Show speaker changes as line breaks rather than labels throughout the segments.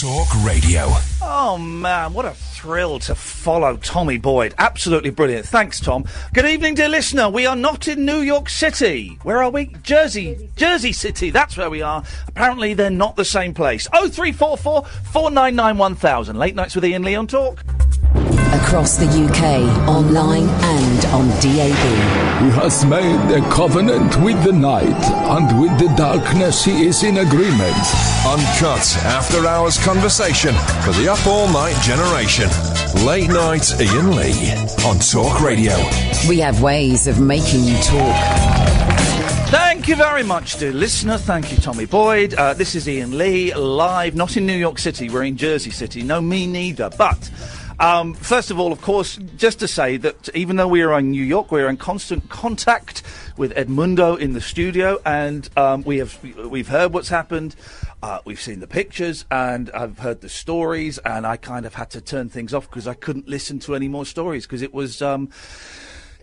Talk Radio.
Oh, man, what a thrill to follow Tommy Boyd. Absolutely brilliant. Thanks, Tom. Good evening, dear listener. We are not in New York City. Where are we? Jersey City. That's where we are. Apparently, they're not the same place. 0344 499 1000. Late nights with Iain Lee on Talk.
Across the UK, online and on DAB.
He has made a covenant with the night, and with the darkness he is in agreement.
Uncut after-hours conversation for the up-all-night generation. Late night Iain Lee on Talk Radio.
We have ways of making you talk.
Thank you very much, dear listener. Thank you, Tommy Boyd. This is Iain Lee, live, not in New York City. We're in Jersey City. No, me neither. But first of all, of course, just to say that even though we are in New York, we are in constant contact with Edmundo in the studio, and we've heard what's happened. We've seen the pictures, and I've heard the stories, and I kind of had to turn things off because I couldn't listen to any more stories because it was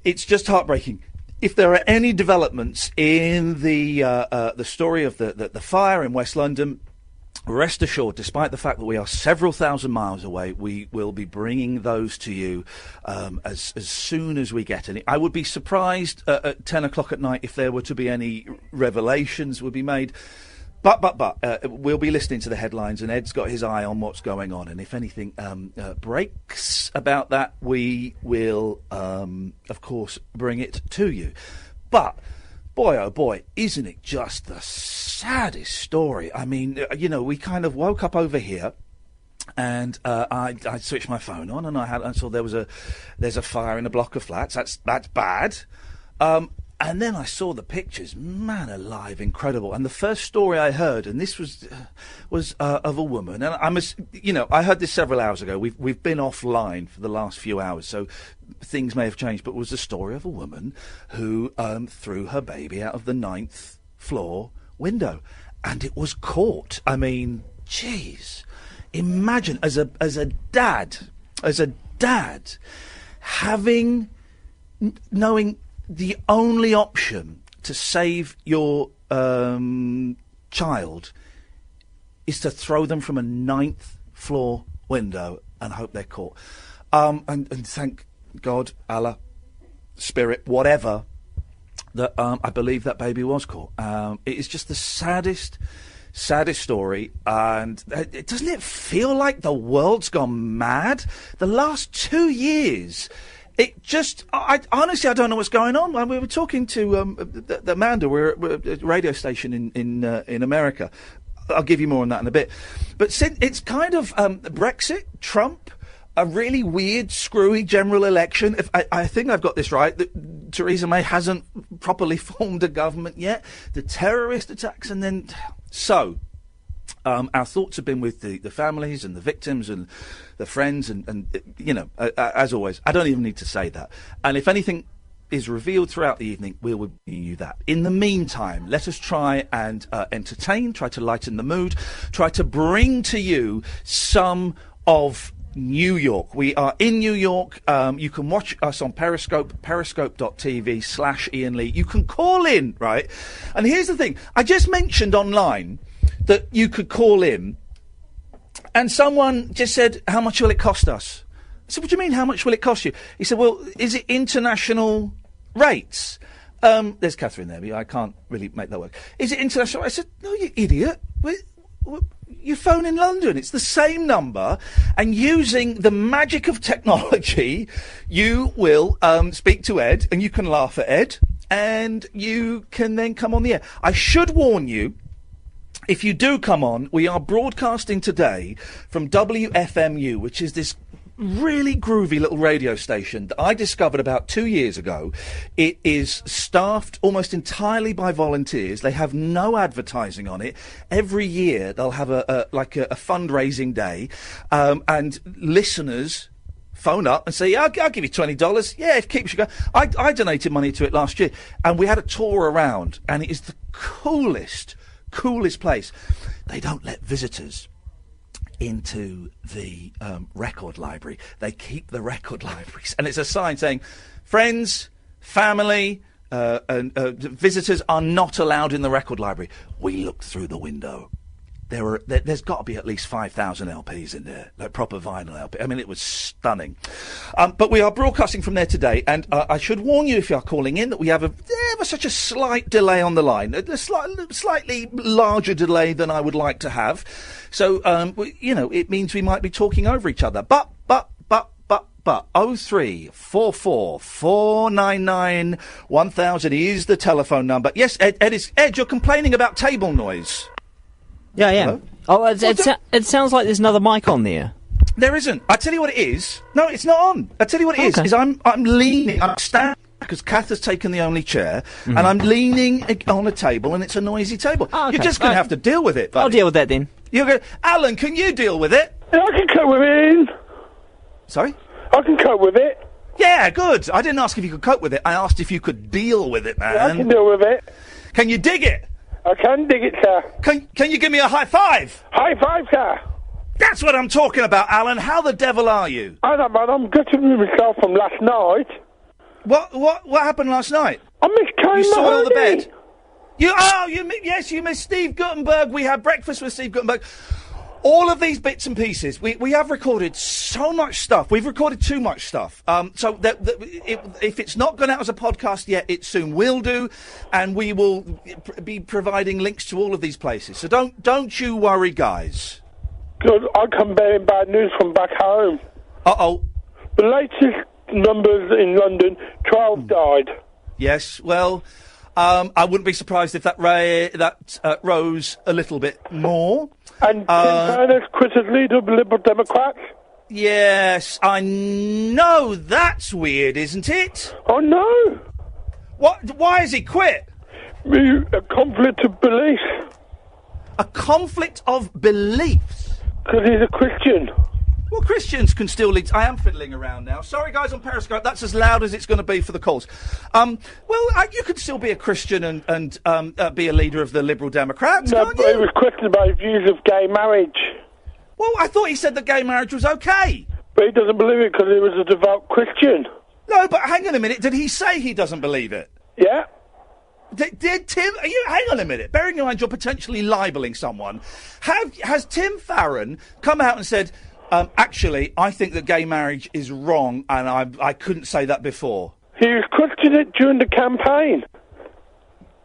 it's just heartbreaking. If there are any developments in the story of the fire in West London, rest assured, despite the fact that we are several thousand miles away, we will be bringing those to you as soon as we get any. I would be surprised at 10 o'clock at night if there were to be any revelations would be made. But we'll be listening to the headlines, and Ed's got his eye on what's going on. And if anything breaks about that, we will, of course, bring it to you. But boy, oh boy, isn't it just the saddest story? I mean, we kind of woke up over here, and I switched my phone on, and I saw there's a fire in a block of flats. That's bad. And then I saw the pictures. Man alive, incredible. And the first story I heard, and this was of a woman, and I heard this several hours ago. We've been offline for the last few hours, so things may have changed. But it was the story of a woman who threw her baby out of the 9th floor window, and it was caught. I mean, jeez, imagine as a dad, knowing the only option to save your child is to throw them from a 9th floor window and hope they're caught. And thank God, Allah, Spirit, whatever, that I believe that baby was caught. It is just the saddest story, and doesn't it feel like the world's gone mad? The last 2 years, it just, honestly, I don't know what's going on. We were talking to Amanda. We're at a radio station in America. I'll give you more on that in a bit. But it's kind of Brexit, Trump, a really weird, screwy general election. If I think I've got this right, that Theresa May hasn't properly formed a government yet. The terrorist attacks, and then so. Our thoughts have been with the families and the victims and the friends and as always, I don't even need to say that. And if anything is revealed throughout the evening, we will bring you that. In the meantime, let us try and entertain, try to lighten the mood, try to bring to you some of New York. We are in New York. You can watch us on Periscope, periscope.tv/Iain Lee. You can call in, right? And here's the thing. I just mentioned online that you could call in, and someone just said, how much will it cost us? I said, what do you mean, how much will it cost you? He said, well, is it international rates? There's Catherine there, but I can't really make that work. Is it international? I said, no, you idiot. You phone in London. It's the same number, and using the magic of technology, you will speak to Ed, and you can laugh at Ed, and you can then come on the air. I should warn you, if you do come on, we are broadcasting today from WFMU, which is this really groovy little radio station that I discovered about 2 years ago. It is staffed almost entirely by volunteers. They have no advertising on it. Every year they'll have a fundraising day, and listeners phone up and say, yeah, I'll give you $20. Yeah, it keeps you going. I donated money to it last year, and we had a tour around, and it is the coolest place. They don't let visitors into the record library. They keep the record libraries, and it's a sign saying friends, family, and visitors are not allowed in the record library. We looked through the window. there's got to be at least 5,000 LPs in there, like proper vinyl LP. I mean, it was stunning. But we are broadcasting from there today, and I should warn you if you are calling in that we have such a slight delay on the line, a slightly larger delay than I would like to have. So, it means we might be talking over each other. But 0344 499 1000 is the telephone number. Yes, Ed, you're complaining about table noise.
Yeah, yeah. Hello? Oh, it sounds like there's another mic on there.
There isn't. I tell you what it is. No, it's not on. I tell you what it is I'm leaning. I'm standing because Kath has taken the only chair, and I'm leaning on a table, and it's a noisy table. Oh, okay. You're just going to have to deal with it, buddy.
I'll deal with that then.
Alan, can you deal with it?
Yeah, I can cope with it, Ian.
Sorry?
I can cope with it.
Yeah, good. I didn't ask if you could cope with it. I asked if you could deal with it, man.
Yeah, I can deal with it.
Can you dig it?
I can dig it, sir.
Can you give me a high five?
High five, sir.
That's what I'm talking about, Alan. How the devil are you?
I don't know, man. I'm gutted with myself from last night.
What happened last night?
I missed Kane.
You soiled the bed. You missed Steve Guttenberg. We had breakfast with Steve Guttenberg. All of these bits and pieces, we have recorded so much stuff. We've recorded too much stuff. So if it's not gone out as a podcast yet, it soon will do, and we will be providing links to all of these places. So don't you worry, guys.
Good. I come bearing bad news from back home.
Uh-oh.
The latest numbers in London, 12 died.
Yes, well, I wouldn't be surprised if that rose a little bit more.
And Tim Farron quit as leader of the Liberal Democrats.
Yes, I know. That's weird, isn't it?
Oh, no.
What? Why has he quit?
A conflict of beliefs.
A conflict of beliefs?
Because he's a Christian.
Well, Christians can still lead. I am fiddling around now. Sorry, guys, on Periscope. That's as loud as it's going to be for the calls. You could still be a Christian and be a leader of the Liberal Democrats,
no,
can't
but
you?
He was questioned about his views of gay marriage.
Well, I thought he said that gay marriage was okay.
But he doesn't believe it because he was a devout Christian.
No, but hang on a minute. Did he say he doesn't believe it?
Yeah.
Did Tim... hang on a minute. Bearing in mind you're potentially libelling someone, has Tim Farron come out and said... actually, I think that gay marriage is wrong, and I couldn't say that before.
He was questioned it during the campaign.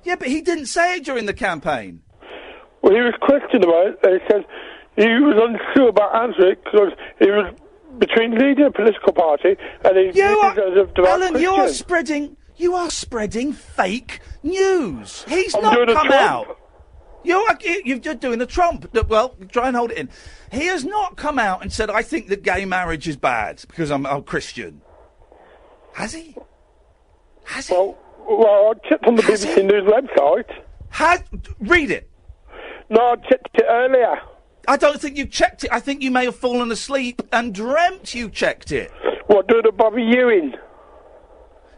Yeah, but he didn't say it during the campaign.
Well, he was questioned about it, and he said he was unsure about answering it because he was between leading a political party and he's
Alan, you are spreading fake news. He's not come out. You're just doing a Trump. Well, try and hold it in. He has not come out and said, I think that gay marriage is bad because I'm a Christian. Has he? Has he?
Well, I checked on the BBC News website.
Read it.
No, I checked it earlier.
I don't think you checked it. I think you may have fallen asleep and dreamt you checked it.
What, doing a Bobby Ewing?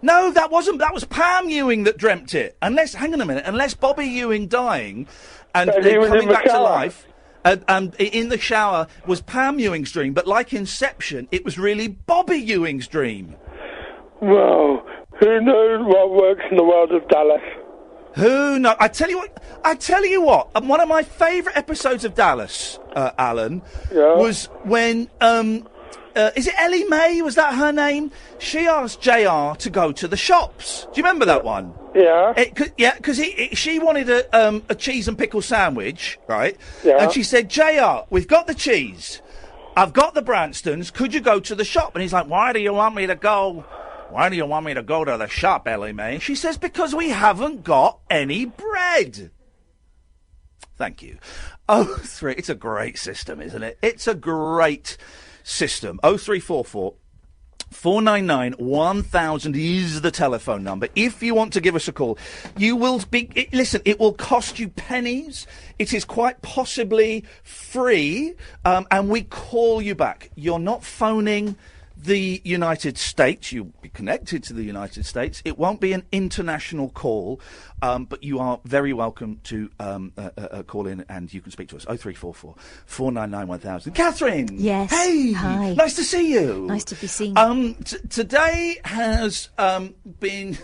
No, that was Pam Ewing that dreamt it. Hang on a minute, unless Bobby Ewing dying and coming back to life and in the shower was Pam Ewing's dream, but like Inception, it was really Bobby Ewing's dream.
Well, who knows what works in the world of Dallas?
Who knows? I tell you what, one of my favourite episodes of Dallas, Alan, was when... is it Ellie Mae? Was that her name? She asked JR to go to the shops. Do you remember that one?
Yeah.
Because she wanted a cheese and pickle sandwich, right?
Yeah.
And she said, JR, we've got the cheese. I've got the Branstons. Could you go to the shop? And he's like, why do you want me to go to the shop, Ellie Mae? She says, because we haven't got any bread. Thank you. It's a great system, isn't it? It's a great system. 0344 499 1000 is the telephone number. If you want to give us a call, you will speak. Listen, it will cost you pennies. It is quite possibly free, and we call you back. You're not phoning the United States. You'll be connected to the United States. It won't be an international call, but you are very welcome to call in and you can speak to us. 0344 499 1000. Catherine!
Yes.
Hey!
Hi.
Nice to see you.
Nice to be seen.
Today has been...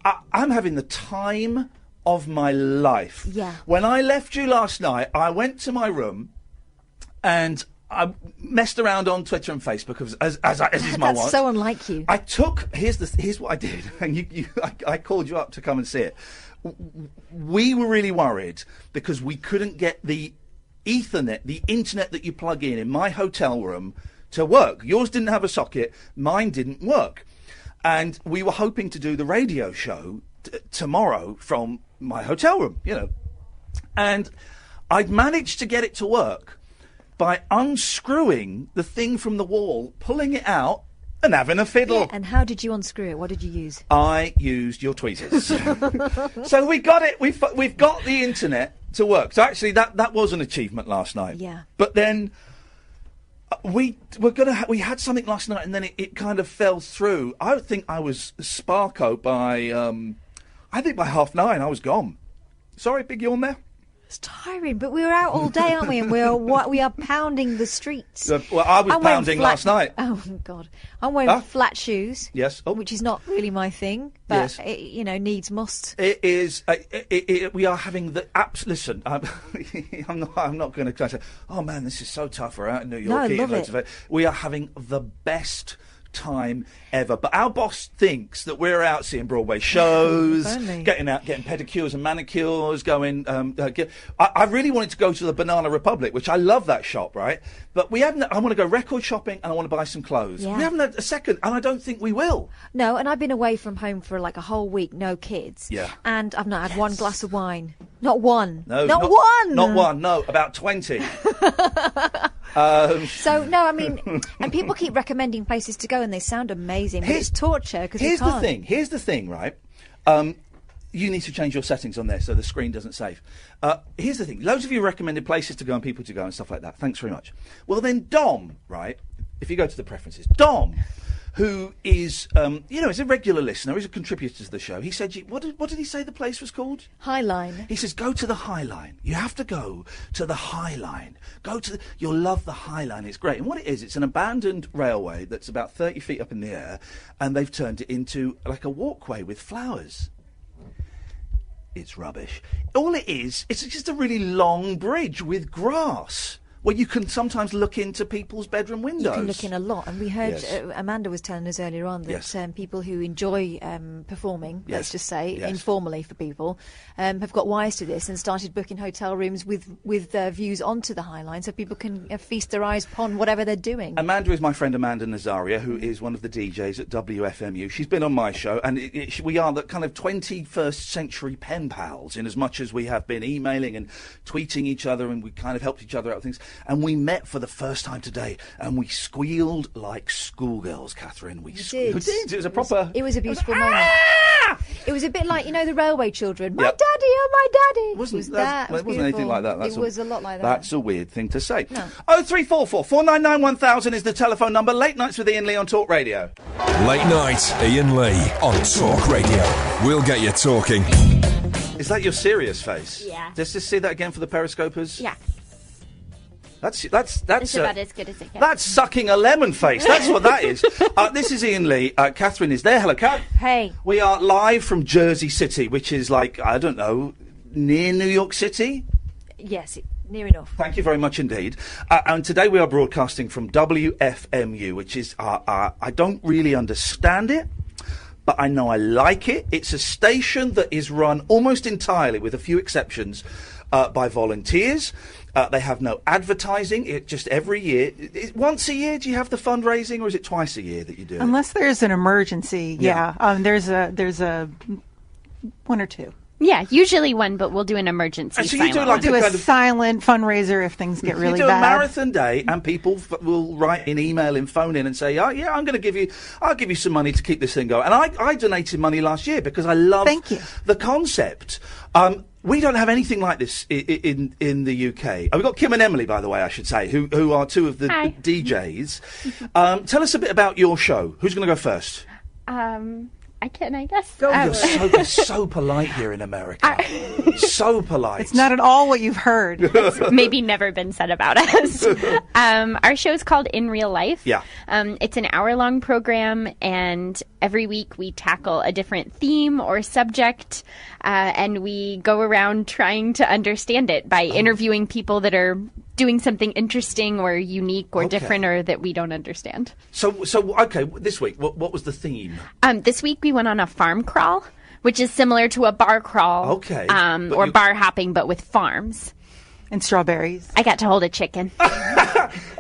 I'm having the time of my life.
Yeah.
When I left you last night, I went to my room and I messed around on Twitter and Facebook as is my
That's
want.
so unlike you.
Here's what I did, and I called you up to come and see it. We were really worried because we couldn't get the Ethernet, the internet that you plug in my hotel room, to work. Yours didn't have a socket, mine didn't work, and we were hoping to do the radio show tomorrow from my hotel room, and I'd managed to get it to work by unscrewing the thing from the wall, pulling it out, and having a fiddle.
Yeah, and how did you unscrew it? What did you use?
I used your tweezers. So we got it. We've got the internet to work. So actually, that was an achievement last night.
Yeah.
But then we had something last night, and then it kind of fell through. I think I was Sparko by I think by 9:30 I was gone. Sorry, big yawn there.
It's tiring, but we were out all day, aren't we? And we are pounding the streets.
Well, I was pounding last night.
Oh God, I'm wearing flat shoes.
Yes,
which is not really my thing, but it, needs must.
It is. We are having the listen. I'm not going to say, oh man, this is so tough. We're out in New York.
No, I love it.
We are having the best time ever, but our boss thinks that we're out seeing Broadway shows, getting pedicures and manicures, I really wanted to go to the Banana Republic, which I love that shop, right? But I want to go record shopping and I want to buy some clothes.
Yeah.
We haven't had a second, and I don't think we will.
No, and I've been away from home for like a whole week, no kids.
Yeah.
And I've not had one glass of wine. Not one.
No,
not one.
Not one. No, about 20.
So no, I mean, and people keep recommending places to go, and they sound amazing. But it's torture because
here's the thing, right? You need to change your settings on there so the screen doesn't save. Here's the thing: loads of you recommended places to go and people to go and stuff like that. Thanks very much. Well, then Dom, right? If you go to the preferences, Dom, who is is a regular listener, he's a contributor to the show. He said, what did he say the place was called?
High Line.
He says, go to the High Line. You have to go to the High Line. You'll love the High Line. It's great. And what it is, it's an abandoned railway that's about 30 feet up in the air, and they've turned it into like a walkway with flowers. It's rubbish. All it is, it's just a really long bridge with grass, where you can sometimes look into people's bedroom windows.
You can look in a lot, and we heard
Yes.
Amanda was telling us earlier on that
Yes.
People who enjoy performing,
Yes.
let's just say,
Yes.
informally for people, have got wise to this and started booking hotel rooms with views onto the High Line, so people can feast their eyes upon whatever they're doing.
Amanda is my friend Amanda Nazario, who is one of the DJs at WFMU. She's been on my show, and we are the kind of 21st century pen pals, in as much as we have been emailing and tweeting each other, and we kind of helped each other out with things. And we met for the first time today, and we squealed like schoolgirls, Catherine. We did. It was a proper...
It was a beautiful moment. It was a bit like, the railway children. My
Yep.
daddy, oh my daddy.
It wasn't
beautiful.
anything like that.
It was a lot like that.
That's a weird thing to say.
No.
0344 499 1000 is the telephone number. Late Nights with Iain Lee on Talk Radio.
Late Night, Iain Lee on Talk Radio. We'll get you talking.
Is that your serious face?
Yeah.
Let's just see that again for the periscopers.
Yeah.
That's
It's about as good as it gets.
That's sucking a lemon face. That's what that is. This is Iain Lee. Catherine is there. Hello, Kat.
Hey.
We are live from Jersey City, which is like, I don't know, near New York City?
Yes, near enough.
Thank you very much indeed. And today we are broadcasting from WFMU, which is, I don't really understand it, but I know I like it. It's a station that is run almost entirely, with a few exceptions, by volunteers. They have no advertising. It just every year. Once a year, do you have the fundraising, or is it twice a year that you do it?
Unless there's an emergency, yeah. There's a one or two.
Yeah, usually one, but we'll do an emergency.
And so you do
silent
like
Do a silent fundraiser if things get really
you do
bad.
a marathon day, and people will write in, email in, phone in, and say, "Oh yeah, I'll give you some money to keep this thing going." And I donated money last year because I love the concept. We don't have anything like this in the UK. We've got Kim and Emily, by the way, I should say, who are two of the DJs. Tell us a bit about your show. Who's going to go first?
I can, I guess.
You're so polite here in America. So polite.
It's not at all what you've heard.
It's maybe never been said about us. Our show is called In Real Life.
Yeah.
It's an hour-long program, and every week we tackle a different theme or subject, and we go around trying to understand it by interviewing people that are doing something interesting or unique or different or that we don't understand.
So okay, this week, what was the theme?
This week we went on a farm crawl, which is similar to a bar crawl.
Okay.
Or bar hopping, but with farms.
And strawberries.
I got to hold a chicken.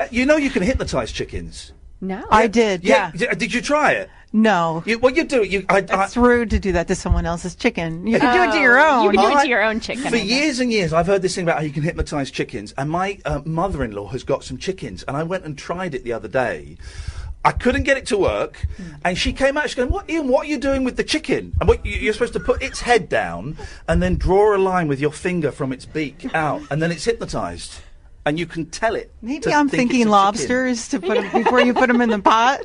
You know you can hypnotise chickens.
No.
I did, yeah.
Did you try it?
No.
What you do?
It's rude to do that to someone else's chicken. You can do it to your own.
You can do it to your own chicken.
For years and years, I've heard this thing about how you can hypnotise chickens, and my mother-in-law has got some chickens, and I went and tried it the other day. I couldn't get it to work, and she came out, she's going, Ian, what are you doing with the chicken? And you're supposed to put its head down and then draw a line with your finger from its beak out, and then it's hypnotised. And you can tell it.
Maybe I'm thinking lobsters to put them, before you put them in the pot.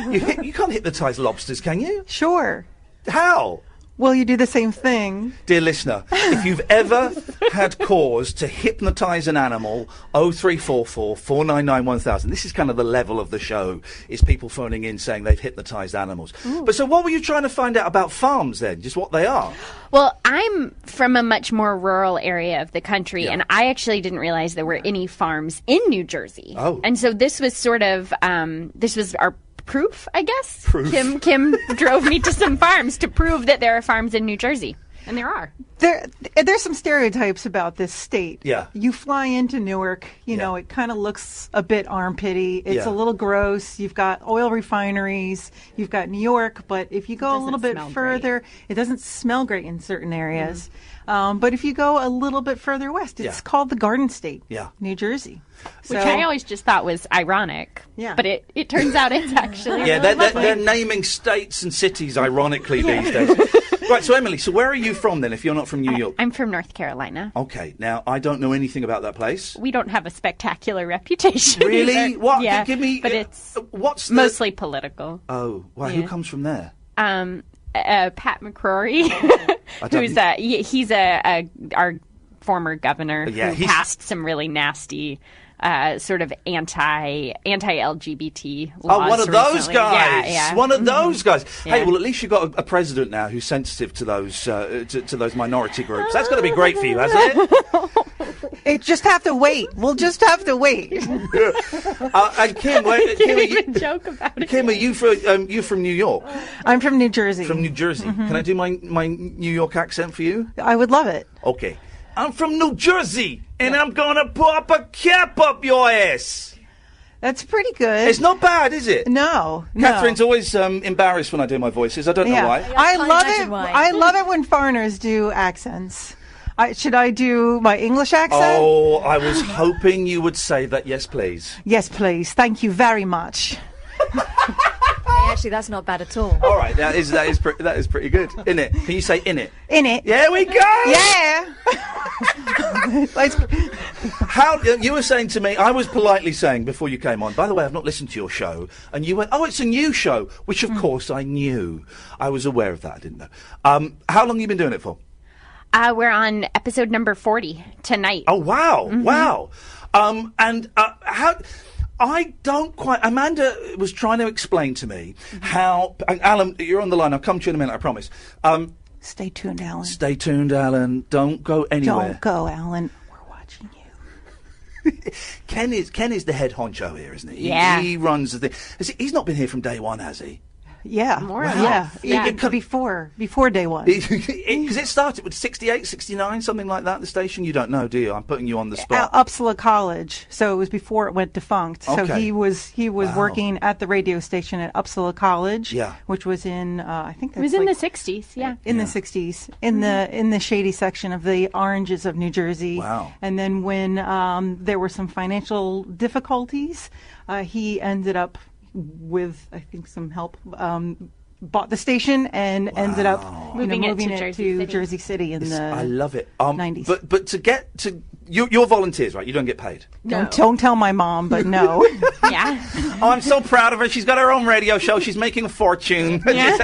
You can't hypnotise lobsters, can you?
Sure.
How?
Well, you do the same thing.
Dear listener, if you've ever had cause to hypnotise an animal, 0344 499 1000. This is kind of the level of the show, is people phoning in saying they've hypnotised animals. Ooh. But so what were you trying to find out about farms then? Just what they are?
Well, I'm from a much more rural area of the country, and I actually didn't realize there were any farms in New Jersey.
Oh.
And so this was sort of, this was our proof, I guess.
Proof.
Kim drove me to some farms to prove that there are farms in New Jersey. And there are.
There's some stereotypes about this state.
Yeah.
You fly into Newark, you know, it kind of looks a bit armpity. It's a little gross. You've got oil refineries. You've got New York. But if you go a little bit further, it doesn't smell great in certain areas. But if you go a little bit further west, it's called the Garden State, New Jersey.
Which I always just thought was ironic. Yeah. But it turns out it's actually
they're naming states and cities ironically these days. Right, so Emily, where are you from then, if you're not from New York?
I'm from North Carolina.
Okay, now, I don't know anything about that place.
We don't have a spectacular reputation.
Really?
Either.
What?
Yeah,
give me...
but it's
mostly
political.
Oh, why? Who comes from there?
Pat McCrory, he's our former governor who passed some really nasty sort of anti-LGBT laws.
Oh, one of those guys.
Yeah.
One of those guys.
Yeah.
Hey, well, at least you've got a president now who's sensitive to those to those minority groups. That's got to be great for you, hasn't it?
It just have to wait. We'll just have to wait.
And Kim,
joke about it.
Kim, are you from New York?
I'm from New Jersey.
From New Jersey. Mm-hmm. Can I do my New York accent for you?
I would love it.
Okay. I'm from New Jersey, and I'm gonna pop a cap up your ass.
That's pretty good.
It's not bad, is it?
No.
Catherine's always embarrassed when I do my voices. I don't know why.
I love it. I love it when foreigners do accents. Should I do my English accent?
Oh, I was hoping you would say that. Yes, please.
Yes, please. Thank you very much.
Actually, that's not bad at all.
All right, that is pretty good, isn't it? Can you say in it?
In it.
There we go.
Yeah.
How you were saying to me? I was politely saying before you came on. By the way, I've not listened to your show, and you went, "Oh, it's a new show," which of course I knew. I was aware of that. I didn't know. How long have you been doing it for?
We're on episode number 40 tonight.
Oh wow, wow! And how? I don't quite... Amanda was trying to explain to me how... Alan, you're on the line. I'll come to you in a minute, I promise.
Stay tuned, Alan.
Stay tuned, Alan. Don't go anywhere.
Don't go, Alan. We're watching you.
Ken is the head honcho here, isn't he?
Yeah.
He runs the thing. He's not been here from day one, has he?
Yeah.
More or less.
Yeah. Before day one.
Because it started with 68, 69, something like that, the station? You don't know, do you? I'm putting you on the spot.
Uppsala College. So it was before it went defunct.
Okay.
So he was working at the radio station at Uppsala College, which was in, I think that's
it was in the 60s,
In the 60s, in the shady section of the Oranges of New Jersey.
Wow.
And then when there were some financial difficulties, he ended up with, I think, some help, bought the station and ended up moving it to Jersey City in the
I love it.
90s.
But to get to You're volunteers, right? You don't get paid.
No. Don't tell my mom, but no.
Yeah.
Oh, I'm so proud of her. She's got her own radio show. She's making a fortune.
Yeah.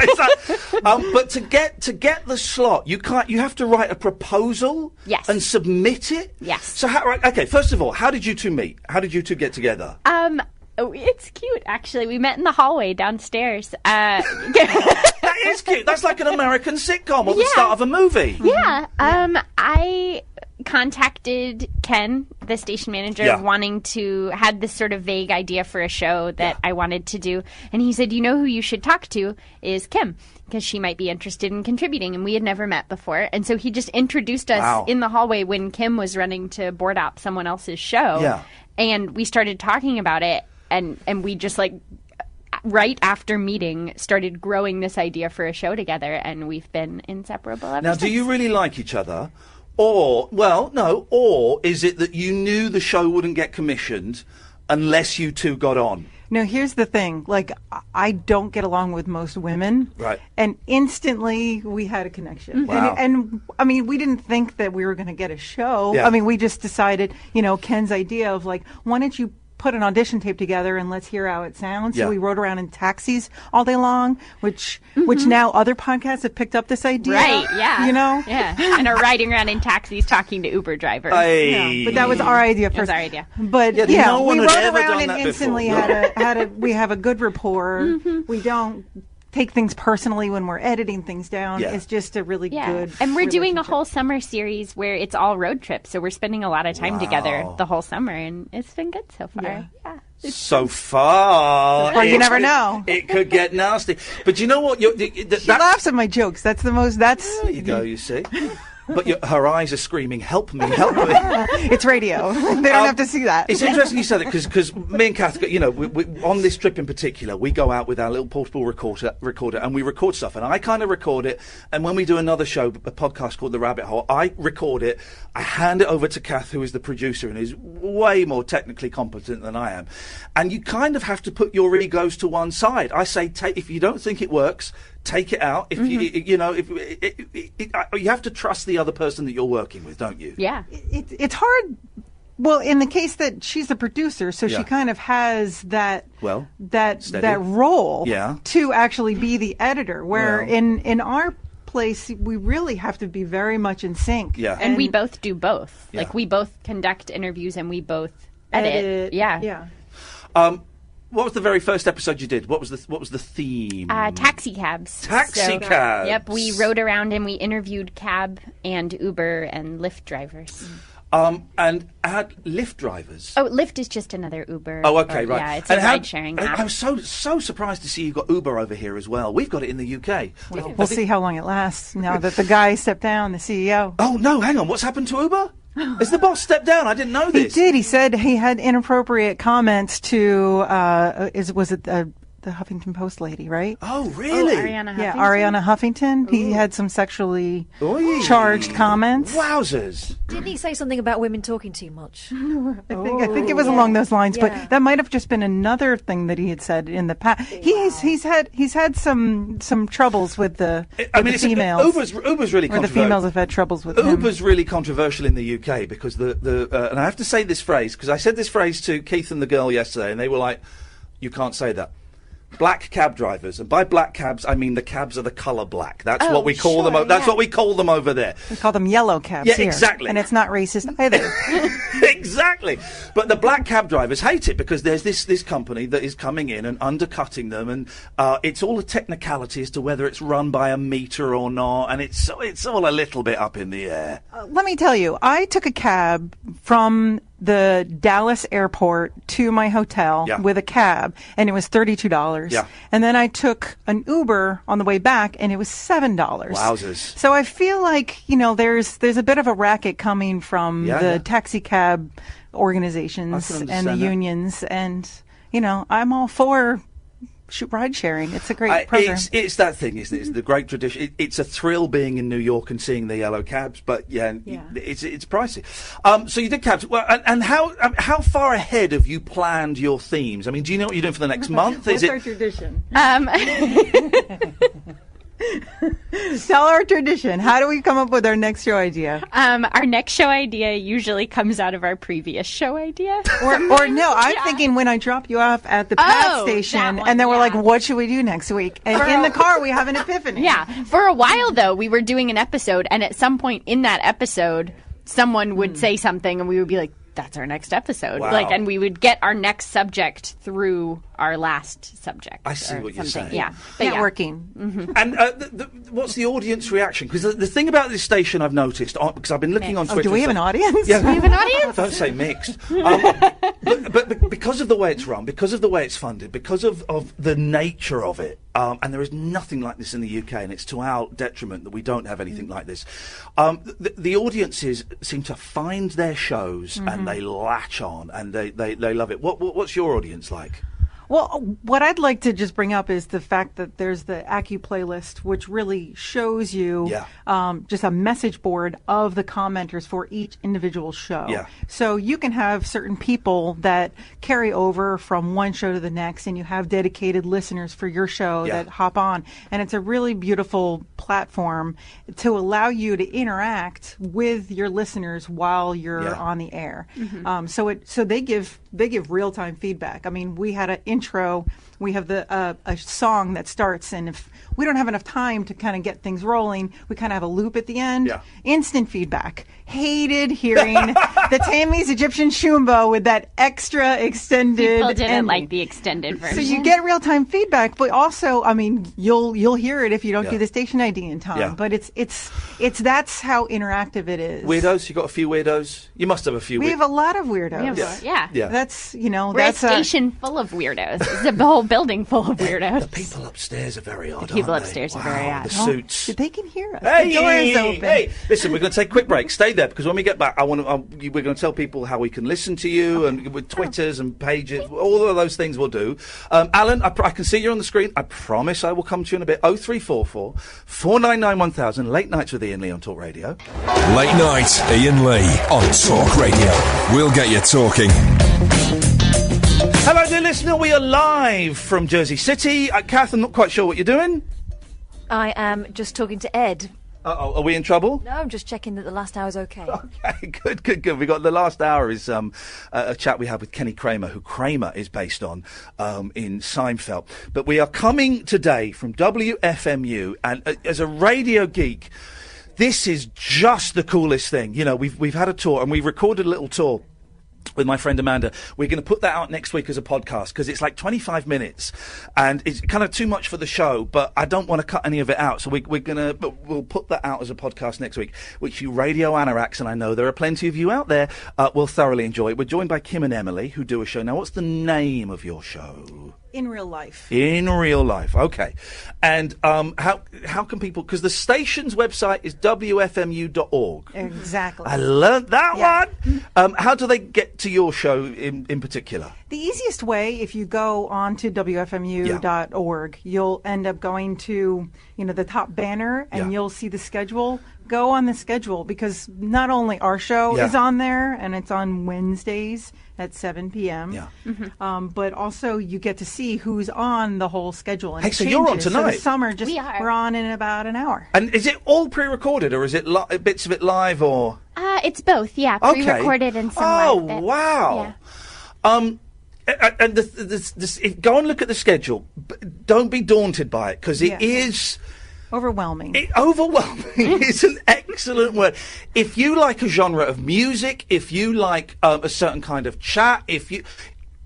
But to get the slot, you have to write a proposal.
Yes.
And submit it.
Yes.
So okay. First of all, how did you two meet? How did you two get together?
It's cute, actually. We met in the hallway downstairs.
That is cute. That's like an American sitcom or the start of a movie.
Yeah. I contacted Ken, the station manager, had this sort of vague idea for a show that I wanted to do. And he said, you know who you should talk to is Kim, because she might be interested in contributing. And we had never met before. And so he just introduced us in the hallway when Kim was running to board op someone else's show. Yeah. And we started talking about it. And we just, like, right after meeting, started growing this idea for a show together. And we've been inseparable ever since.
Now, do you really like each other? Or is it that you knew the show wouldn't get commissioned unless you two got on?
No, here's the thing. Like, I don't get along with most women.
Right.
And instantly we had a connection.
Wow.
And I mean, we didn't think that we were going to get a show.
Yeah.
I mean, we just decided, Ken's idea of, like, why don't you put an audition tape together and let's hear how it sounds.
Yeah.
So we rode around in taxis all day long, which now other podcasts have picked up this idea.
Right, yeah.
Yeah.
And are riding around in taxis talking to Uber drivers.
Yeah, but that was our idea first.
It was our idea.
But
no one
we
had
rode
ever
around
done
and
that
instantly
before.
we have a good rapport. We don't take things personally when we're editing things down.
Yeah.
It's just a really good
And we're doing a
relationship.
whole summer series where it's all road trips, so we're spending a lot of time together the whole summer, and it's been good so far. Yeah.
So far.
Or you never know.
It could get nasty. But you know what?
She laughs at my jokes. That's the most.
There you go, you see. But her eyes are screaming, help me, help me.
It's radio. They don't have to see that.
It's interesting you said that because me and Kath, we, on this trip in particular, we go out with our little portable recorder and we record stuff. And I kind of record it. And when we do another show, a podcast called The Rabbit Hole, I record it. I hand it over to Kath, who is the producer and is way more technically competent than I am. And you kind of have to put your egos to one side. I say, if you don't think it works, take it out. If you have to trust the other person that you're working with, don't you?
Yeah.
It's hard. Well, in the case that she's the producer, so she kind of has that role to actually be the editor. Where in our place, we really have to be very much in sync.
Yeah.
And we both do both. Yeah. Like, we both conduct interviews and we both edit. Yeah.
What was the very first episode you did? What was the theme?
Taxi cabs.
Cabs.
Yep, we rode around and we interviewed cab and Uber and Lyft drivers.
And had Lyft drivers.
Oh, Lyft is just another Uber.
Oh, okay, right.
Yeah, it's a ride-sharing app.
I'm so surprised to see you've got Uber over here as well. We've got it in the UK.
We'll see how long it lasts now that the guy stepped down, the CEO.
Oh, no, hang on. What's happened to Uber? Has the boss stepped down? I didn't know this.
He did. He said he had inappropriate comments to, was it the Huffington Post lady, right?
Oh, really?
Ariana Huffington?
Yeah, Ariana Huffington. He had some sexually charged comments.
Wowzers.
Didn't he say something about women talking too much?
I think it was along those lines, but that might have just been another thing that he had said in the past. He's had some troubles with the females.
Uber's really controversial.
The females have had troubles with him.
Uber's really controversial in the UK because and I have to say this phrase because I said this phrase to Keith and the girl yesterday, and they were like, "You can't say that." Black cab drivers, and by black cabs I mean the cabs are the colour black. That's what we call them. That's what we call them over there.
We call them yellow cabs here.
Exactly.
And it's not racist either.
Exactly. But the black cab drivers hate it because there's this company that is coming in and undercutting them, and it's all a technicality as to whether it's run by a meter or not, and it's all a little bit up in the air.
Let me tell you, I took a cab from the Dallas airport to my hotel with a cab, and it was $32.
Yeah.
And then I took an Uber on the way back, and it was $7.
Wowzers. So
I feel like, there's a bit of a racket coming from the taxi cab organizations and the unions, and, I'm all for ride sharing. It's a great program.
It's that thing, isn't it? It's the great tradition. It's a thrill being in New York and seeing the yellow cabs, but it's pricey. So you did cabs. Well, and how far ahead have you planned your themes? I mean, do you know what you're doing for the next month?
What's our tradition? Tell our tradition. How do we come up with our next show idea?
Our next show idea usually comes out of our previous show idea.
Or no, I'm thinking when I drop you off at the PAD station, and then we're like, what should we do next week? And in the car, we have an epiphany.
Yeah. For a while, though, we were doing an episode, and at some point in that episode, someone would say something, and we would be like, that's our next episode.
Wow.
And we would get our next subject through our last subject.
I see what you're saying.
Yeah. But
Networking.
Yeah. Mm-hmm.
And what's the audience reaction? Because the thing about this station I've noticed, because I've been looking on Twitter.
Do we have an audience?
Yeah.
Do we have an audience?
Don't say mixed. But because of the way it's run, because of the way it's funded, because of the nature of it, and there is nothing like this in the UK, and it's to our detriment that we don't have anything like this. The audiences seem to find their shows and they latch on and they love it. What's your audience like?
Well, what I'd like to just bring up is the fact that there's the Acu playlist, which really shows you just a message board of the commenters for each individual show.
Yeah.
So you can have certain people that carry over from one show to the next, and you have dedicated listeners for your show that hop on. And it's a really beautiful platform to allow you to interact with your listeners while you're on the air.
Mm-hmm.
So they give real-time feedback. I mean, we had an intro. We have a song that starts, and if we don't have enough time to kind of get things rolling, we kind of have a loop at the end.
Yeah.
Instant feedback. Hated hearing the Tammy's Egyptian Shumbo with that extra extended.
People didn't
ending.
like the extended version.
So you get real-time feedback, but also, I mean, you'll hear it if you don't do the station ID in time.
Yeah.
But it's that's how interactive it is.
Weirdos? You got a few weirdos? You must have a few.
We have a lot of weirdos.
Yeah.
That's
We're
that's
a station full of weirdos. It's a whole building full of weirdos.
The people upstare are very odd.
The people
aren't they?
upstairs are very odd.
The suits.
They can hear us.
Hey,
the door is open.
Hey, listen, we're going to take a quick break. Stay there, because when we get back, we're going to tell people how we can listen to you and with Twitters and pages, all of those things we'll do. Alan, I can see you on the screen. I promise I will come to you in a bit. 0344 499 1000. Late Nights with Iain Lee on Talk Radio.
Late Night, Iain Lee on Talk Radio. We'll get you talking.
Hello, dear listener. We are live from Jersey City. Kath, I'm not quite sure what you're doing.
I am just talking to Ed.
Uh-oh, are we in trouble?
No, I'm just checking that the last hour's okay.
Okay, good. We got the last hour is a chat we had with Kenny Kramer, who Kramer is based on in Seinfeld. But we are coming today from WFMU, and as a radio geek, this is just the coolest thing. You know, we've had a tour, and we recorded a little tour with my friend Amanda. We're going to put that out next week as a podcast, because it's like 25 minutes and it's kind of too much for the show, but I don't want to cut any of it out, so we'll put that out as a podcast next week, which you radio anoraks, and I know there are plenty of you out there, will thoroughly enjoy. We're joined by Kim and Emily, who do a show. Now, what's the name of your show?
In Real Life.
In Real Life, okay. And how can people, because the station's website is WFMU.org.
Exactly.
I learnt that one. How do they get to your show in particular?
The easiest way, if you go on to WFMU.org, you'll end up going to, the top banner, and you'll see the schedule. Go on the schedule, because not only our show is on there, and it's on Wednesdays at 7 p.m., but also you get to see who's on the whole schedule. And
hey, so you're on tonight?
So the summer, we're on in about an hour.
And is it all pre-recorded, or is it bits of it live, or?
It's both, pre-recorded and some live bits.
Oh, wow. Yeah. And go and look at the schedule. Don't be daunted by it, because it is...
Overwhelming.
Overwhelming is an excellent word. If you like a genre of music, if you like a certain kind of chat, it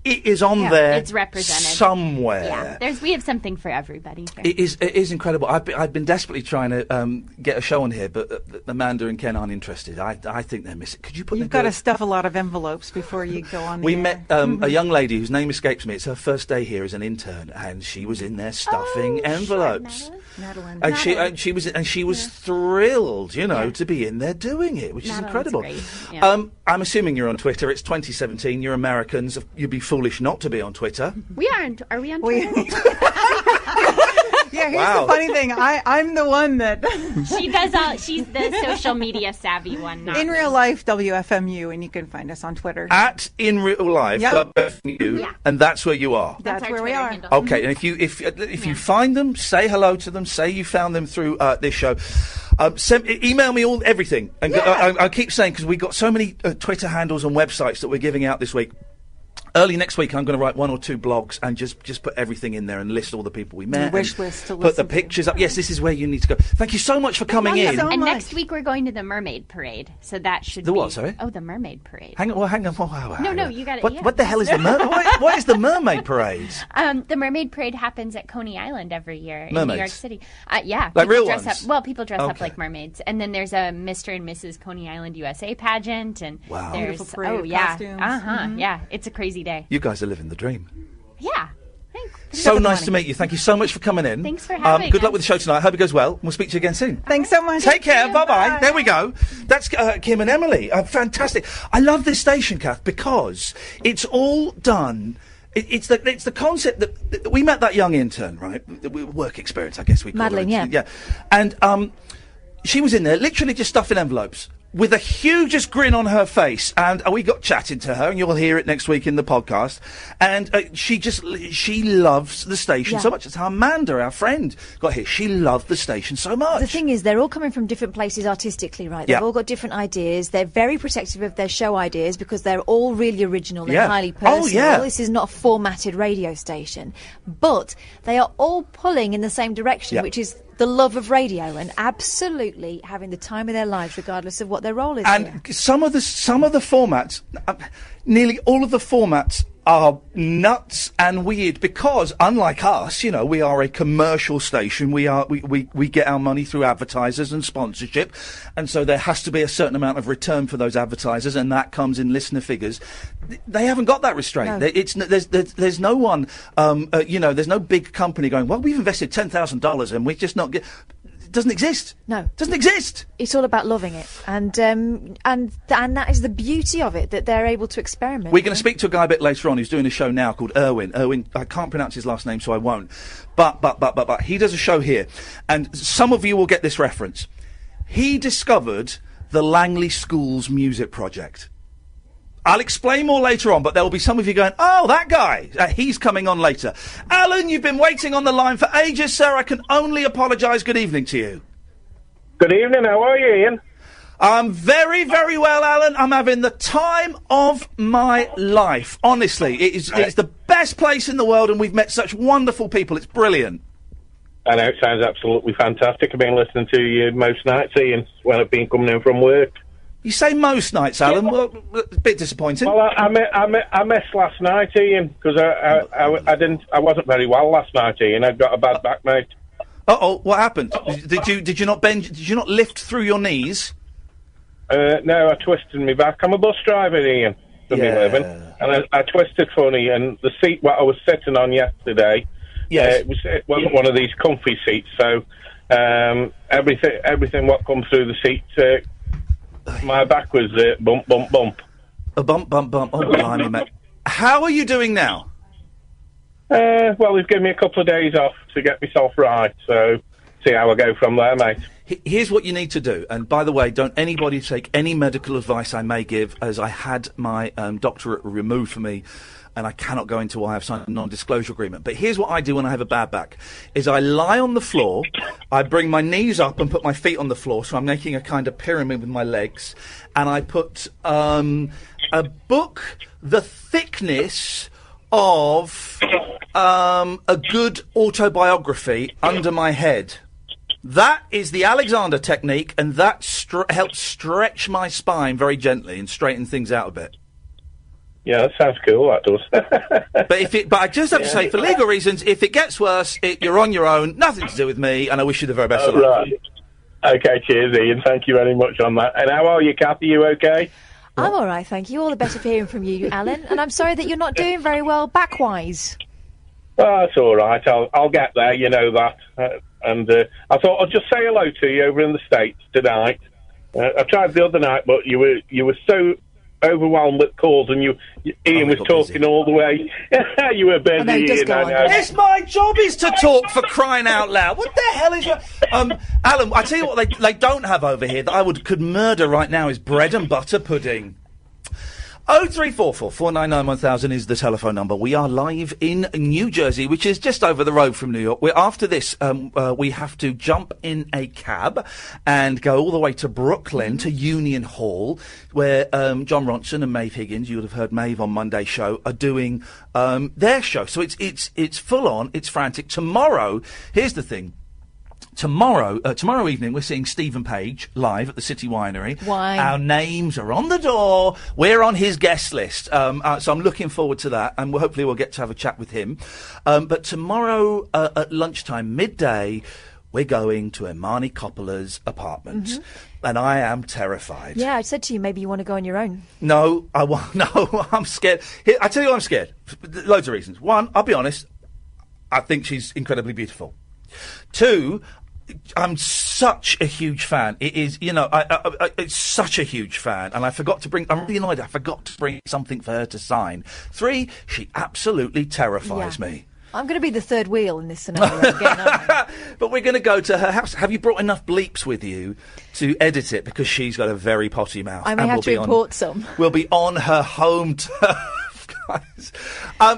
is on there.
It's represented
somewhere.
Yeah, we have something for everybody here.
It is incredible. I've been desperately trying to get a show on here, but Amanda and Ken aren't interested. I think they're missing. Could you put?
You've got to stuff a lot of envelopes before you go on.
We met a young lady whose name escapes me. It's her first day here as an intern, and she was in there stuffing envelopes.
Madeline.
And she was thrilled, to be in there doing it, which is incredible.
Great. Yeah.
I'm assuming you're on Twitter. It's 2017. You're Americans. You'd be foolish not to be on Twitter.
We aren't. Are we on Twitter?
Yeah, here's the funny thing. I'm the one that...
She does all... She's the social media savvy one.
In real life, WFMU, and you can find us on Twitter.
At In Real Life, WFMU, and that's where you are.
That's where we are.
Handle.
Okay, and if you find them, say hello to them. Say you found them through this show. Email me everything. And I keep saying, because we've got so many Twitter handles and websites that we're giving out this week. Early next week, I'm going to write 1 or 2 blogs and just put everything in there and list all the people we met.
Wish list to
put the pictures up. Yes, this is where you need to go. Thank you so much for coming in.
And next week we're going to the Mermaid Parade, so that should be...
The what, sorry?
Oh, the Mermaid Parade.
Hang on.
No, you got it.
What the hell is the Mermaid? What is the Mermaid Parade?
The Mermaid Parade happens at Coney Island every year in
Mermaids?
New York City. Yeah.
Like real
dress
ones?
Up, well, people dress up like mermaids. And then there's a Mr. and Mrs. Coney Island USA pageant. And
wow.
There's,
beautiful parade of costumes.
Yeah, it's a crazy day.
You guys are living the dream.
Yeah.
So nice to meet you. Thank you so much for coming in.
Thanks for having
Good
us.
luck with the show tonight. I hope it goes well. We'll speak to you again soon.
Thanks so much.
Take care. Bye-bye. There we go. That's Kim and Emily. Fantastic. I love this station, Kath, because it's all done... It's the concept that we met that young intern, right? Work experience, I guess we call
Madeline,
her.
yeah.
And she was in there literally just stuffing envelopes with a hugest grin on her face, and we got chatting to her, and you'll hear it next week in the podcast. And she loves the station so much. That's how Amanda, our friend, got here. She loved the station so much.
The thing is, they're all coming from different places artistically, right? They've all got different ideas. They're very protective of their show ideas because they're all really original and highly personal.
Oh, yeah.
This is not a formatted radio station. But they are all pulling in the same direction, which is the love of radio and absolutely having the time of their lives regardless of what their role is.
And some of the formats, nearly all of the formats are nuts and weird because, unlike us, you know, we are a commercial station. We get our money through advertisers and sponsorship, and so there has to be a certain amount of return for those advertisers, and that comes in listener figures. They haven't got that restraint.
No.
There's no one, there's no big company going, well, we've invested $10,000 and we just not get. Doesn't exist.
No,
doesn't exist.
It's all about loving it, and that is the beauty of it, that they're able to experiment.
We're going to speak to a guy a bit later on who's doing a show now called Irwin. I can't pronounce his last name, so I won't. But he does a show here, and some of you will get this reference. He discovered the Langley School's music project. I'll explain more later on, but there will be some of you going, oh, that guy, he's coming on later. Alan, you've been waiting on the line for ages, sir. I can only apologise. Good evening to you.
Good evening. How are you, Ian?
I'm very, very well, Alan. I'm having the time of my life. Honestly, it's the best place in the world, and we've met such wonderful people. It's brilliant.
I know, it sounds absolutely fantastic. I've been listening to you most nights, Ian, when I've been coming in from work.
You say most nights, Alan. Well, a bit disappointing.
Well, I missed last night, Ian, because I wasn't very well last night, Ian. I got a bad back, mate.
Uh-oh, what happened? Did you not bend? Did you not lift through your knees?
No, I twisted my back. I'm a bus driver, Ian, for me living, and I twisted funny. And the seat what I was sitting on yesterday, it wasn't one of these comfy seats. So everything what come through the seat. My back was bump, bump, bump.
A bump, bump, bump. Oh, blimey, mate. How are you doing now?
Well, they've given me a couple of days off to get myself right, so see how I go from there, mate.
Here's what you need to do, and by the way, don't anybody take any medical advice I may give, as I had my doctorate removed for me, and I cannot go into why I've signed a non-disclosure agreement. But here's what I do when I have a bad back, is I lie on the floor, I bring my knees up and put my feet on the floor, so I'm making a kind of pyramid with my legs, and I put a book the thickness of a good autobiography under my head. That is the Alexander technique, and that helps stretch my spine very gently and straighten things out a bit.
Yeah, that sounds cool, that does.
But I just have to say, for legal reasons, if it gets worse, you're on your own, nothing to do with me, and I wish you the very best of luck.
Right. Okay, cheers, Ian. Thank you very much on that. And how are you, Kath? Are you okay?
I'm all right, thank you. All the better for hearing from you, Alan. And I'm sorry that you're not doing very well back-wise.
Well, that's all right. I'll get there, you know that. I thought I'd just say hello to you over in the States tonight. I tried the other night, but you were so overwhelmed with calls, and Ian was talking busy all the way. You were busy, Ian.
It's my job is to talk, for crying out loud. What the hell is your... Alan, I tell you what they don't have over here that I could murder right now is bread and butter pudding. 0344 499 1000 is the telephone number. We are live in New Jersey, which is just over the road from New York. After this, we have to jump in a cab and go all the way to Brooklyn, to Union Hall, where John Ronson and Maeve Higgins, you would have heard Maeve on Monday's show, are doing their show. So it's full on, it's frantic. Tomorrow, here's the thing. Tomorrow evening, we're seeing Stephen Page live at the City Winery.
Why?
Our names are on the door. We're on his guest list. So I'm looking forward to that, and hopefully we'll get to have a chat with him. But tomorrow at lunchtime, midday, we're going to Imani Coppola's apartment. Mm-hmm. And I am terrified.
Yeah, I said to you, maybe you want to go on your own.
No, I'm scared. I tell you why I'm scared. Loads of reasons. One, I'll be honest, I think she's incredibly beautiful. Two, I'm such a huge fan. It is, it's such a huge fan. And I'm really annoyed I forgot to bring something for her to sign. Three, she absolutely terrifies me.
I'm going to be the third wheel in this scenario again, aren't I?
But we're going to go to her house. Have you brought enough bleeps with you to edit it? Because she's got a very potty mouth.
I may have to import some.
We'll be on her home turf, guys.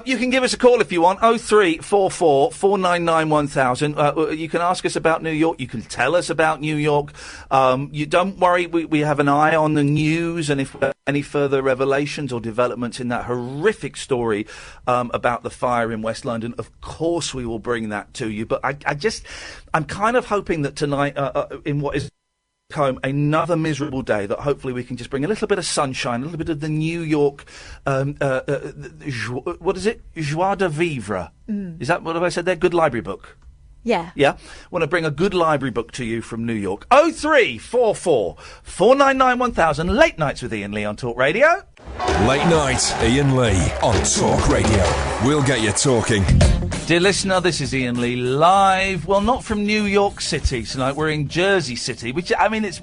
You can give us a call if you want. 0344 499 1000. You can ask us about New York. You can tell us about New York. You don't worry. We have an eye on the news, and if any further revelations or developments in that horrific story about the fire in West London, of course we will bring that to you. But I'm kind of hoping that tonight, in what is home, another miserable day, that hopefully we can just bring a little bit of sunshine, a little bit of the New York, what is it? Joie de vivre. Is that what have I said there? Good library book.
Yeah.
Yeah? Want to bring a good library book to you from New York. 0344 499 1000. Late Nights with Iain Lee on Talk Radio.
Late Night, Iain Lee on Talk Radio. We'll get you talking.
Dear listener, this is Iain Lee live. Well, not from New York City tonight. We're in Jersey City, which, I mean, it's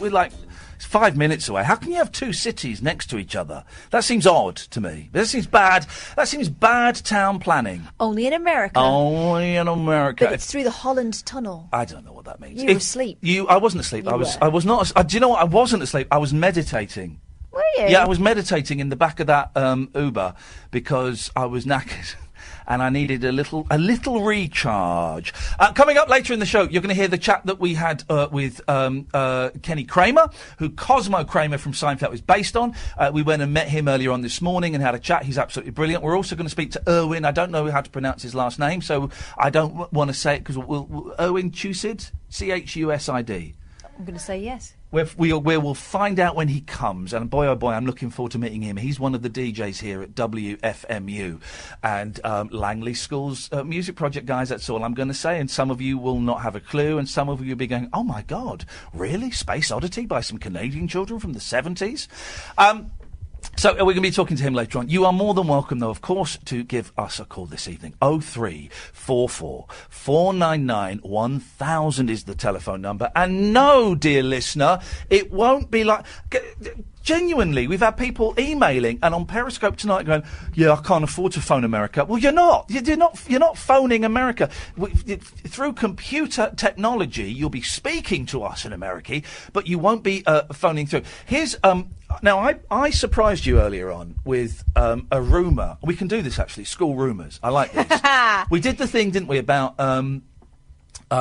5 minutes away. How can you have two cities next to each other? That seems odd to me. That seems bad. That seems bad town planning.
Only in America.
Only in America.
But it's through the Holland Tunnel.
I don't know what that means.
You were asleep.
I wasn't asleep. I was not. Do you know what? I wasn't asleep. I was meditating.
Were you?
Yeah, I was meditating in the back of that Uber because I was knackered. And I needed a little recharge. Coming up later in the show, you're going to hear the chat that we had with Kenny Kramer, who Cosmo Kramer from Seinfeld is based on. We went and met him earlier on this morning and had a chat. He's absolutely brilliant. We're also going to speak to Irwin. I don't know how to pronounce his last name, so I don't want to say it because Irwin Chusid, Chusid.
I'm going to say yes.
We will find out when he comes, and boy, oh boy, I'm looking forward to meeting him. He's one of the DJs here at WFMU and Langley School's music project guys, that's all I'm going to say, and some of you will not have a clue, and some of you will be going, oh my God, really? Space Oddity by some Canadian children from the 70s? So we're going to be talking to him later on. You are more than welcome, though, of course, to give us a call this evening. 0344 499 1000 is the telephone number. And no, dear listener, it won't be like... Genuinely, we've had people emailing and on Periscope tonight going, yeah, I can't afford to phone America. Well, you're not. You're not phoning America. Through computer technology, you'll be speaking to us in America, but you won't be phoning through. Here's... Now, I surprised you earlier on with a rumour. We can do this, actually. School rumours. I like this. We did the thing, didn't we, about...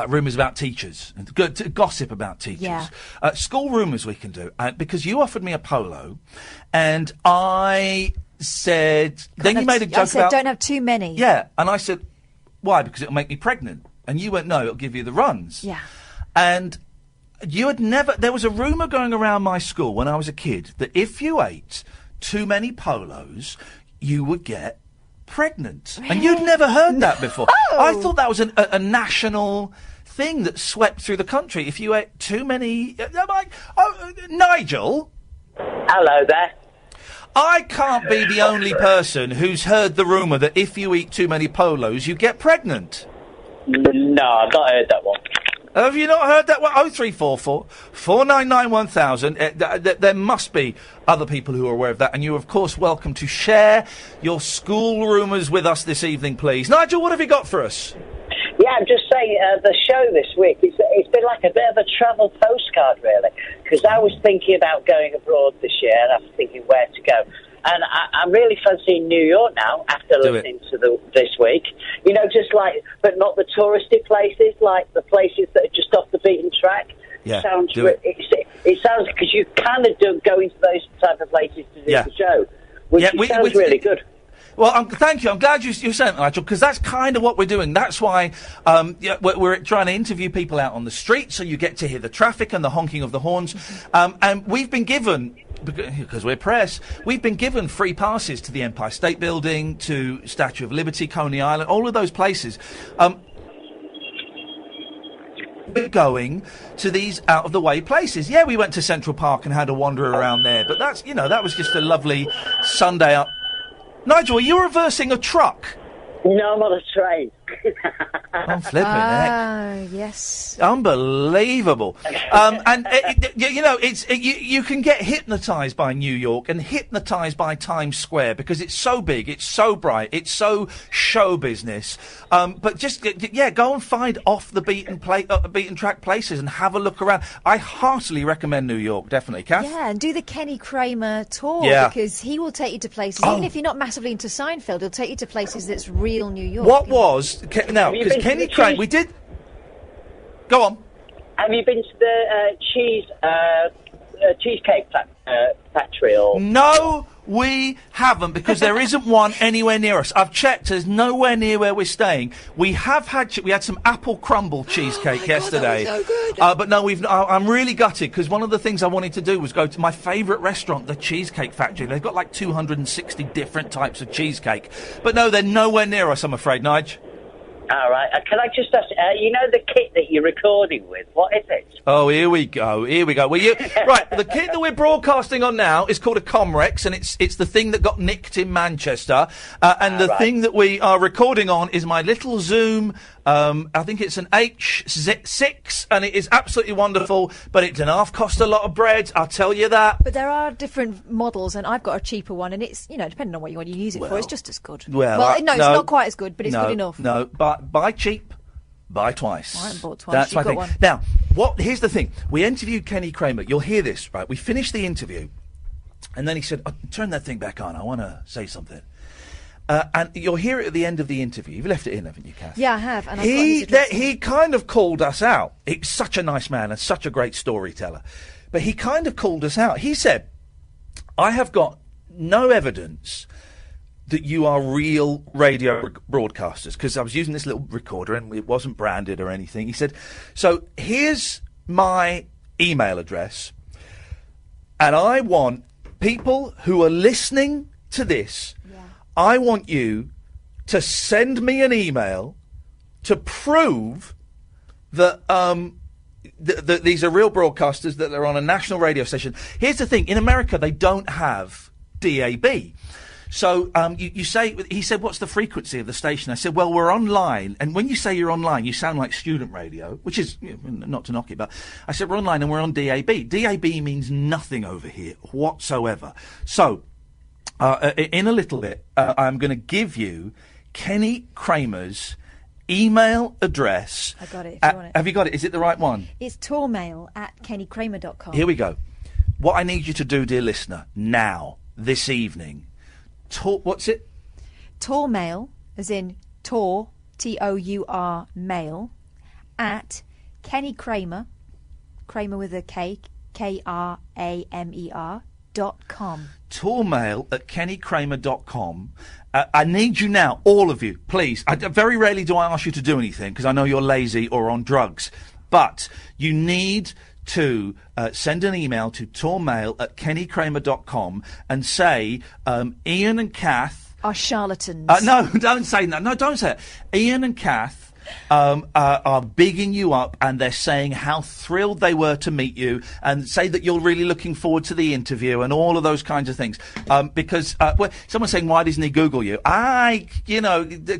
rumours about teachers, gossip about teachers.
Yeah.
School rumours we can do, because you offered me a polo, and I said... Then you made a joke
I said,
about...
don't have too many.
Yeah, and I said, why? Because it'll make me pregnant. And you went, no, it'll give you the runs.
Yeah.
And you had never... There was a rumour going around my school when I was a kid that if you ate too many polos, you would get pregnant. Really? And you'd never heard that before. I thought that was a national thing that swept through the country. If you ate too many... Nigel?
Hello there.
I can't be the only person who's heard the rumour that if you eat too many polos, you get pregnant.
No, I've not heard that one.
Have you not heard that one? 0344 499 1000. There must be other people who are aware of that, and you're, of course, welcome to share your school rumours with us this evening, please. Nigel, what have you got for us?
Yeah, I'm just saying, the show this week, it's been like a bit of a travel postcard, really, because I was thinking about going abroad this year, and I was thinking where to go. And I'm really fancying New York now, after listening to this week. You know, just like, but not the touristy places, like the places that are just off the beaten track.
Yeah,
it sounds, because you kind of do go into those type of places to do the show, which sounds really good.
Well, thank you. I'm glad you said that, Nigel, because that's kind of what we're doing. That's why we're trying to interview people out on the street, so you get to hear the traffic and the honking of the horns. And we've been given, because we're press, we've been given free passes to the Empire State Building, to Statue of Liberty, Coney Island, all of those places. We're going to these out-of-the-way places. Yeah, we went to Central Park and had a wander around there, but that's, that was just a lovely Sunday up. Nigel, are you reversing a truck?
No, I'm on a train.
I'm flipping it.
Yes.
Unbelievable. And you can get hypnotised by New York and hypnotised by Times Square because it's so big, it's so bright, it's so show business. But just go and find off the beaten track places and have a look around. I heartily recommend New York, definitely, Kath.
Yeah, and do the Kenny Kramer tour because he will take you to places. Even if you're not massively into Seinfeld, he'll take you to places that's real New York.
What was because Kenny Kramer? We did. Go on.
Have you been to the cheesecake factory? Or
no, we haven't, because there isn't one anywhere near us. I've checked. There's nowhere near where we're staying. We have had we had some apple crumble cheesecake yesterday.
God, that was so good.
But no, I'm really gutted, because one of the things I wanted to do was go to my favourite restaurant, the Cheesecake Factory. They've got like 260 different types of cheesecake. But no, they're nowhere near us, I'm afraid, Nige.
All right. Can I just ask, the kit that you're recording with, what is it?
Oh, here we go. Well, right, the kit that we're broadcasting on now is called a Comrex, and it's the thing that got nicked in Manchester. And the thing that we are recording on is my little Zoom. I think it's an H6, and it is absolutely wonderful, but it doesn't half cost a lot of bread, I'll tell you that.
But there are different models, and I've got a cheaper one, and it's, depending on what you want to use it for, it's just as good.
No,
it's not quite as good, but it's good enough.
No, but buy cheap, buy twice.
I haven't bought twice.
That's my thing.
One.
Now, here's the thing. We interviewed Kenny Kramer. You'll hear this, right? We finished the interview, and then he said, turn that thing back on. I want to say something. And you'll hear it at the end of the interview. You've left it in, haven't you, Kath?
Yeah, I have. And
he kind of called us out. He's such a nice man and such a great storyteller. But he kind of called us out. He said, I have got no evidence that you are real radio broadcasters, because I was using this little recorder and it wasn't branded or anything. He said, so here's my email address, and I want people who are listening to this, I want you to send me an email to prove that that these are real broadcasters, that they're on a national radio station. Here's the thing. In America, they don't have DAB. So you say, he said, what's the frequency of the station? I said, well, we're online. And when you say you're online, you sound like student radio, which is, not to knock it, but I said, we're online and we're on DAB. DAB means nothing over here whatsoever. So in a little bit, I'm going to give you Kenny Kramer's email address.
I got it, if you want it.
Have you got it? Is it the right one?
It's tourmail@kennykramer.com.
Here we go. What I need you to do, dear listener, now, this evening, what's it?
Tourmail, as in tour, T-O-U-R, mail, at Kenny Kramer, Kramer with a K, K-R-A-M-E-R.com.
Tourmail@kennykramer.com. I need you now, all of you, please. Very rarely do I ask you to do anything, because I know you're lazy or on drugs. But you need to send an email to tourmail@kennykramer.com and say, Iain and Kath
are charlatans.
No, don't say that. No, don't say it. Iain and Kath are bigging you up, and they're saying how thrilled they were to meet you, and say that you're really looking forward to the interview and all of those kinds of things. Because someone's saying, why doesn't he Google you?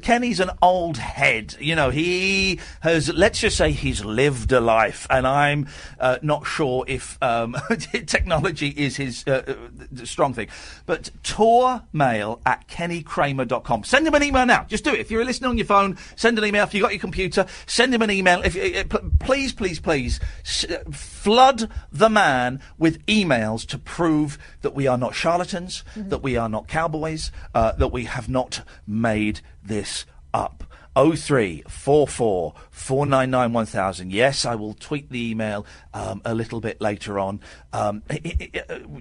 Kenny's an old head. He has, let's just say, he's lived a life, and I'm not sure if technology is his strong thing. But tourmail@kennykramer.com. Send him an email now. Just do it. If you're listening on your phone, send an email. If you've got your computer, send him an email. Please, flood the man with emails to prove that we are not charlatans, that we are not cowboys, that we have not made this up. 0344 499 1000. Yes, I will tweet the email a little bit later on.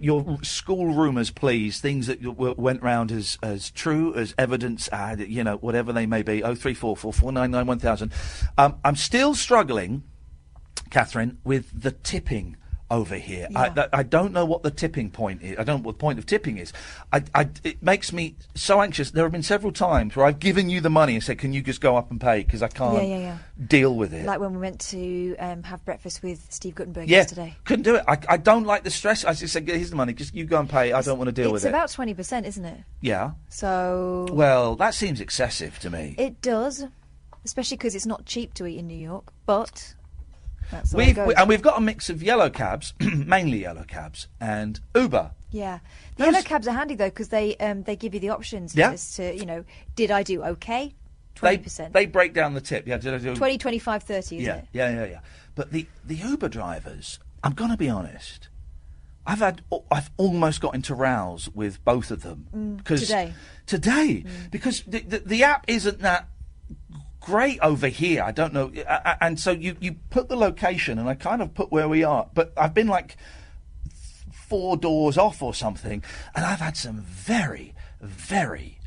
Your school rumours, please. Things that went round as true, as evidence, whatever they may be. 0344 499 1000. I'm still struggling, Catherine, with the tipping over here. Yeah. I don't know what the tipping point is. I don't know what the point of tipping is. It makes me so anxious. There have been several times where I've given you the money and said, can you just go up and pay? Because I can't deal with it.
Like when we went to have breakfast with Steve Guttenberg yesterday.
Couldn't do it. I don't like the stress. I just said, here's the money. Just you go and pay. I don't want to deal with it.
It's about 20%, isn't it?
Yeah.
So...
Well, that seems excessive to me.
It does. Especially because it's not cheap to eat in New York. But...
We've got a mix of yellow cabs, mainly yellow cabs, and Uber.
Yeah, the yellow cabs are handy though because they give you the options as to did I do okay? 20%.
They break down the tip. Yeah, did I do
20, 25, 30? Isn't it?
Yeah. But the Uber drivers, I'm going to be honest. I've almost got into rows with both of them today because the app isn't that great over here. I don't know. And so you put the location, and I kind of put where we are. But I've been like 4 doors off or something, and I've had some very, very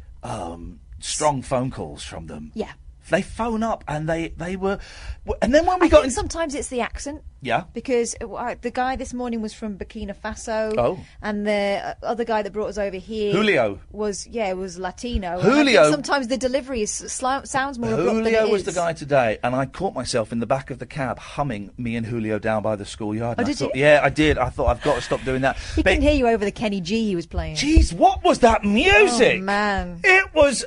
strong phone calls from them.
Yeah.
They phone up, and they were... And then when we
I think sometimes it's the accent.
Yeah.
Because the guy this morning was from Burkina Faso.
Oh.
And the other guy that brought us over here...
Julio.
Was Latino.
Julio.
And sometimes the delivery sounds more abrupt than it is.
Julio was the guy today, and I caught myself in the back of the cab humming me and Julio down by the schoolyard.
Oh, did you?
Yeah, I did. I thought, I've got to stop doing that.
He couldn't hear you over the Kenny G he was playing.
Jeez, what was that music?
Oh, man.
It was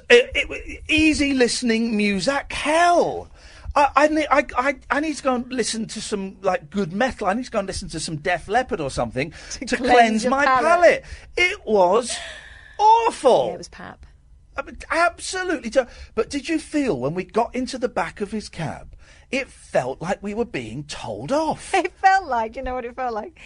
easy listening music. Hell, I need to go and listen to some good metal. I need to go and listen to some Def Leppard or something to cleanse my palate. It was awful.
Yeah, it was pap.
I mean, absolutely. But did you feel when we got into the back of his cab, it felt like we were being told off?
It felt like, you know what it felt like?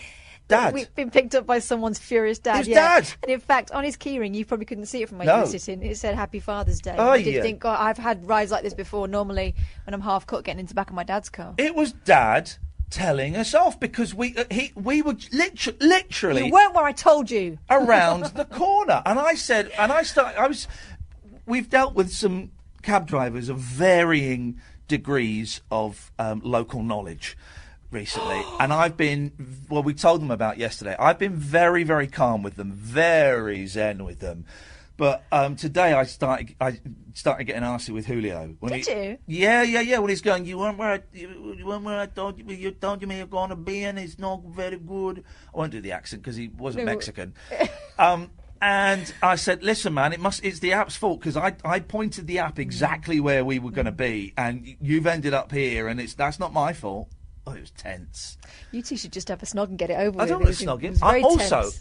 Dad.
We've been picked up by someone's furious dad.
His dad.
And in fact, on his keyring, you probably couldn't see it from where you were sitting. It said Happy Father's Day.
Oh,
I did think, God, I've had rides like this before. Normally, when I'm half cut, getting into the back of my dad's car.
It was Dad telling us off because we were literally.
You weren't where I told you.
Around the corner, we've dealt with some cab drivers of varying degrees of local knowledge recently, and I've been, we told them about yesterday, I've been very, very calm with them, very zen with them, but today I started getting arsey with Julio.
Did you?
Yeah, when he's going, you weren't where I told you me you're going to be, and it's not very good. I won't do the accent because he wasn't Mexican. And I said, listen, man, it's the app's fault because I pointed the app exactly where we were going to be, and you've ended up here, and that's not my fault. Oh, it was tense.
You two should just have a snog and get it over with.
I don't want to snog him.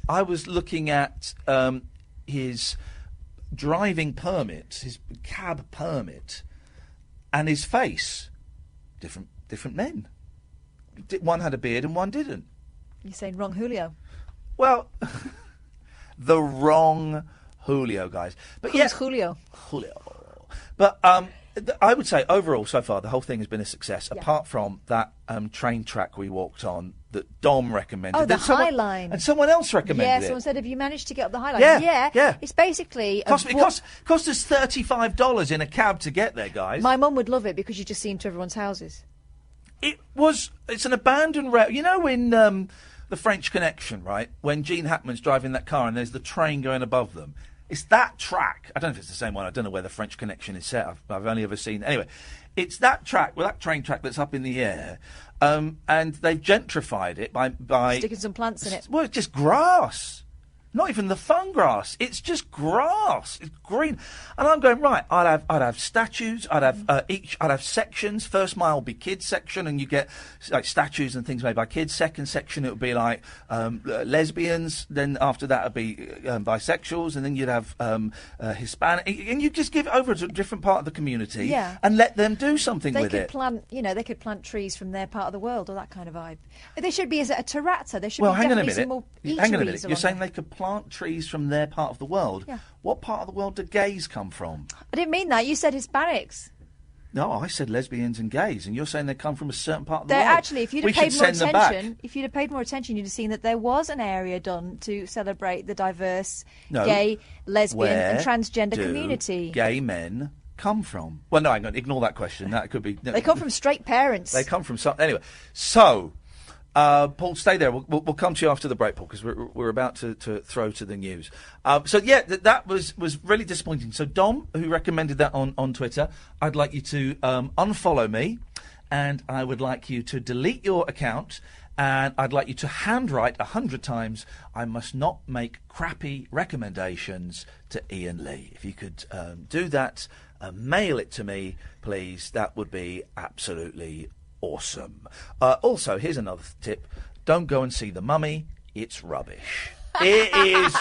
I was looking at his driving permit, his cab permit, and his face. Different men. One had a beard and one didn't.
You're saying wrong Julio.
Well, the wrong Julio, guys. But
Who's Julio?
But I would say overall, so far, the whole thing has been a success, apart from that train track we walked on that Dom recommended.
Oh, the High Line.
And someone else recommended it.
Yeah, someone said, have you managed to get up the High Line?
Yeah.
It's basically...
It cost us $35 in a cab to get there, guys.
My mum would love it because you just see him to everyone's houses.
It's an abandoned route. You know in The French Connection, right? When Gene Hackman's driving that car and there's the train going above them. It's that track. I don't know if it's the same one. I don't know where the French Connection is set. I've only ever seen... Anyway, it's that track, that train track that's up in the air, and they've gentrified it by...
Sticking some plants in it.
Well, it's just grass. Not even the fun grass. It's just grass. It's green. And I'm going, right, I'd have statues. I'd have sections. First mile would be kids section, and you get like statues and things made by kids. Second section, it would be like lesbians. Then after that would be bisexuals, and then you'd have Hispanic. And you just give it over to a different part of the community and let them do something with it.
They could plant trees from their part of the world, or that kind of vibe. There should be a terrazza. There should be
hang on a minute.
Some more
Hang on a minute. You're saying
there.
they could plant trees from their part of the world?
Yeah.
What part of the world do gays come from?
I didn't mean that. You said Hispanics.
No, I said lesbians and gays, and you're saying they come from a certain part of the
They're
world.
actually, if you'd have paid more attention, you'd have seen that there was an area done to celebrate the diverse gay, lesbian, and transgender community.
Gay men come from? Well, no, hang on, ignore that question. That could be.
They come from straight parents.
They come from some. Anyway, so. Paul, stay there. We'll come to you after the break, Paul, because we're about to throw to the news. That was really disappointing. So Dom, who recommended that on Twitter, I'd like you to unfollow me, and I would like you to delete your account, and I'd like you to handwrite 100 times, I must not make crappy recommendations to Iain Lee. If you could do that, mail it to me, please, that would be absolutely awesome. Also, here's another tip. Don't go and see The Mummy. It's rubbish. It is...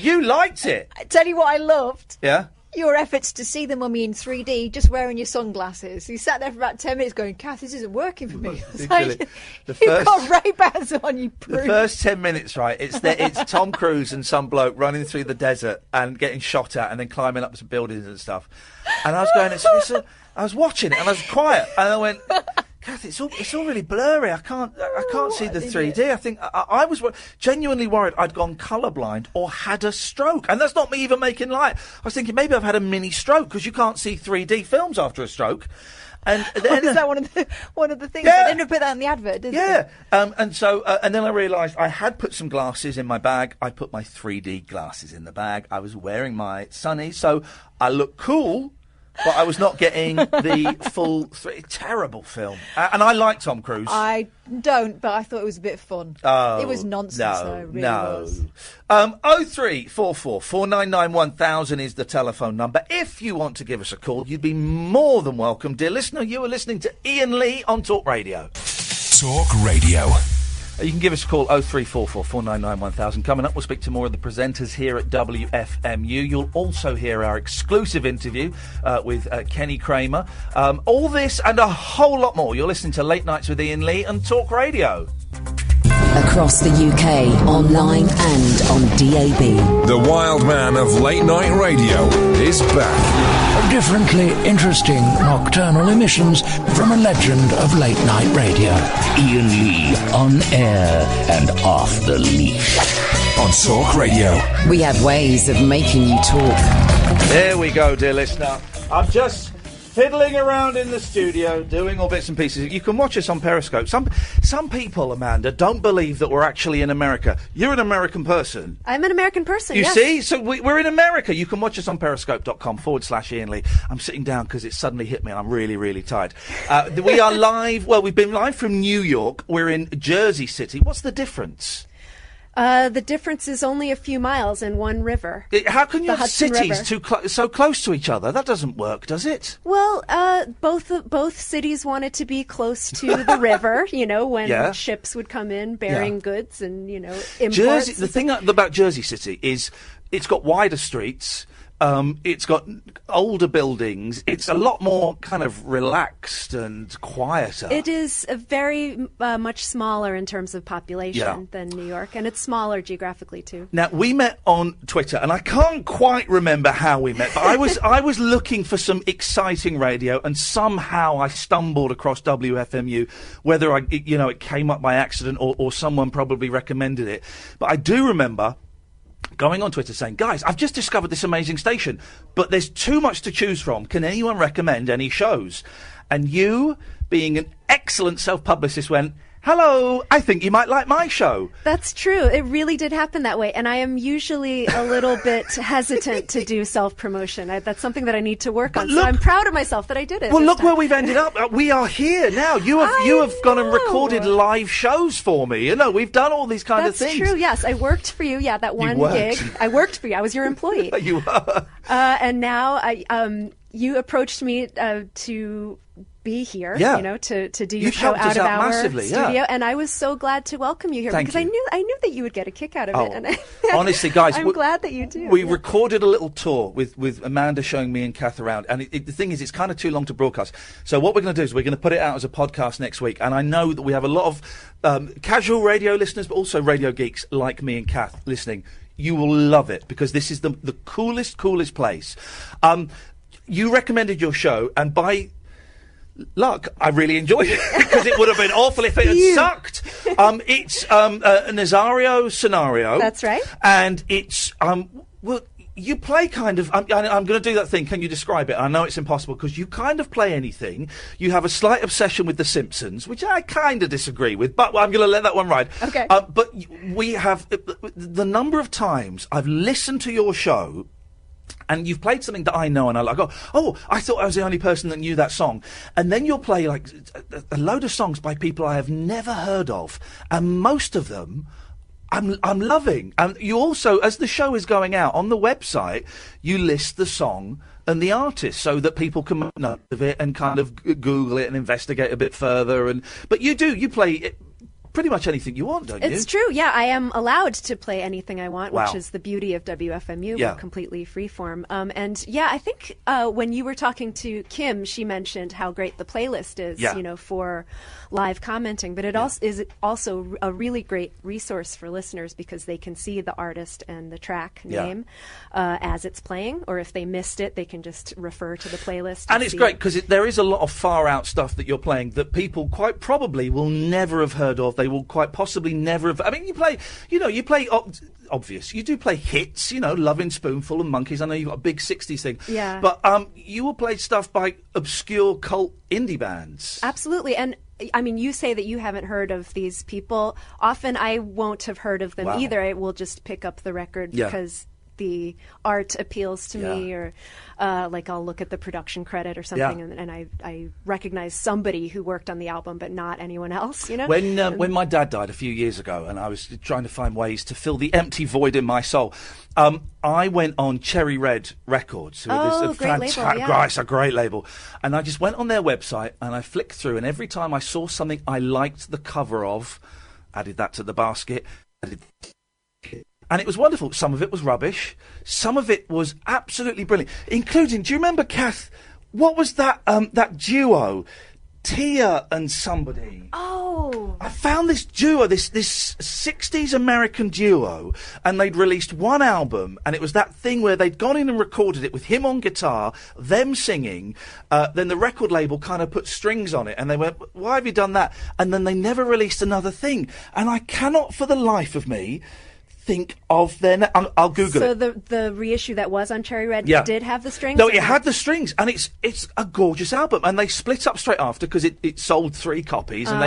You liked it.
I tell you what I loved.
Yeah?
Your efforts to see The Mummy in 3D just wearing your sunglasses. You sat there for about 10 minutes going, Kath, this isn't working for me. You've got Ray-Bans on, you prude.
The first 10 minutes, right, it's Tom Cruise and some bloke running through the desert and getting shot at and then climbing up some buildings and stuff. And I was going, I was watching it and I was quiet and I went, Kath, it's all really blurry. I can't see the 3D. I think I was genuinely worried I'd gone colourblind or had a stroke. And that's not me even making light. I was thinking maybe I've had a mini stroke because you can't see 3D films after a stroke. And then,
is that one of the things? Yeah. They didn't put that in the advert, did they?
And then I realised I had put some glasses in my bag. I put my 3D glasses in the bag. I was wearing my sunnies, so I looked cool. But I was not getting the full... terrible film. And I like Tom Cruise.
I don't, but I thought it was a bit fun.
Oh,
it was nonsense, though. It really was.
0344 499 1000 is the telephone number. If you want to give us a call, you'd be more than welcome. Dear listener, you are listening to Iain Lee on Talk Radio.
Talk Radio.
You can give us a call, 0344 499 1000. Coming up, we'll speak to more of the presenters here at WFMU. You'll also hear our exclusive interview with Kenny Kramer. All this and a whole lot more. You're listening to Late Nights with Iain Lee and Talk Radio.
Across the UK, online and on DAB.
The wild man of late night radio is back.
Differently interesting nocturnal emissions from a legend of late night radio.
Iain Lee, on air and off the leash.
On Talk Radio.
We have ways of making you talk.
There we go, dear listener. I'm just fiddling around in the studio, doing all bits and pieces. You can watch us on Periscope. Some people, Amanda, don't believe that we're actually in America. You're an American person.
I'm an American person,
You
yes.
see? So we're in America. You can watch us on periscope.com/Iain Lee. I'm sitting down because it suddenly hit me and I'm really, really tired. We are live. Well, we've been live from New York. We're in Jersey City. What's the difference?
The difference is only a few miles in one river.
How can you have
Hudson
cities
River.
so close to each other? That doesn't work, does it?
Well, both cities wanted to be close to the river, when ships would come in bearing goods and, imports.
Jersey, the thing about Jersey City is it's got wider streets. It's got older buildings. It's a lot more kind of relaxed and quieter.
It is very much smaller in terms of population than New York, and it's smaller geographically too.
Now, we met on Twitter, and I can't quite remember how we met, but I was looking for some exciting radio, and somehow I stumbled across WFMU, whether it came up by accident or someone probably recommended it. But I do remember going on Twitter saying, guys, I've just discovered this amazing station, but there's too much to choose from. Can anyone recommend any shows? And you, being an excellent self-publicist, went, hello, I think you might like my show.
That's true. It really did happen that way. And I am usually a little bit hesitant to do self-promotion. That's something that I need to work on. So I'm proud of myself that I did it.
Well, look where we've ended up. We are here now. You have gone and recorded live shows for me. You know, we've done all these kind of things.
That's true, yes. I worked for you. Yeah, that one gig. I worked for you. I was your employee.
You were.
And now you approached me to be here, to do your show out of our studio, and I was so glad to welcome you here because I knew that you would get a kick out of it. And
honestly, guys,
I'm glad that you do.
We recorded a little tour with Amanda showing me and Kath around, and the thing is, it's kind of too long to broadcast. So what we're going to do is we're going to put it out as a podcast next week, and I know that we have a lot of casual radio listeners, but also radio geeks like me and Kath listening. You will love it because this is the coolest place. You recommended your show, and by luck, I really enjoyed it because it would have been awful if it had sucked. It's a Nazario Scenario.
That's right.
And it's well, you play kind of. I'm going to do that thing. Can you describe it? I know it's impossible because you kind of play anything. You have a slight obsession with The Simpsons, which I kind of disagree with, but I'm going to let that one ride.
Okay.
But we have the number of times I've listened to your show. And you've played something that I know, and I like. Oh, I thought I was the only person that knew that song. And then you'll play like a load of songs by people I have never heard of, and most of them I'm loving. And you also, as the show is going out on the website, you list the song and the artist so that people can make note of it and kind of Google it and investigate a bit further. But you play it. Pretty much anything you want, don't you?
It's true, yeah. I am allowed to play anything I want, which is the beauty of WFMU.
Yeah.
We're completely freeform. And yeah, I think when you were talking to Kim, she mentioned how great the playlist is, for live commenting. But it also is also a really great resource for listeners because they can see the artist and the track name as it's playing, or if they missed it, they can just refer to the playlist.
And it's great because there is a lot of far out stuff that you're playing that people quite probably will never have heard of. They will quite possibly never have. I mean, you play obvious. You do play hits, Lovin' Spoonful and Monkeys. I know you've got a big 60s thing.
Yeah.
But you will play stuff by obscure cult indie bands.
Absolutely. And I mean, you say that you haven't heard of these people. Often I won't have heard of them either. I will just pick up the record because the art appeals to me, or like I'll look at the production credit or something, and I recognize somebody who worked on the album, but not anyone else.
When my dad died a few years ago, and I was trying to find ways to fill the empty void in my soul, I went on Cherry Red Records. It's a great label, and I just went on their website and I flicked through, and every time I saw something I liked the cover of, added that to the basket. And it was wonderful. Some of it was rubbish. Some of it was absolutely brilliant. Including, do you remember, Kath, what was that duo? Tia and somebody.
Oh.
I found this duo, this 60s American duo, and they'd released one album, and it was that thing where they'd gone in and recorded it with him on guitar, them singing, then the record label kind of put strings on it, and they went, why have you done that? And then they never released another thing. And I cannot for the life of me think of their I'll Google it.
So the reissue that was on Cherry Red did have the strings?
No, it had the strings, and it's a gorgeous album. And they split up straight after because it sold 3 copies, and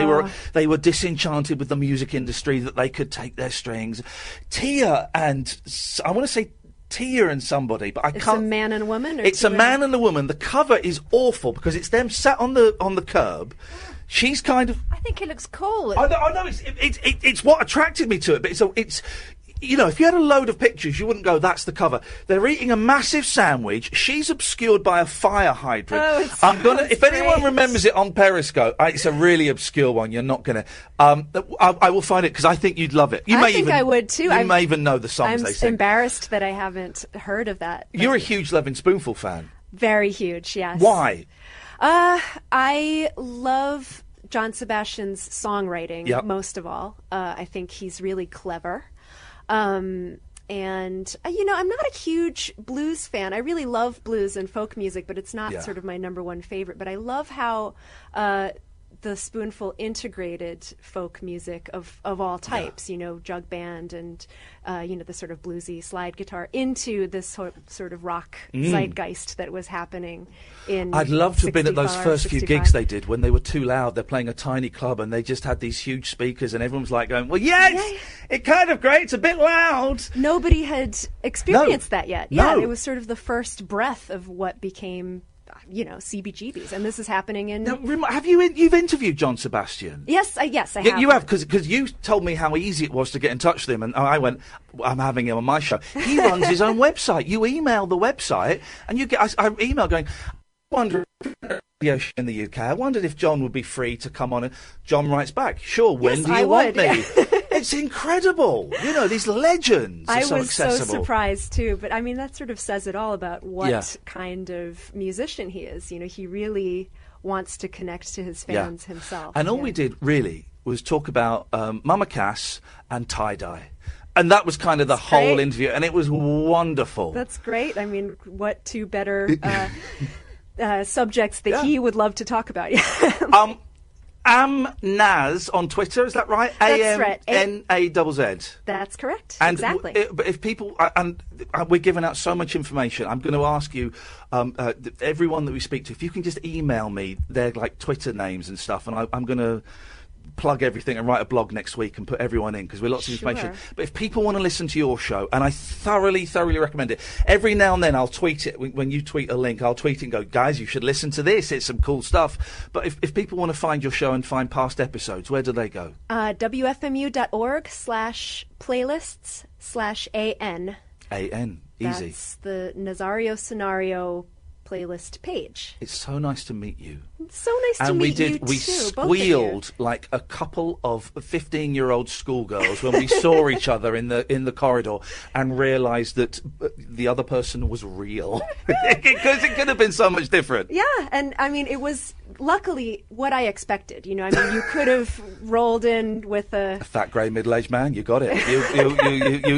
they were disenchanted with the music industry that they could take their strings. Tia and I want to say Tia and somebody, but I can't.
It's a man and a woman.
It's a man and a woman. The cover is awful because it's them sat on the curb. She's kind of.
I think it looks cool.
I know it's what attracted me to it, but it's. If you had a load of pictures, you wouldn't go, that's the cover. They're eating a massive sandwich. She's obscured by a fire hydrant. If anyone remembers it on Periscope, it's a really obscure one. You're not going to. I will find it because I think you'd love it.
I would too.
You may even know the songs they sing.
I'm embarrassed that I haven't heard of that.
You're a huge Lovin' Spoonful fan.
Very huge, yes.
Why?
I love John Sebastian's songwriting most of all. I think he's really clever. And, I'm not a huge blues fan. I really love blues and folk music, but it's not sort of my number one favorite. But I love how the Spoonful integrated folk music of all types, jug band and, the sort of bluesy slide guitar into this sort of rock zeitgeist that was happening in
I'd love to have been at those first
65.
few gigs they did when they were too loud. They're playing a tiny club and they just had these huge speakers and everyone was like going, well, it's kind of great. It's a bit loud.
Nobody had experienced that yet. Yeah,
No.
it was sort of the first breath of what became CBGBs, and this is happening in.
Now, you've interviewed John Sebastian?
Yes, I have.
You have, because you told me how easy it was to get in touch with him, and I went, I'm having him on my show. He runs his own website. You email the website, and you get. I email going, I wonder if radio show in the UK. I wondered if John would be free to come on, and John writes back, sure. When
Yes,
do you
I
want
would.
me? It's incredible. These legends are
I
so
was
accessible.
so surprised too, but I mean that sort of says it all about what
Yeah.
kind of musician he is. He really wants to connect to his fans himself.
And all we did really was talk about Mama Cass and tie-dye. And that was kind of the whole interview, and it was wonderful.
That's great. I mean, what two better subjects that he would love to talk about?
Naz on Twitter, is that right?
That's right.
AMNAZZ.
That's correct.
And
exactly.
But if people, we're giving out so much information, I'm going to ask you, everyone that we speak to, if you can just email me their Twitter names and stuff, and I'm going to plug everything and write a blog next week and put everyone in because we're lots of information. But if people want to listen to your show, and I thoroughly recommend it, every now and then I'll tweet it. When you tweet a link, I'll tweet it and go, guys, you should listen to this. It's some cool stuff. But if people want to find your show and find past episodes, where do they go?
WFMU.org/playlists/AN.
AN. Easy.
That's the Nazario Scenario playlist page.
It's so nice to meet you.
It's so nice to meet you too.
We squealed like a couple of 15-year-old schoolgirls when we saw each other in the corridor and realised that the other person was real. Because it could have been so much different.
Yeah, and I mean, it was luckily what I expected. You could have rolled in with a
fat, grey, middle-aged man. You got it.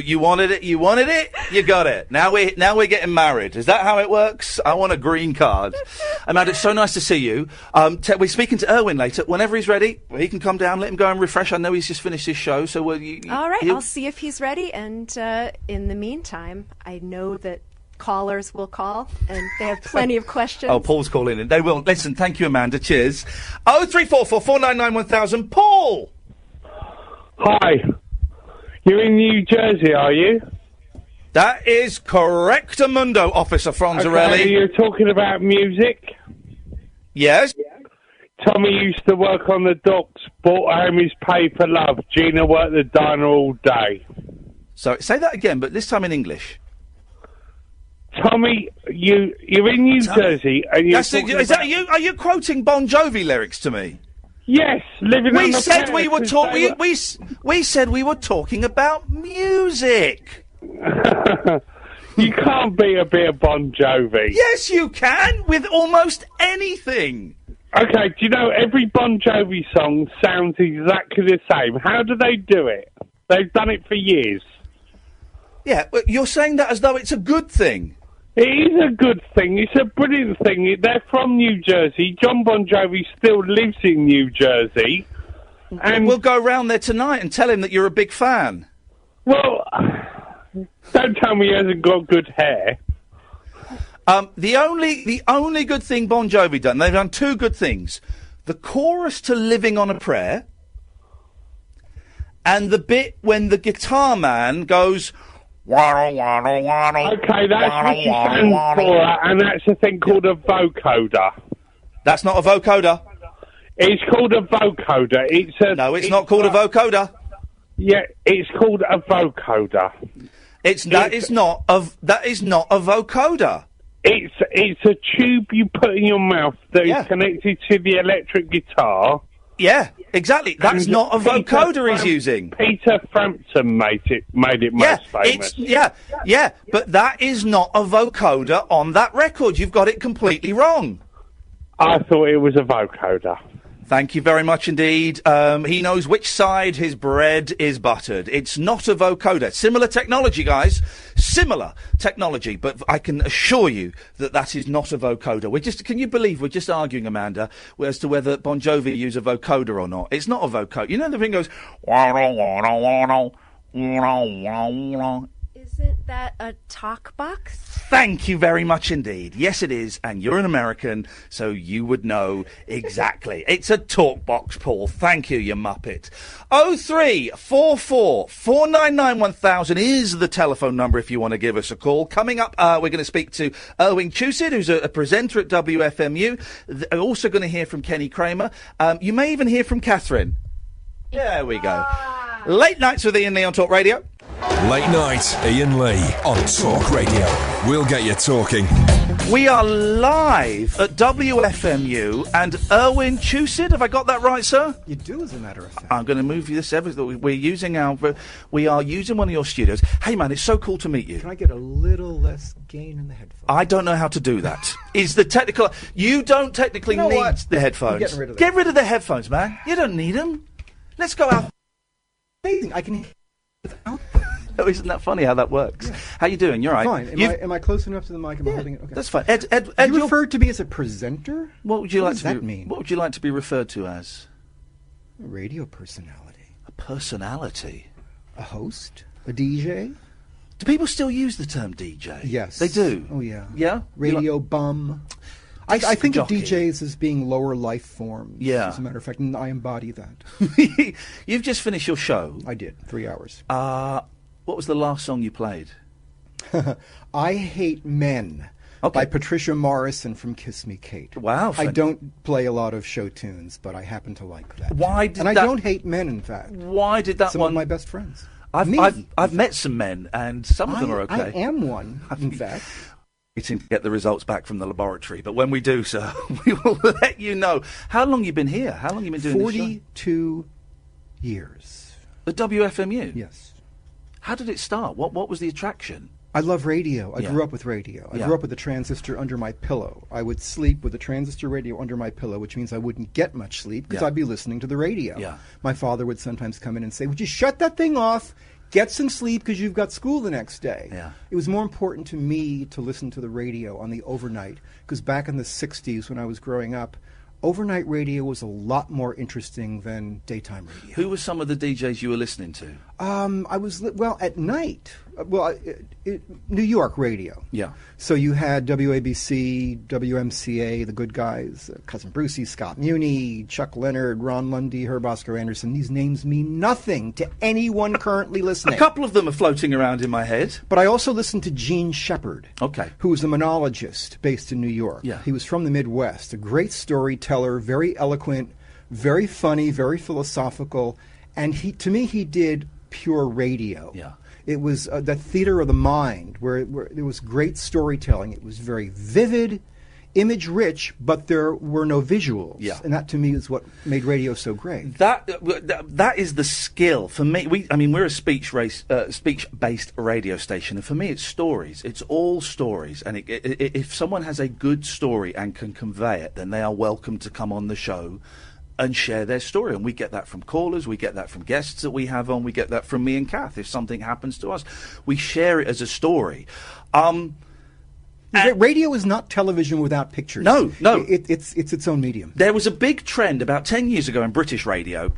You wanted it. You wanted it. You got it. Now we're getting married. Is that how it works? I want a green card. Amanda, it's so nice to see you. We're speaking to Irwin later. Whenever he's ready, he can come down. Let him go and refresh. I know he's just finished his show, so
all right. I'll see if he's ready. And in the meantime, I know that callers will call, and they have plenty of questions.
Oh, Paul's calling in. They will. Listen, thank you, Amanda. Cheers. 0344 499 1000. Paul!
Hi. You're in New Jersey, are you?
That is correctamundo, Officer Franzarelli.
Okay, you're talking about music?
Yes.
Tommy used to work on the docks, bought home his pay for love. Gina worked the diner all day.
So, say that again, but this time in English.
Tommy, you're in New Jersey, and you're
are you quoting Bon Jovi lyrics to me?
Yes, living on the
said we were talking. We said we were talking about music.
You can't beat a bit of Bon Jovi.
Yes, you can with almost anything.
Okay, do you know every Bon Jovi song sounds exactly the same? How do they do it? They've done it for years.
Yeah, but you're saying that as though it's a good thing.
It is a good thing. It's a brilliant thing. They're from New Jersey. John Bon Jovi still lives in New Jersey. And
we'll go round there tonight and tell him that you're a big fan.
Well, don't tell me he hasn't got good hair.
The only good thing Bon Jovi done, they've done two good things. The chorus to Living on a Prayer and the bit when the guitar man goes... Waddle, waddle, waddle.
Okay, that's what you stand for, and that's a thing called a vocoder.
That's not a vocoder.
It's called a vocoder.
No, it's not called a vocoder.
Yeah, it's called a vocoder.
That is not a vocoder.
It's a tube you put in your mouth that is connected to the electric guitar.
Yeah, exactly. That's not a vocoder he's using.
Peter Frampton made it most famous.
But that is not a vocoder on that record. You've got it completely wrong.
I thought it was a vocoder.
Thank you very much indeed. He knows which side his bread is buttered. It's not a vocoder. Similar technology, guys. similar technology, but I can assure you that is not a vocoder. Can you believe we're just arguing, Amanda, as to whether Bon Jovi use a vocoder or not? It's not a vocoder. You know the thing goes...
Isn't that a talk box?
Thank you very much indeed. Yes, it is, and you're an American, so you would know exactly. It's a talk box, Paul. Thank you, you muppet. 0344 499 1000 is the telephone number if you want to give us a call. Coming up, we're going to speak to Irwin Chusid, who's a presenter at WFMU. We're also going to hear from Kenny Kramer. You may even hear from Catherine. There we go. Late Nights with Iain Lee on Talk Radio.
Late Night, Iain Lee on Talk Radio. We'll get you talking.
We are live at WFMU and Irwin Chusid. Have I got that right, sir?
You do, as a matter of fact.
I'm going to move you this. We are using one of your studios. Hey, man, it's so cool to meet you.
Can I get a little less gain in the headphones?
I don't know how to do that. Is the technical... You don't technically need the headphones.
I'm getting rid of them.
Get rid of the headphones, man. You don't need them. Let's go out.
Amazing. I can... without...
Oh, isn't that funny how that works? Yeah. How you doing? You're right.
Fine. Am I close enough to the mic? Am I holding it? Okay.
That's fine. Ed,
you referred to me as a presenter?
What would you
what
like
does
to
that mean?
What would you like to be referred to as?
A radio personality.
A personality?
A host? A DJ?
Do people still use the term DJ?
Yes.
They do?
Oh, yeah.
Yeah?
Radio bum. I think of DJs as being lower life forms.
Yeah.
As a matter of fact, and I embody that.
You've just finished your show.
I did. 3 hours.
What was the last song you played?
I Hate Men by Patricia Morrison from Kiss Me Kate.
Wow.
I don't play a lot of show tunes, but I happen to like that.
Why did
and I don't hate men, in fact.
Why did that
Some of my best friends.
I've met some men, and some of them are okay.
I am one, in fact.
Waiting to get the results back from the laboratory, but when we do, sir, we will let you know. How long you been here? How long you been doing this show?
42 years.
At WFMU?
Yes.
How did it start? What was the attraction?
I love radio. I grew up with radio. I grew up with a transistor under my pillow. I would sleep with a transistor radio under my pillow, which means I wouldn't get much sleep because I'd be listening to the radio.
Yeah.
My father would sometimes come in and say, "Would you shut that thing off? Get some sleep because you've got school the next day."
Yeah.
It was more important to me to listen to the radio on the overnight because back in the 60s when I was growing up, overnight radio was a lot more interesting than daytime radio.
Who were some of the DJs you were listening to?
I was, at night, New York radio.
Yeah.
So you had WABC, WMCA, the good guys, Cousin Brucey, Scott Muni, Chuck Leonard, Ron Lundy, Herb Oscar Anderson. These names mean nothing to anyone currently listening.
A couple of them are floating around in my head.
But I also listened to Gene Shepard, who was a monologist based in New York.
Yeah.
He was from the Midwest, a great storyteller, very eloquent, very funny, very philosophical, and to me he did pure radio.
Yeah.
It was the theater of the mind, where there was great storytelling. It was very vivid, image-rich, but there were no visuals.
Yeah.
And that, to me, is what made radio so great.
That is the skill. For me, we're a speech-based radio station, and for me, it's stories. It's all stories. And if someone has a good story and can convey it, then they are welcome to come on the show and share their story. And we get that from callers, we get that from guests that we have on, we get that from me and Kath. If something happens to us, we share it as a story.
Radio is not television without pictures.
No.
It's its own medium.
There was a big trend about 10 years ago in British radio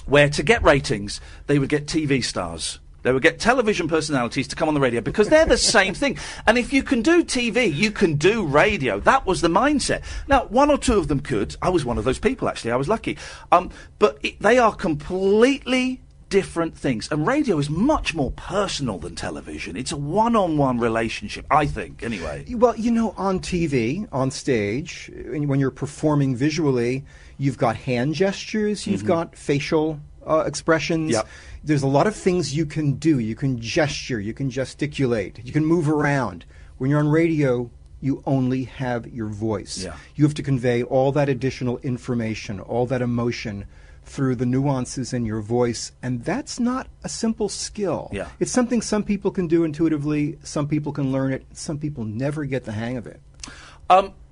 where to get ratings, they would get TV stars. They would get television personalities to come on the radio because they're the same thing. And if you can do TV, you can do radio. That was the mindset. Now, one or two of them could. I was one of those people, actually. I was lucky. But they are completely different things. And radio is much more personal than television. It's a one-on-one relationship, I think, anyway.
Well, on TV, on stage, when you're performing visually, you've got hand gestures, you've got facial expressions.
Yep.
There's a lot of things you can do. You can gesture, you can gesticulate, you can move around. When you're on radio, you only have your voice.
Yeah.
You have to convey all that additional information, all that emotion through the nuances in your voice, and that's not a simple skill.
Yeah.
It's something some people can do intuitively, some people can learn it, some people never get the hang of it.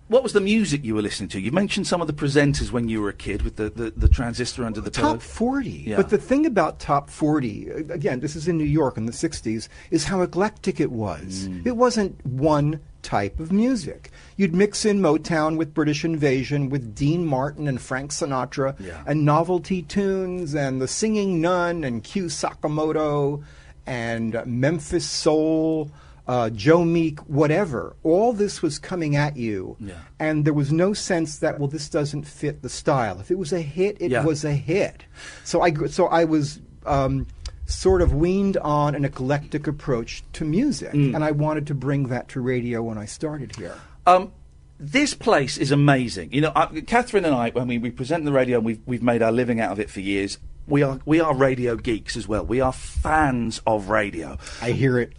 what was the music you were listening to? You mentioned some of the presenters when you were a kid with the transistor under the pillow.
Top 40.
Yeah.
But the thing about Top 40, again, this is in New York in the 60s, is how eclectic it was. It wasn't one type of music. You'd mix in Motown with British Invasion, with Dean Martin and Frank Sinatra, and novelty tunes, and the Singing Nun, and Q Sakamoto, and Memphis Soul, Joe Meek, whatever. All this was coming at you, and there was no sense that, well, this doesn't fit the style. If it was a hit, it was a hit. So I was sort of weaned on an eclectic approach to music, and I wanted to bring that to radio when I started here.
This place is amazing. You know, Catherine and I, when we present the radio, and we've made our living out of it for years. We are radio geeks as well. We are fans of radio.
I hear it.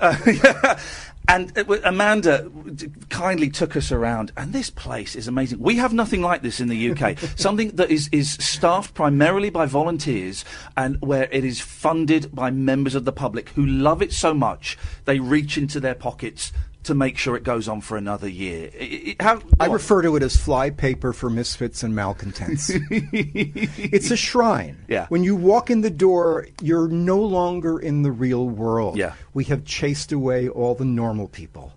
And Amanda kindly took us around, and this place is amazing. We have nothing like this in the UK. Something that is staffed primarily by volunteers, and where it is funded by members of the public who love it so much they reach into their pockets to make sure it goes on for another year.
I refer to it as fly paper for misfits and malcontents. It's a shrine.
Yeah.
When you walk in the door, you're no longer in the real world.
Yeah.
We have chased away all the normal people.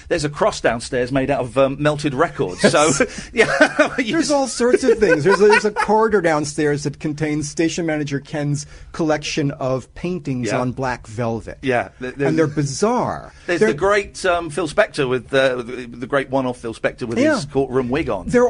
There's a cross downstairs made out of melted records. So,
there's all sorts of things. There's a corridor downstairs that contains station manager Ken's collection of paintings on black velvet.
Yeah,
and they're bizarre.
There's the great Phil Spector with the great one-off Phil Spector with his courtroom wig on.
They're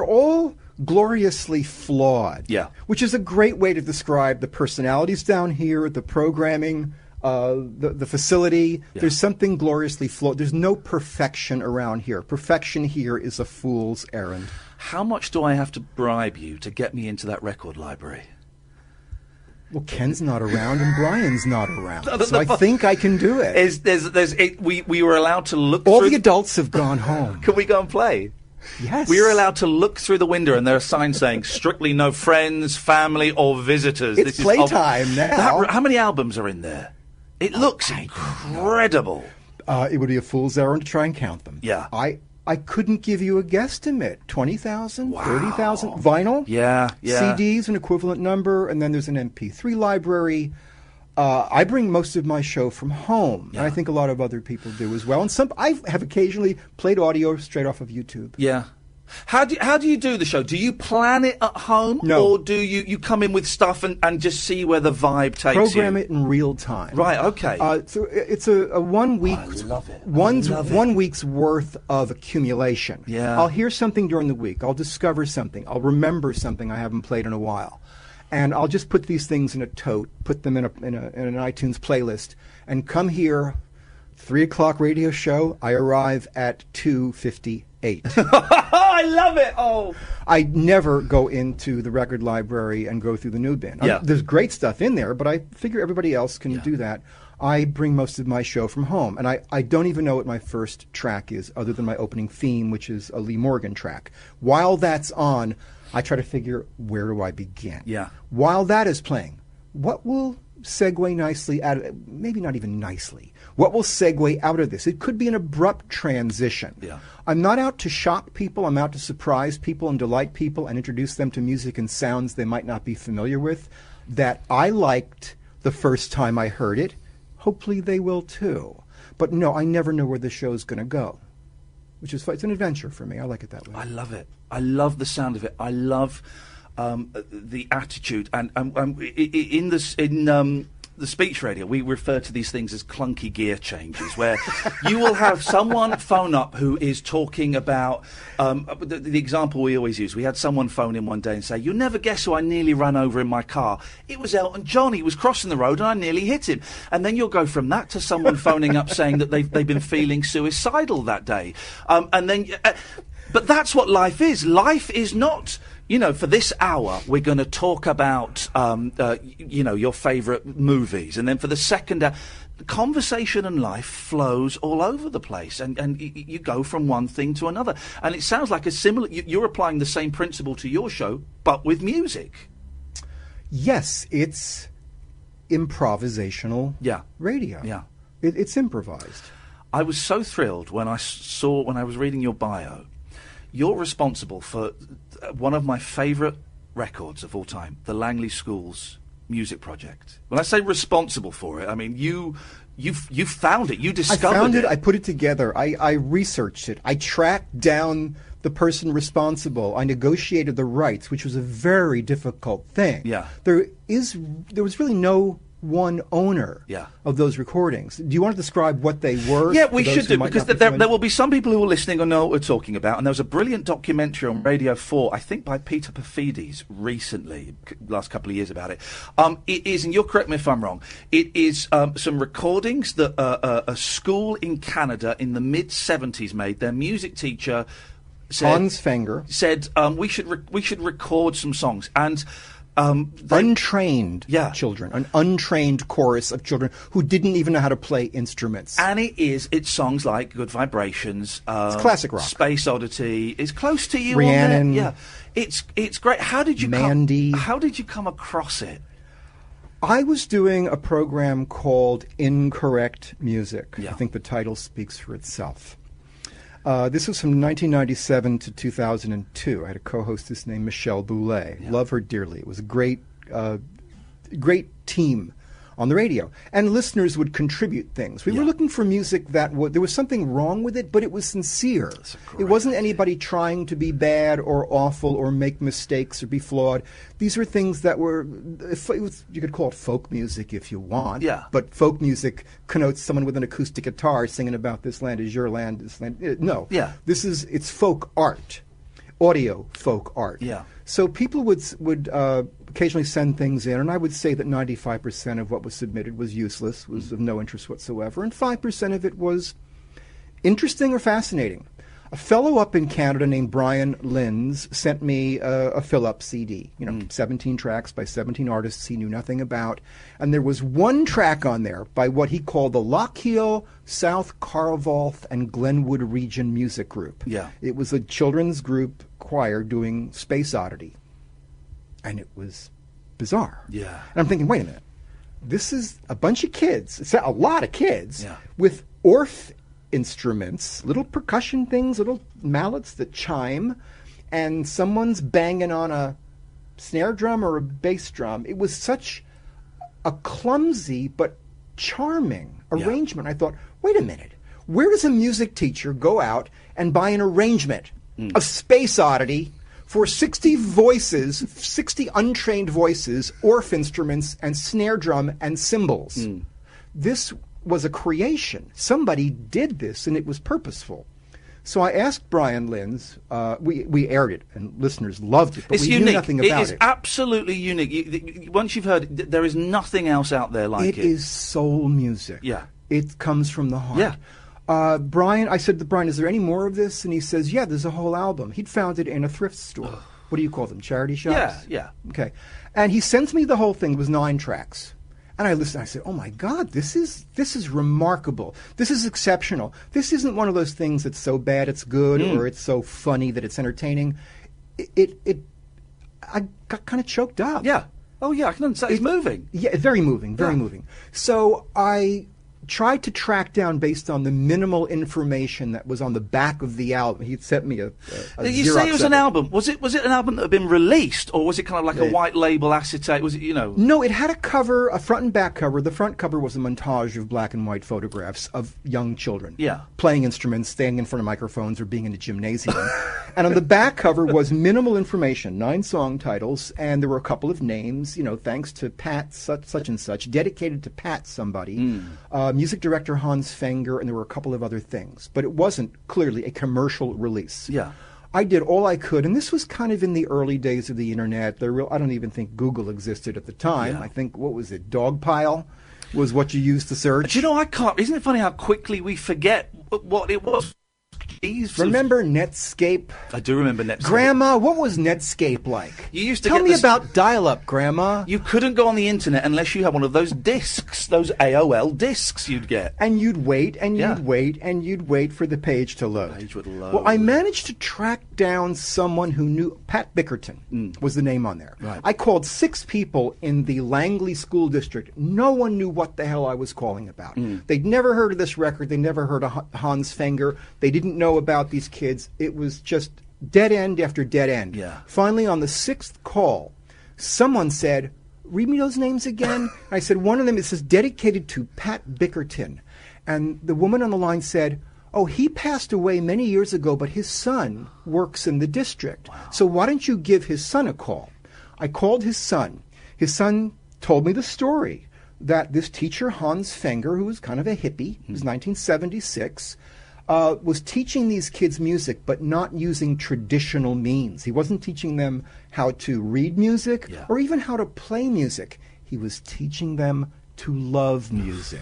all gloriously flawed.
Yeah,
which is a great way to describe the personalities down here, the programming. The facility, there's something gloriously flawed. There's no perfection around here. Perfection here is a fool's errand.
How much do I have to bribe you to get me into that record library?
Well, Ken's not around and Brian's not around, so I think I can do it.
We were allowed to look
All
through...
the adults have gone home.
Can we go and play?
Yes.
We were allowed to look through the window, and there are signs saying strictly no friends, family, or visitors.
It's playtime now.
How many albums are in there? It looks incredible.
It would be a fool's errand to try and count them.
Yeah.
I couldn't give you a guesstimate. 20,000, 30,000 vinyl.
Yeah.
CDs, an equivalent number, and then there's an MP3 library. I bring most of my show from home, and I think a lot of other people do as well. And I have occasionally played audio straight off of YouTube.
Yeah. How do you do the show? Do you plan it at home?
No.
Or do you come in with stuff and just see where the vibe takes you?
Program it in real time.
Right, okay.
So it's a 1 week,
I love it.
1 week's worth of accumulation.
Yeah.
I'll hear something during the week. I'll discover something. I'll remember something I haven't played in a while. And I'll just put these things in a tote, put them in an iTunes playlist, and come here, 3 o'clock radio show. I arrive at 2:58.
I love it. Oh,
I never go into the record library and go through the new bin.
Yeah.
There's great stuff in there, but I figure everybody else can do that. I bring most of my show from home, and I don't even know what my first track is, other than my opening theme, which is a Lee Morgan track. While that's on, I try to figure, where do I begin?
Yeah.
While that is playing, what will segue nicely out of, maybe not even nicely, what will segue out of this? It could be an abrupt transition.
Yeah.
I'm not out to shock people. I'm out to surprise people and delight people and introduce them to music and sounds they might not be familiar with that I liked the first time I heard it. Hopefully they will too. But no, I never know where the show's going to go, which is fun. It's an adventure for me. I like it that way.
I love it. I love the sound of it. I love the attitude. And in the speech radio, we refer to these things as clunky gear changes, where you will have someone phone up who is talking about the example we always use. We had someone phone in one day and say, "You'll never guess who I nearly ran over in my car. It was Elton John. He was crossing the road and I nearly hit him." And then you'll go from that to someone phoning up saying that they've been feeling suicidal that day. And then, but that's what life is. Life is not... You know, for this hour, we're going to talk about, your favourite movies. And then for the second hour, conversation and life flows all over the place. And you go from one thing to another. And it sounds like a similar... You're applying the same principle to your show, but with music.
Yes, it's improvisational radio.
Yeah.
It's improvised.
I was so thrilled when I was reading your bio. You're responsible for one of my favourite records of all time, the Langley School's music project. When I say responsible for it, I mean you found it. You discovered it.
I found it. I put it together. I researched it. I tracked down the person responsible. I negotiated the rights, which was a very difficult thing.
Yeah.
There was really no one owner of those recordings. Do you want to describe what they were?
Yeah, we should do, because there will be some people who are listening and know what we're talking about. And there was a brilliant documentary on Radio 4, I think by Peter Perfides, recently, last couple of years about it. It is, and you'll correct me if I'm wrong, it is some recordings that a school in Canada in the mid-70s made. Their music teacher
Hans Fenger
said we should record some songs, and
untrained children, an untrained chorus of children who didn't even know how to play instruments.
And it's songs like Good Vibrations,
it's classic rock,
Space Oddity, is Close to You,
Rhiannon,
yeah, it's great. How did you come across it?
I was doing a program called Incorrect Music.
Yeah.
I think the title speaks for itself. This was from 1997 to 2002. I had a co-hostess named Michelle Boulay.
Yeah.
Love her dearly. It was a great team on the radio. And listeners would contribute things. We were looking for music that there was something wrong with it, but it was sincere. It wasn't anybody trying to be bad or awful or make mistakes or be flawed. These were things that were, you could call it folk music if you want.
Yeah.
But folk music connotes someone with an acoustic guitar singing about this land is your land, this land. No.
Yeah.
It's folk art. Audio folk art.
Yeah.
So people would occasionally send things in, and I would say that 95% of what was submitted was useless, was of no interest whatsoever, and 5% of it was interesting or fascinating. A fellow up in Canada named Brian Linz sent me a fill-up CD, 17 tracks by 17 artists he knew nothing about, and there was one track on there by what he called the Lochiel, South Carvalth, and Glenwood Region Music Group.
Yeah.
It was a children's group choir doing Space Oddity, and it was bizarre.
Yeah.
And I'm thinking, wait a minute, this is a bunch of kids, it's a lot of kids,
Yeah.
with Orff instruments, little percussion things, little mallets that chime, and someone's banging on a snare drum or a bass drum. It was such a clumsy but charming arrangement. I thought, wait a minute, where does a music teacher go out and buy an arrangement of Space Oddity for 60 voices, 60 untrained voices, Orff instruments, and snare drum and cymbals? This was a creation. Somebody did this, and it was purposeful. So I asked Brian Linz. We aired it, and listeners loved it, but
it's
we
unique.
knew nothing about it.
It is absolutely unique. Once you've heard it, there is nothing else out there like it.
It is soul music.
Yeah.
It comes from the heart.
Yeah.
Brian, I said to Brian, is there any more of this? And he says, yeah, there's a whole album. He'd found it in a thrift store. What do you call them, charity shops?
Yeah.
Okay. And he sends me the whole thing. It was 9 tracks. And I listened, I said, oh my God, this is remarkable. This is exceptional. This isn't one of those things that's so bad it's good or it's so funny that it's entertaining. I got kind of choked up.
Yeah. Oh yeah, I can understand. It's moving.
Yeah, very moving, very moving. So I tried to track down based on the minimal information that was on the back of the album. He'd sent me a
You
Xerox
say it was an
of
album. Was it an album that had been released, or was it kind of like a white label acetate? Was it,
No, it had a cover, a front and back cover. The front cover was a montage of black and white photographs of young children.
Yeah.
Playing instruments, standing in front of microphones, or being in a gymnasium. And on the back cover was minimal information, 9 song titles, and there were a couple of names, thanks to Pat such and such, dedicated to Pat somebody. Music director Hans Fenger, and there were a couple of other things. But it wasn't clearly a commercial release.
Yeah.
I did all I could, and this was kind of in the early days of the internet. I don't even think Google existed at the time.
Yeah.
I think, what was it, Dogpile was what you used to search.
Do you know, isn't it funny how quickly we forget what it was?
Remember Netscape?
I do remember Netscape.
Grandma, what was Netscape like?
You used to
Tell me about dial-up, Grandma.
You couldn't go on the internet unless you had one of those discs, those AOL discs you'd get.
And you'd wait, and you'd wait, and you'd wait for the page to load.
The page would load.
Well, I managed to track down someone who knew. Pat Bickerton was the name on there.
Right.
I called 6 people in the Langley School District. No one knew what the hell I was calling about. They'd never heard of this record. They never heard of Hans Fenger. They didn't know about these kids. It was just dead end after dead end.
Yeah.
Finally, on the 6th call, someone said, read me those names again. I said, one of them, it says, dedicated to Pat Bickerton. And the woman on the line said, oh, he passed away many years ago, but his son works in the district. Wow. So why don't you give his son a call? I called his son. His son told me the story that this teacher, Hans Fenger, who was kind of a hippie, it was 1976, was teaching these kids music, but not using traditional means. He wasn't teaching them how to read music or even how to play music. He was teaching them to love music.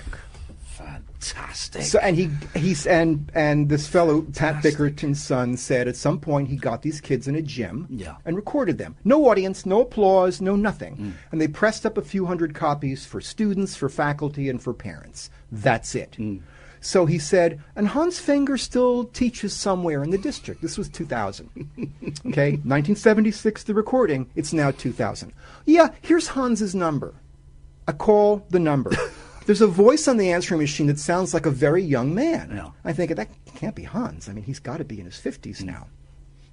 Fantastic.
So, and this fellow, Pat Bickerton's son, said at some point he got these kids in a gym and recorded them. No audience, no applause, no nothing. And they pressed up a few hundred copies for students, for faculty, and for parents. That's it. So he said, and Hans Fenger still teaches somewhere in the district. This was 2000. Okay, 1976, the recording. It's now 2000. Yeah, here's Hans's number. I call the number. There's a voice on the answering machine that sounds like a very young man.
Yeah.
I think, that can't be Hans. I mean, he's got to be in his 50s now.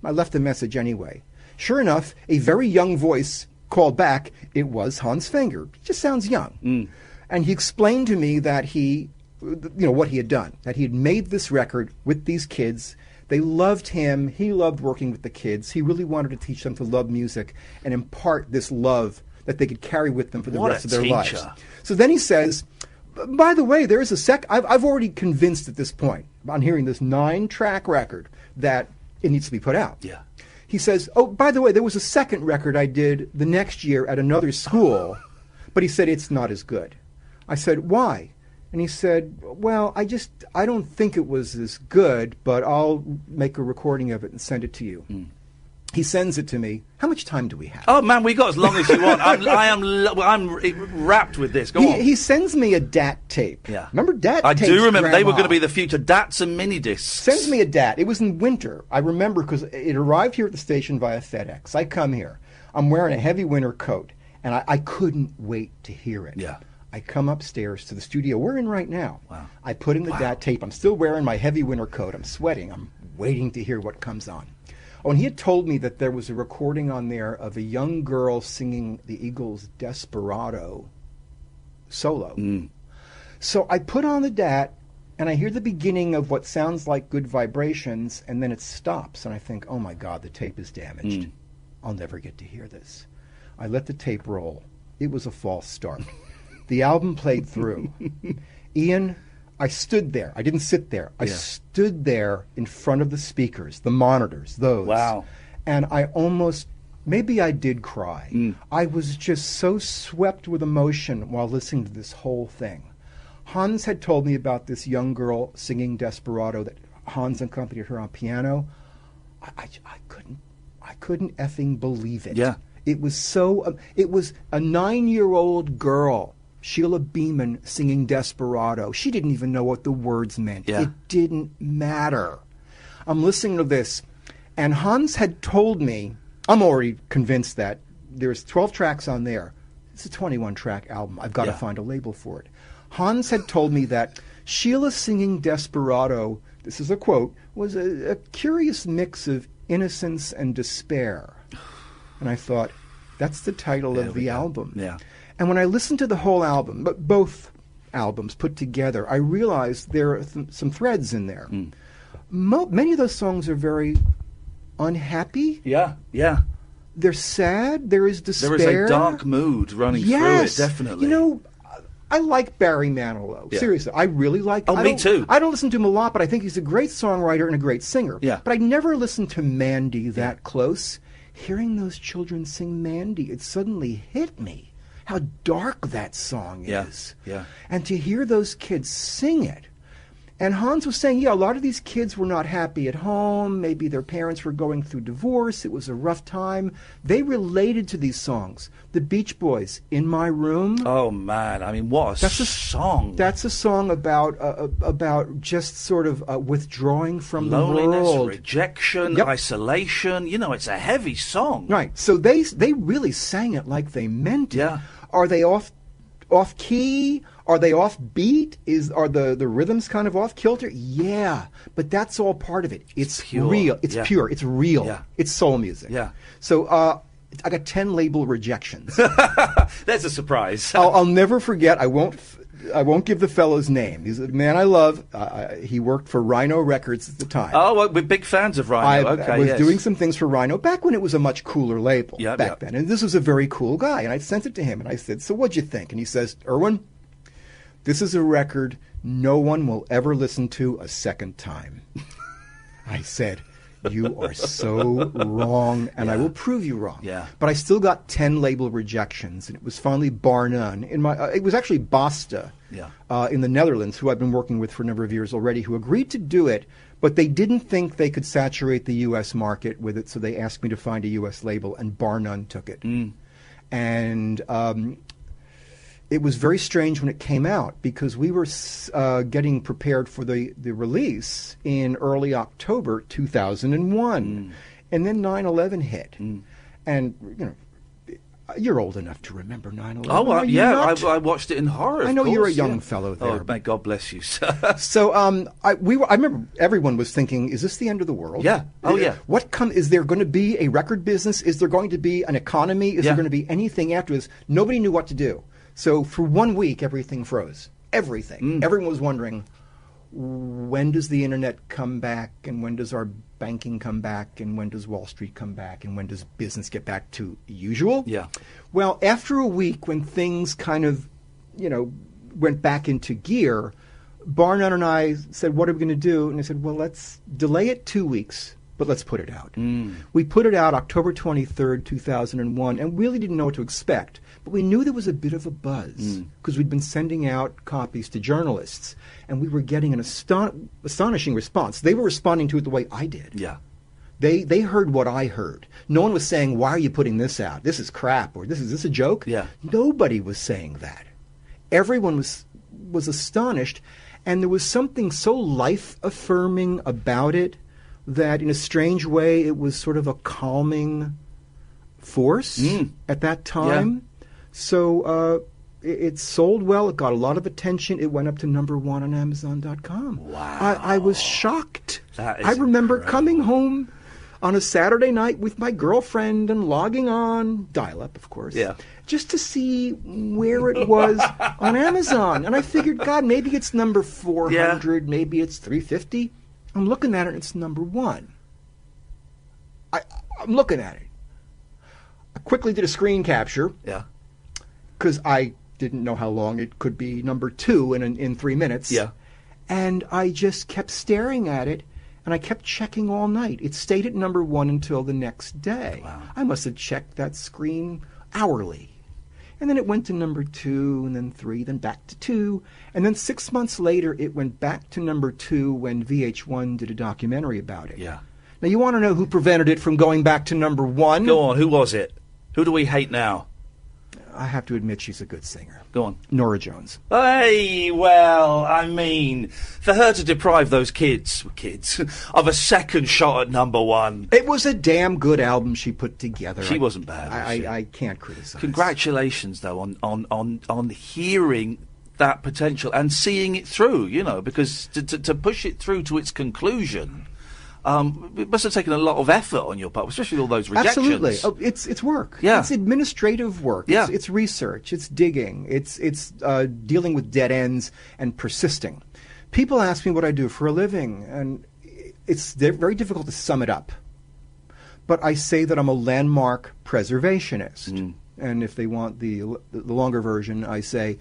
I left a message anyway. Sure enough, a very young voice called back. It was Hans Fenger. He just sounds young. And he explained to me that what he had done, that he had made this record with these kids. They loved him. He loved working with the kids. He really wanted to teach them to love music and impart this love that they could carry with them for the rest of their lives. So then he says, by the way, there's I've already convinced at this point, on hearing this 9-track record, that it needs to be put out.
Yeah.
He says, oh, by the way, there was a second record I did the next year at another school, but he said it's not as good. I said, why? And he said, well, I don't think it was as good, but I'll make a recording of it and send it to you. He sends it to me. How much time do we have?
Oh, man, we got as long as you want. I'm wrapped with this. Go on.
He sends me a DAT tape.
Yeah.
Remember DAT tapes?
I do remember.
Grandma?
They were going to be the future DATs and mini-discs.
Sends me a DAT. It was in winter. I remember because it arrived here at the station via FedEx. I come here. I'm wearing a heavy winter coat, and I couldn't wait to hear it.
Yeah.
I come upstairs to the studio we're in right now.
Wow.
I put in the DAT tape. I'm still wearing my heavy winter coat. I'm sweating. I'm waiting to hear what comes on. Oh, and he had told me that there was a recording on there of a young girl singing the Eagles' Desperado solo. So I put on the DAT, and I hear the beginning of what sounds like Good Vibrations, and then it stops, and I think, oh my God, the tape is damaged. I'll never get to hear this. I let the tape roll. It was a false start. The album played through. Iain, I stood there. I didn't sit there. I stood there in front of the speakers, the monitors, those.
Wow.
And I almost, maybe I did cry. I was just so swept with emotion while listening to this whole thing. Hans had told me about this young girl singing Desperado, that Hans accompanied her on piano. I couldn't effing believe it.
Yeah.
It was so, it was a 9-year-old girl, Sheila Beeman, singing Desperado. She didn't even know what the words meant.
Yeah.
It didn't matter. I'm listening to this, and Hans had told me, I'm already convinced that there's 12 tracks on there. It's a 21-track album. I've got to find a label for it. Hans had told me that Sheila singing Desperado, this is a quote, was a curious mix of innocence and despair. And I thought, that's the title of the album.
Yeah.
And when I listened to the whole album, but both albums put together, I realized there are some threads in there. Many of those songs are very unhappy.
Yeah, yeah.
They're sad. There is despair.
There is a dark mood running through it, definitely.
You know, I like Barry Manilow.
Yeah.
Seriously, I really like him.
Oh, me too.
I don't listen to him a lot, but I think he's a great songwriter and a great singer.
Yeah.
But I never listened to Mandy that close. Hearing those children sing Mandy, it suddenly hit me how dark that song is.
Yeah.
And to hear those kids sing it, And Hans was saying, a lot of these kids were not happy at home. Maybe their parents were going through divorce. It was a rough time. They related to these songs. The Beach Boys, In My Room.
Oh, man. I mean, what a song.
That's a song about just sort of withdrawing from the world.
Loneliness, rejection, isolation. It's a heavy song.
Right. So they really sang it like they meant it.
Yeah.
Are they off key? Are they off beat? Are the rhythms kind of off kilter? Yeah, but that's all part of it. It's
pure.
real. It's pure. It's real.
Yeah.
It's soul music.
Yeah.
So I got 10 label rejections.
There's a surprise.
I'll never forget. I won't give the fellow's name. He's a man I love. He worked for Rhino Records at the time.
Oh, well, we're big fans of Rhino.
I was doing some things for Rhino back when it was a much cooler label back then. And this was a very cool guy. And I sent it to him and I said, so what'd you think? And he says, Irwin, this is a record no one will ever listen to a second time. I said, you are so wrong, and I will prove you wrong.
Yeah.
But I still got 10 label rejections, and it was finally bar none. It was actually Basta in the Netherlands, who I've been working with for a number of years already, who agreed to do it, but they didn't think they could saturate the U.S. market with it, so they asked me to find a U.S. label, and bar none took it. And it was very strange when it came out because we were getting prepared for the release in early October 2001. And then 9/11 hit. And, you're old enough to remember 9/11.
Oh, yeah, I watched it in horror.
I know you're a
course,
young fellow there.
Oh, may God bless you, sir.
So I remember everyone was thinking, is this the end of the world?
Yeah. Oh, yeah.
Is there going to be a record business? Is there going to be an economy? Is there going to be anything after this? Nobody knew what to do. So for 1 week, everything froze. Everything. Everyone was wondering, when does the internet come back, and when does our banking come back, and when does Wall Street come back, and when does business get back to usual?
Yeah.
Well, after a week, when things kind of, went back into gear, Barnett and I said, what are we going to do? And I said, well, let's delay it 2 weeks, but let's put it out. We put it out October 23rd, 2001, and really didn't know what to expect. But we knew there was a bit of a buzz because we'd been sending out copies to journalists, and we were getting an astonishing response. They were responding to it the way I did.
Yeah.
They heard what I heard. No one was saying, why are you putting this out? This is crap, or is this a joke?
Yeah.
Nobody was saying that. Everyone was astonished, and there was something so life-affirming about it that in a strange way it was sort of a calming force at that time. Yeah. So it sold well. It got a lot of attention. It went up to #1 on Amazon.com.
Wow.
I was shocked.
That is
I remember
incredible.
coming home on a Saturday night with my girlfriend and logging on, dial-up, of course, just to see where it was on Amazon. And I figured, God, maybe it's number 400, maybe it's 350. I'm looking at it, and it's #1. I'm looking at it. I quickly did a screen capture.
Yeah.
Because I didn't know how long it could be #2 in 3 minutes.
Yeah.
And I just kept staring at it, and I kept checking all night. It stayed at #1 until the next day.
Wow.
I must have checked that screen hourly. And then it went to #2, and then 3, then back to 2. And then 6 months later, it went back to #2 when VH1 did a documentary about it.
Yeah.
Now, you want to know who prevented it from going back to #1?
Go on, who was it? Who do we hate now?
I have to admit she's a good singer.
Go on.
Norah Jones.
Hey, well, I mean, for her to deprive those kids of a second shot at #1.
It was a damn good album she put together.
She wasn't bad.
I can't criticize.
Congratulations, though, on hearing that potential and seeing it through, because to push it through to its conclusion, it must have taken a lot of effort on your part, especially all those rejections.
Absolutely. Oh, it's work.
Yeah.
It's administrative work.
Yeah.
It's research. It's digging. It's dealing with dead ends and persisting. People ask me what I do for a living, and it's very difficult to sum it up. But I say that I'm a landmark preservationist. And if they want the longer version, I say,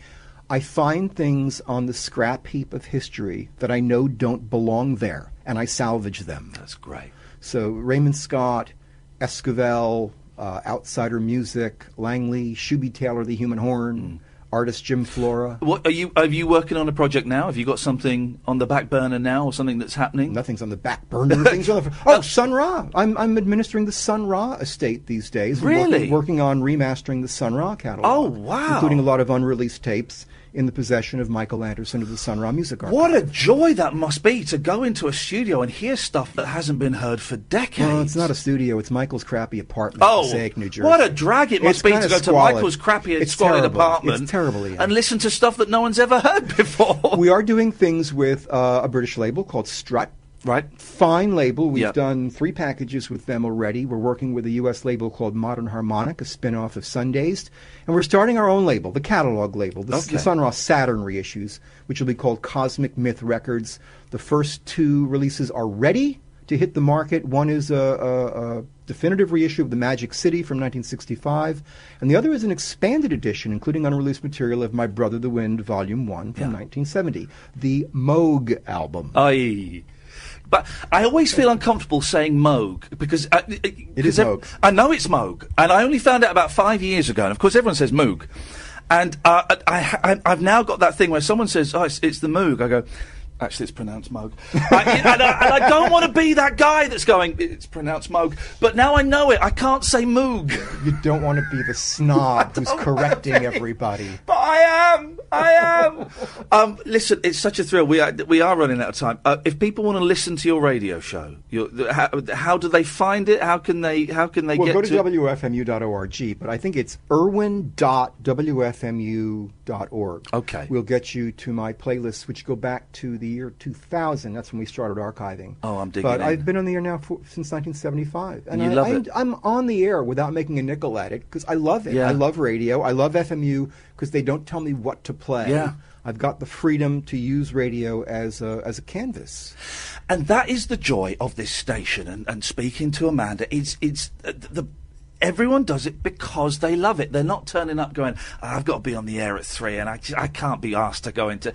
I find things on the scrap heap of history that I know don't belong there, and I salvage them.
That's great.
So Raymond Scott, Esquivel, Outsider Music, Langley, Shooby Taylor, The Human Horn, artist Jim Flora.
What are you working on a project now? Have you got something on the back burner now, or something that's happening?
Nothing's on the back burner. Things on the Sun Ra. I'm administering the Sun Ra estate these days.
Really?
Working on remastering the Sun Ra catalog.
Oh, wow.
Including a lot of unreleased tapes in the possession of Michael Anderson of the Sun Ra Music Archive.
What a joy that must be to go into a studio and hear stuff that hasn't been heard for decades.
Well, it's not a studio. It's Michael's crappy apartment in Passaic, New Jersey.
What a drag it must be to go to Michael's crappy and squalid apartment
It's terrible,
and listen to stuff that no one's ever heard before.
We are doing things with a British label called Strut.
Right.
Fine label. We've done 3 packages with them already. We're working with a U.S. label called Modern Harmonic, a spin-off of Sundazed. And we're starting our own label, the catalog label, the Sun Ra Saturn reissues, which will be called Cosmic Myth Records. The first 2 releases are ready to hit the market. One is a definitive reissue of The Magic City from 1965, and the other is an expanded edition, including unreleased material of My Brother the Wind, Volume 1 from 1970, the Moog album.
Aye. But I always feel uncomfortable saying Moog because
it is Moog.
I know it's Moog, and I only found out about 5 years ago. And of course, everyone says Moog, and I've now got that thing where someone says, "Oh, it's the Moog." I go, actually, it's pronounced Moog, and I don't want to be that guy that's going, "It's pronounced Moog," but now I know it. I can't say Moog.
You don't want to be the snob who's correcting everybody.
But I am. Listen, it's such a thrill. We are running out of time. If people want to listen to your radio show, how do they find it? How can they get
to WFMU.org, but I think it's irwin.wfmu.org.
Okay.
We'll get you to my playlists, which go back to the year 2000. That's when we started archiving.
Oh, I'm digging
But
in.
I've been on the air now since 1975. And
you love it.
I'm on the air without making a nickel at it, because I love it.
Yeah.
I love radio. I love FMU, because they don't tell me what to play.
Yeah.
I've got the freedom to use radio as a canvas.
And that is the joy of this station. And speaking to Amanda, everyone does it because they love it. They're not turning up going, I've got to be on the air at 3 and I can't be asked to go into...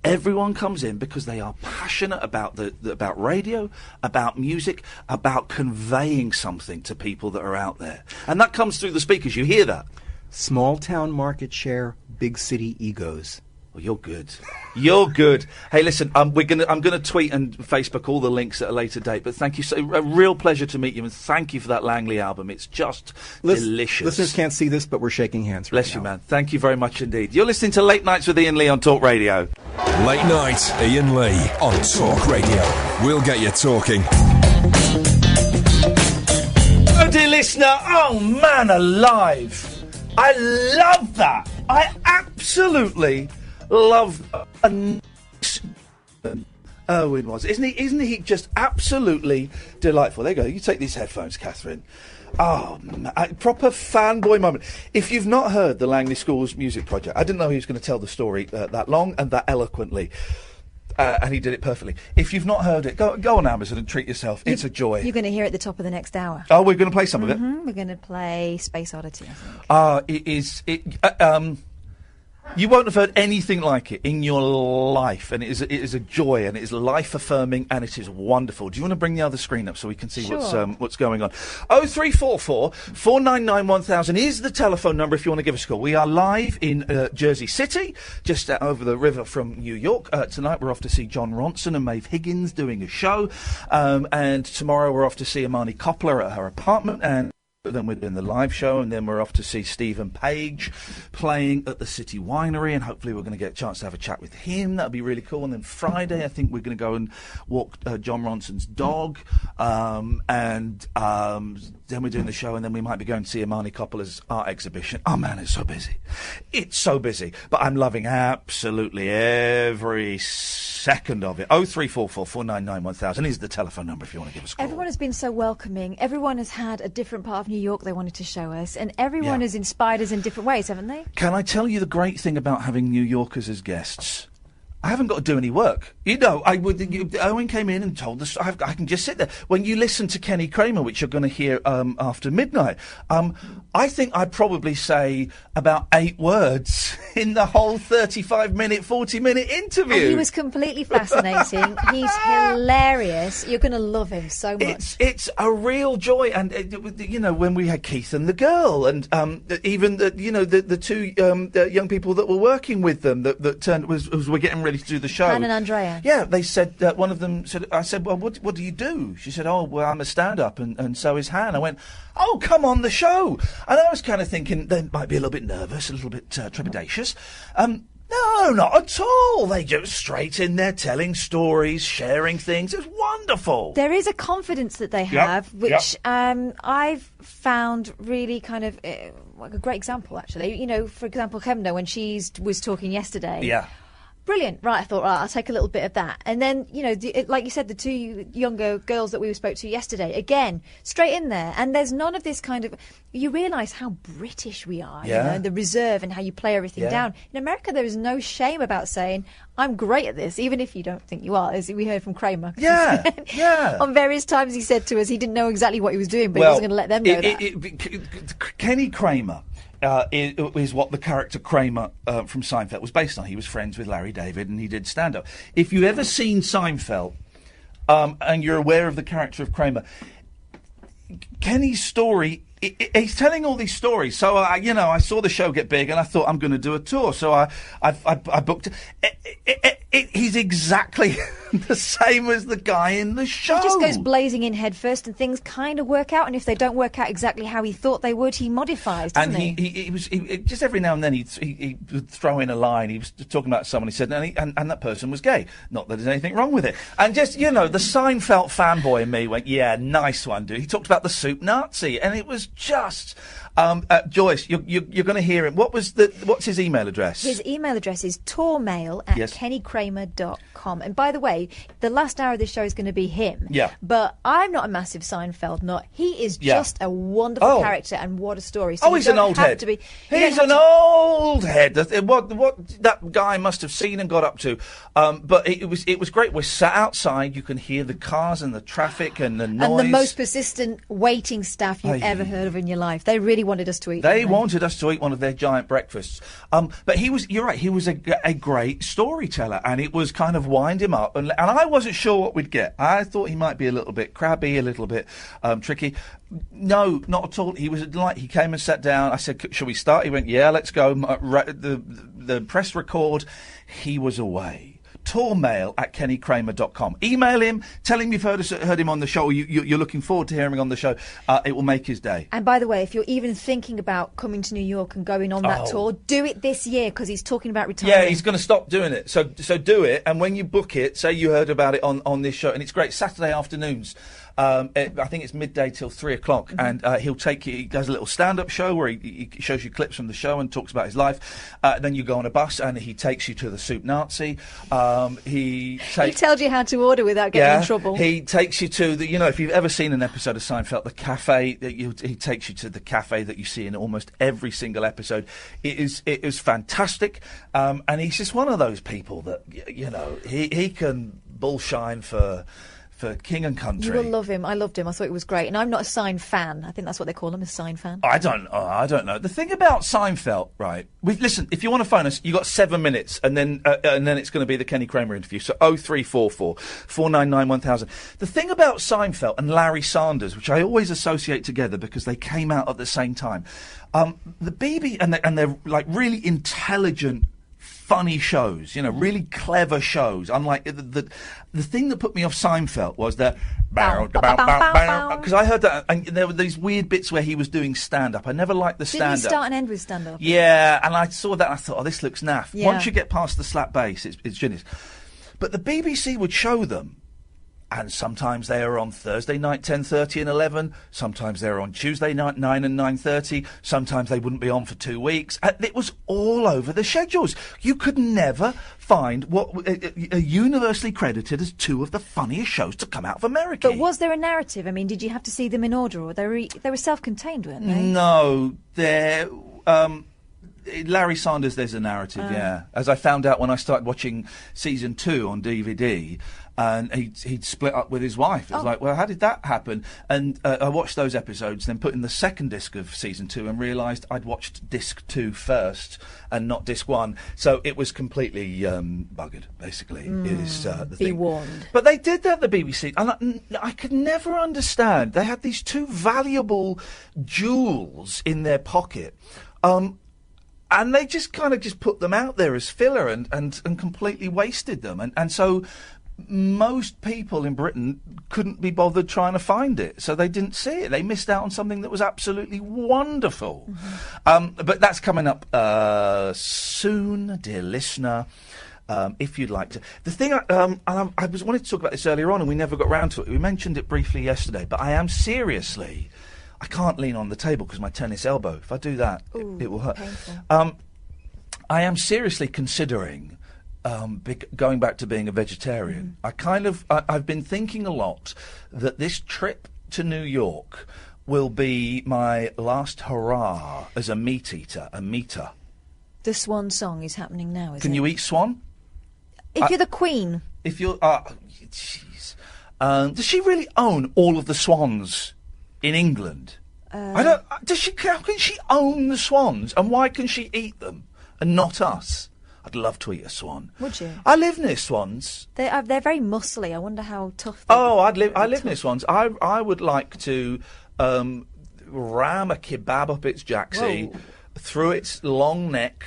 Everyone comes in because they are passionate about about radio, about music, about conveying something to people that are out there. And that comes through the speakers. You hear that.
Small town market share, big city egos.
Well, you're good. You're good. Hey, listen, I'm gonna tweet and Facebook all the links at a later date. But thank you a real pleasure to meet you, and thank you for that Langley album. It's just delicious.
Listeners can't see this, but we're shaking hands.
Bless you, man. Thank you very much indeed. You're listening to Late Nights with Iain Lee on Talk Radio.
Late Night, Iain Lee on Talk Radio. We'll get you talking.
Oh, dear listener. Oh, man alive. I love that. I absolutely love Irwin was. Isn't he just absolutely delightful? There you go. You take these headphones, Catherine. Oh, proper fanboy moment. If you've not heard the Langley School's music project, I didn't know he was going to tell the story that long and that eloquently. And he did it perfectly. If you've not heard it, go on Amazon and treat yourself. It's a joy.
You're going to hear it at the top of the next hour.
Oh, we're going to play some of it?
We're going to play Space Oddity, I think.
You won't have heard anything like it in your life, and it is a joy, and it is life-affirming, and it is wonderful. Do you want to bring the other screen up so we can see what's going on? 0344 499 1000 is the telephone number if you want to give us a call. We are live in Jersey City, just over the river from New York. Tonight we're off to see John Ronson and Maeve Higgins doing a show, and tomorrow we're off to see Imani Coppola at her apartment, and then we're doing the live show, and then we're off to see Stephen Page playing at the City Winery, and hopefully we're going to get a chance to have a chat with him. That'll be really cool. And then Friday, I think we're going to go and walk John Ronson's dog, and then we're doing the show, and then we might be going to see Imani Coppola's art exhibition. Oh man, it's so busy. It's so busy. But I'm loving absolutely every second of it. 0344 499 1000 is the telephone number if you want to give us a call.
Everyone has been so welcoming. Everyone has had a different part of New York they wanted to show us, and everyone has inspired us in different ways, haven't they?
Can I tell you the great thing about having New Yorkers as guests? I haven't got to do any work. Owen came in and told us I can just sit there. When you listen to Kenny Kramer, which you're going to hear after midnight, I think I'd probably say about 8 words in the whole 35-minute, 40-minute interview.
And he was completely fascinating. He's hilarious. You're going to love him so much.
It's a real joy. And, when we had Keith and the girl, and even the two young people that were working with them that turned were getting ready to do the show.
Han and Andrea.
Yeah, they said, one of them said, I said, well, what do you do? She said, oh, well, I'm a stand-up, and so is Han. I went, oh, come on the show. And I was kind of thinking they might be a little bit nervous, a little bit trepidatious. No, not at all. They just straight in there telling stories, sharing things. It's wonderful.
There is a confidence that they have, which I've found really kind of like a great example, actually. For example, Kemna, when she was talking yesterday.
Yeah.
Brilliant. Right, I thought, right, I'll take a little bit of that. And then, like you said, the 2 younger girls that we spoke to yesterday, again, straight in there. And there's none of this kind of... You realise how British we are, the reserve and how you play everything down. In America, there is no shame about saying, I'm great at this, even if you don't think you are, as we heard from Kramer.
Yeah.
On various times he said to us he didn't know exactly what he was doing, but he wasn't going to let them know that.
Kenny Kramer... is what the character Kramer from Seinfeld was based on. He was friends with Larry David and he did stand-up. If you've ever seen Seinfeld and you're aware of the character of Kramer, Kenny's story... He's telling all these stories. So, I saw the show get big and I thought I'm going to do a tour. So I booked it. He's exactly the same as the guy in the show.
He just goes blazing in head first and things kind of work out. And if they don't work out exactly how he thought they would, he modifies, doesn't he?
He was just every now and then he would throw in a line. He was talking about someone. He said, and that person was gay. Not that there's anything wrong with it. And just, the Seinfeld fanboy in me went, yeah, nice one, dude. He talked about the soup Nazi and it was just... Joyce, you're going to hear him. What's his email address?
His email address is tourmail@kennykramer.com. And by the way, the last hour of this show is going to be him.
Yeah.
But I'm not a massive Seinfeld nut. He is just a wonderful character, and what a story. So
he's an old head. He's an old head. What that guy must have seen and got up to. But it was great. We're sat outside. You can hear the cars and the traffic and the noise.
And the most persistent waiting staff you've ever heard of in your life. They really wanted us to eat.
They wanted us to eat one of their giant breakfasts. But you're right, he was a great storyteller, and it was kind of wind him up. And I wasn't sure what we'd get. I thought he might be a little bit crabby, a little bit tricky. No, not at all. He was a delight. He came and sat down. I said, shall we start? He went, yeah, let's go. The press record. He was away. tourmail@kennykramer.com. Email him, tell him you've heard him on the show, or you're looking forward to hearing him on the show. It will make his day.
And by the way, if you're even thinking about coming to New York and going on that tour, do it this year, because he's talking about retiring.
Yeah, he's going to stop doing it. So do it, and when you book it, say you heard about it on this show, and it's great, Saturday afternoons. I think it's midday till 3 o'clock, and he'll take you. He does a little stand-up show where he shows you clips from the show and talks about his life. Then you go on a bus, and he takes you to the Soup Nazi. He
tells you how to order without getting in trouble.
He takes you to the. If you've ever seen an episode of Seinfeld, the cafe. He takes you to the cafe that you see in almost every single episode. It is fantastic, and he's just one of those people that he can bullshine for king and country.
You will love him. I loved him. I thought it was great. And I'm not a Sein fan. I think that's what they call him, a Sein fan.
I don't know. The thing about Seinfeld, right? Listen, if you want to phone us, you got 7 minutes, and then it's going to be the Kenny Kramer interview. So 0344 499 1000. The thing about Seinfeld and Larry Sanders, which I always associate together because they came out at the same time, the BB and they're like really intelligent, funny shows, really clever shows. Unlike the thing that put me off Seinfeld was the because I heard that, and there were these weird bits where he was doing stand-up. I never liked the stand-up.
Didn't he start and end with stand-up?
Yeah, and I saw that and I thought, this looks naff.
Yeah.
Once you get past the slap bass, it's genius. But the BBC would show them, and sometimes they are on Thursday night, 10:30 and 11. Sometimes they're on Tuesday night, 9 and 9:30. Sometimes they wouldn't be on for 2 weeks. It was all over the schedules. You could never find what are universally credited as two of the funniest shows to come out of America.
But was there a narrative? I mean, did you have to see them in order, or they were self-contained, weren't they?
No, Larry Sanders, there's a narrative, yeah. As I found out when I started watching season 2 on DVD, and he'd split up with his wife. It was like, well, how did that happen? And I watched those episodes, then put in the second disc of season 2 and realised I'd watched disc 2 first and not disc 1. So it was completely buggered, basically, is the thing.
Be warned.
But they did that at the BBC, and I could never understand. They had these 2 valuable jewels in their pocket, and they just kind of just put them out there as filler and completely wasted them. And so most people in Britain couldn't be bothered trying to find it, so they didn't see it. They missed out on something that was absolutely wonderful. But that's coming up soon, dear listener. If you'd like to. The thing, I was wanted to talk about this earlier on, and we never got round to it. We mentioned it briefly yesterday, but I am seriously. I can't lean on the table because my tennis elbow. If I do that, it will hurt. I am seriously considering going back to being a vegetarian. I've been thinking a lot that this trip to New York will be my last hurrah as a meat eater, a meater.
The swan song is happening now,
Can you eat swan?
If you're the Queen.
If you're... jeez. Does she really own all of the swans in England? I don't... How can she own the swans? And why can she eat them and not us? I'd love to eat a swan.
Would you?
I live near swans.
They're very muscly. I wonder how tough.
I live near swans. I would like to ram a kebab up its jacksie, through its long neck,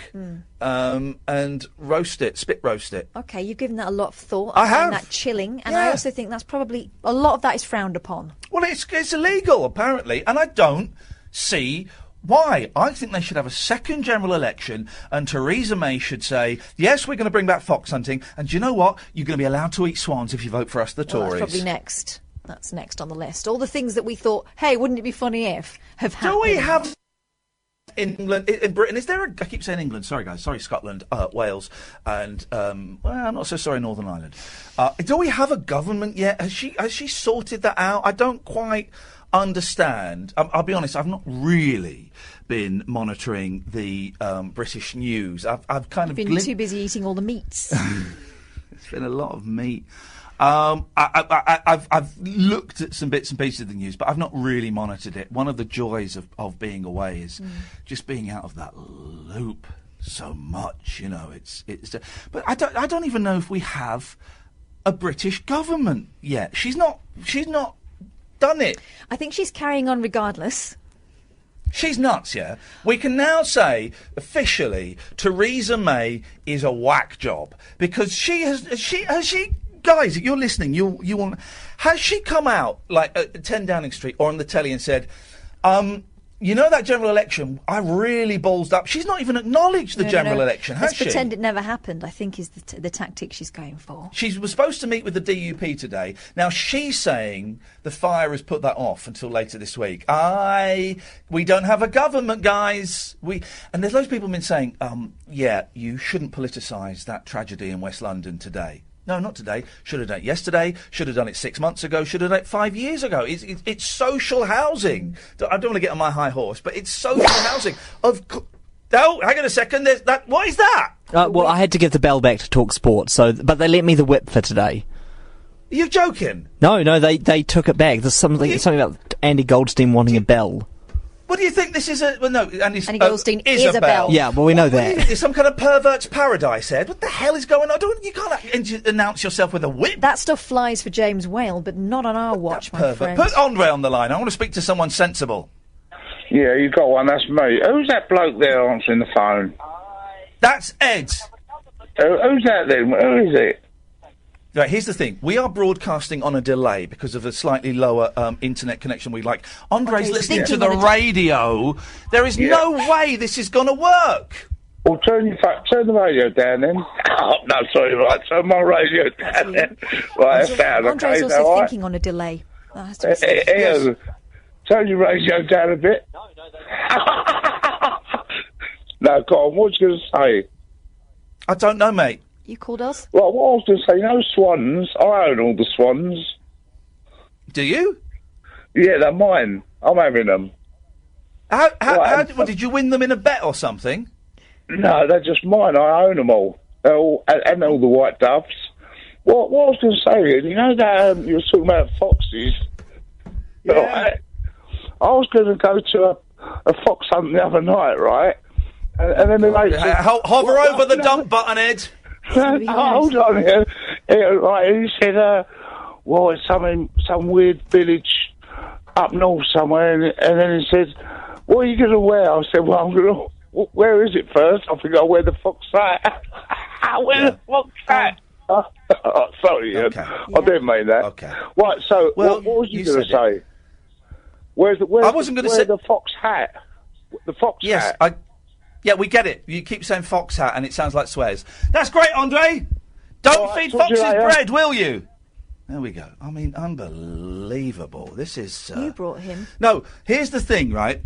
and roast it, spit roast it.
Okay, you've given that a lot of thought.
I have.
find that chilling, and I also think that's probably a lot of that is frowned upon.
Well, it's illegal apparently, and I don't see. Why? I think they should have a second general election, and Theresa May should say, yes, we're going to bring back fox hunting, and do you know what? You're going to be allowed to eat swans if you vote for us, the Tories.
That's probably next. That's next on the list. All the things that we thought, hey, wouldn't it be funny if, have happened.
Do we have... In England, in Britain, is there I keep saying England, sorry guys, sorry Scotland, Wales, and, well, I'm not so sorry Northern Ireland. Do we have a government yet? Has she sorted that out? I don't quite understand. I'll be honest, I've not really been monitoring the British news. I've kind of...
You've been too busy eating all the meats.
It's been a lot of meat. I've looked at some bits and pieces of the news, but I've not really monitored it. One of the joys of being away is just being out of that loop so much, you know. But I don't even know if we have a British government yet. She's not done it.
I think she's carrying on regardless.
She's nuts, yeah. We can now say officially Theresa May is a whack job because has she. Guys, if you're listening, you will. Has she come out like at 10 Downing Street or on the telly and said, you know that general election, I really ballsed up. She's not even acknowledged the general election, has she?
Let's pretend it never happened, I think is the tactic she's going for.
She was supposed to meet with the DUP today. Now, she's saying the fire has put that off until later this week. We don't have a government, guys. And there's loads of people been saying, yeah, you shouldn't politicise that tragedy in West London today. No, not today. Should have done it yesterday. Should have done it 6 months ago. Should have done it 5 years ago. It's social housing. I don't want to get on my high horse, but it's social housing. Oh, hang on a second. What is that?
Well, I had to give the bell back to Talk Sport, but they lent me the whip for today.
Are you joking?
No, they took it back. There's something about Andy Goldstein wanting a bell.
What do you think this is? Andy
Goldstein is a bell.
Yeah, well, we know that.
Is some kind of pervert's paradise, Ed? What the hell is going on? You can't announce yourself with a whip.
That stuff flies for James Whale, but not on our watch, my friend.
Put Andre on the line. I want to speak to someone sensible.
Yeah, you got one. That's me. Who's that bloke there answering the phone?
That's Ed.
Who's that then? Who is it?
Right, here's the thing. We are broadcasting on a delay because of a slightly lower internet connection we like. Andre's listening to the radio. There is no way this is going to work.
Well, turn the radio down then. Oh, no, sorry, right. Turn my radio down then. Right, that's down.
Andre's also thinking on a delay. That has to be said.
Turn your radio down a bit. No, go on. What you going to say?
I don't know, mate.
You called us?
Well, what I was going to say, swans. I own all the swans.
Do you?
Yeah, they're mine. I'm having them.
Did you win them in a bet or something?
No, they're just mine. I own them all. And all the white doves. What I was going to say, you know that you were talking about foxes?
Yeah.
Right? I was going to go to a fox hunt the other night, right? And then the mate said,
hover over the dump button, Ed.
Hold on here. Right, and he said, well, it's some weird village up north somewhere, and then he said, what are you going to wear? I said, well, I'm going to... Where is it first? I think I'll wear the fox hat. The fox hat? Sorry, Ian. Okay. I didn't mean that.
Okay.
Right, so what was you going to say?
I wasn't going to say
the fox hat. The fox hat.
Yeah, we get it. You keep saying fox hat and it sounds like swears. That's great, Andre. Don't feed foxes bread, will you? There we go. I mean, unbelievable. This is...
You brought him.
No, here's the thing, right?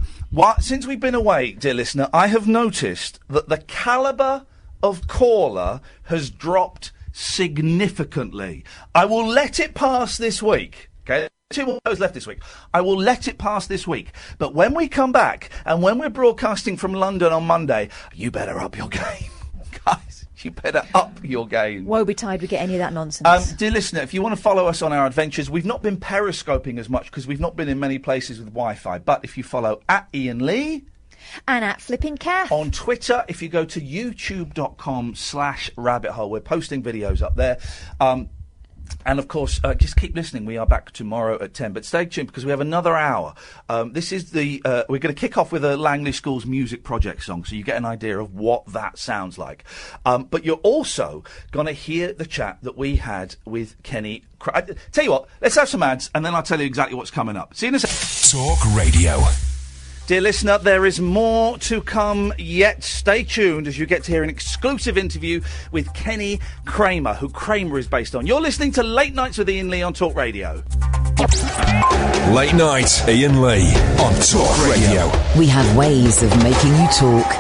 Since we've been away, dear listener, I have noticed that the calibre of caller has dropped significantly. I will let it pass this week, okay? 2 more left this week. I will let it pass this week. But when we come back, and when we're broadcasting from London on Monday, you better up your game. Guys, you better up your game.
Woe betide we get any of that nonsense.
Dear listener, if you want to follow us on our adventures, we've not been periscoping as much because we've not been in many places with Wi-Fi. But if you follow at Iain Lee...
And at Flipping Kath.
On Twitter, if you go to youtube.com/rabbit hole, we're posting videos up there. And, of course, just keep listening. We are back tomorrow at 10. But stay tuned because we have another hour. This is we're going to kick off with a Langley School's Music Project song, so you get an idea of what that sounds like. But you're also going to hear the chat that we had with Kenny. Tell you what, let's have some ads, and then I'll tell you exactly what's coming up. See you in a second.
Talk Radio.
Dear listener, there is more to come yet. Stay tuned as you get to hear an exclusive interview with Kenny Kramer, who Kramer is based on. You're listening to Late Nights with Iain Lee on Talk Radio.
Late Night, Iain Lee on Talk Radio.
We have ways of making you talk.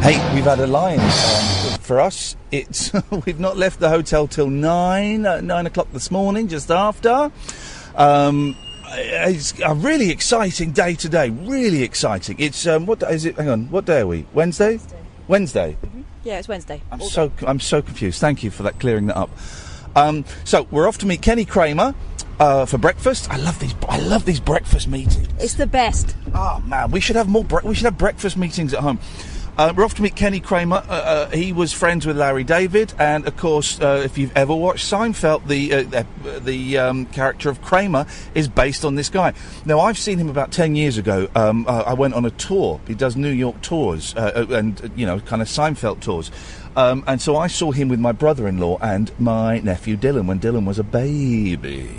Hey, we've had a line. For us, it's we've not left the hotel till 9 o'clock this morning, just after. It's a really exciting day today. Really exciting. It's what day is it? Hang on. What day are we? Wednesday. Wednesday.
Mm-hmm. Yeah, it's Wednesday.
I'm so confused. Thank you for that, clearing that up. So we're off to meet Kenny Kramer for breakfast. I love these breakfast meetings.
It's the best.
Oh man, we should have more. We should have breakfast meetings at home. We're off to meet Kenny Kramer. He was friends with Larry David, and of course, if you've ever watched Seinfeld, the character of Kramer is based on this guy. Now, I've seen him about 10 years ago. I went on a tour. He does New York tours, and kind of Seinfeld tours. And so I saw him with my brother-in-law and my nephew Dylan when Dylan was a baby.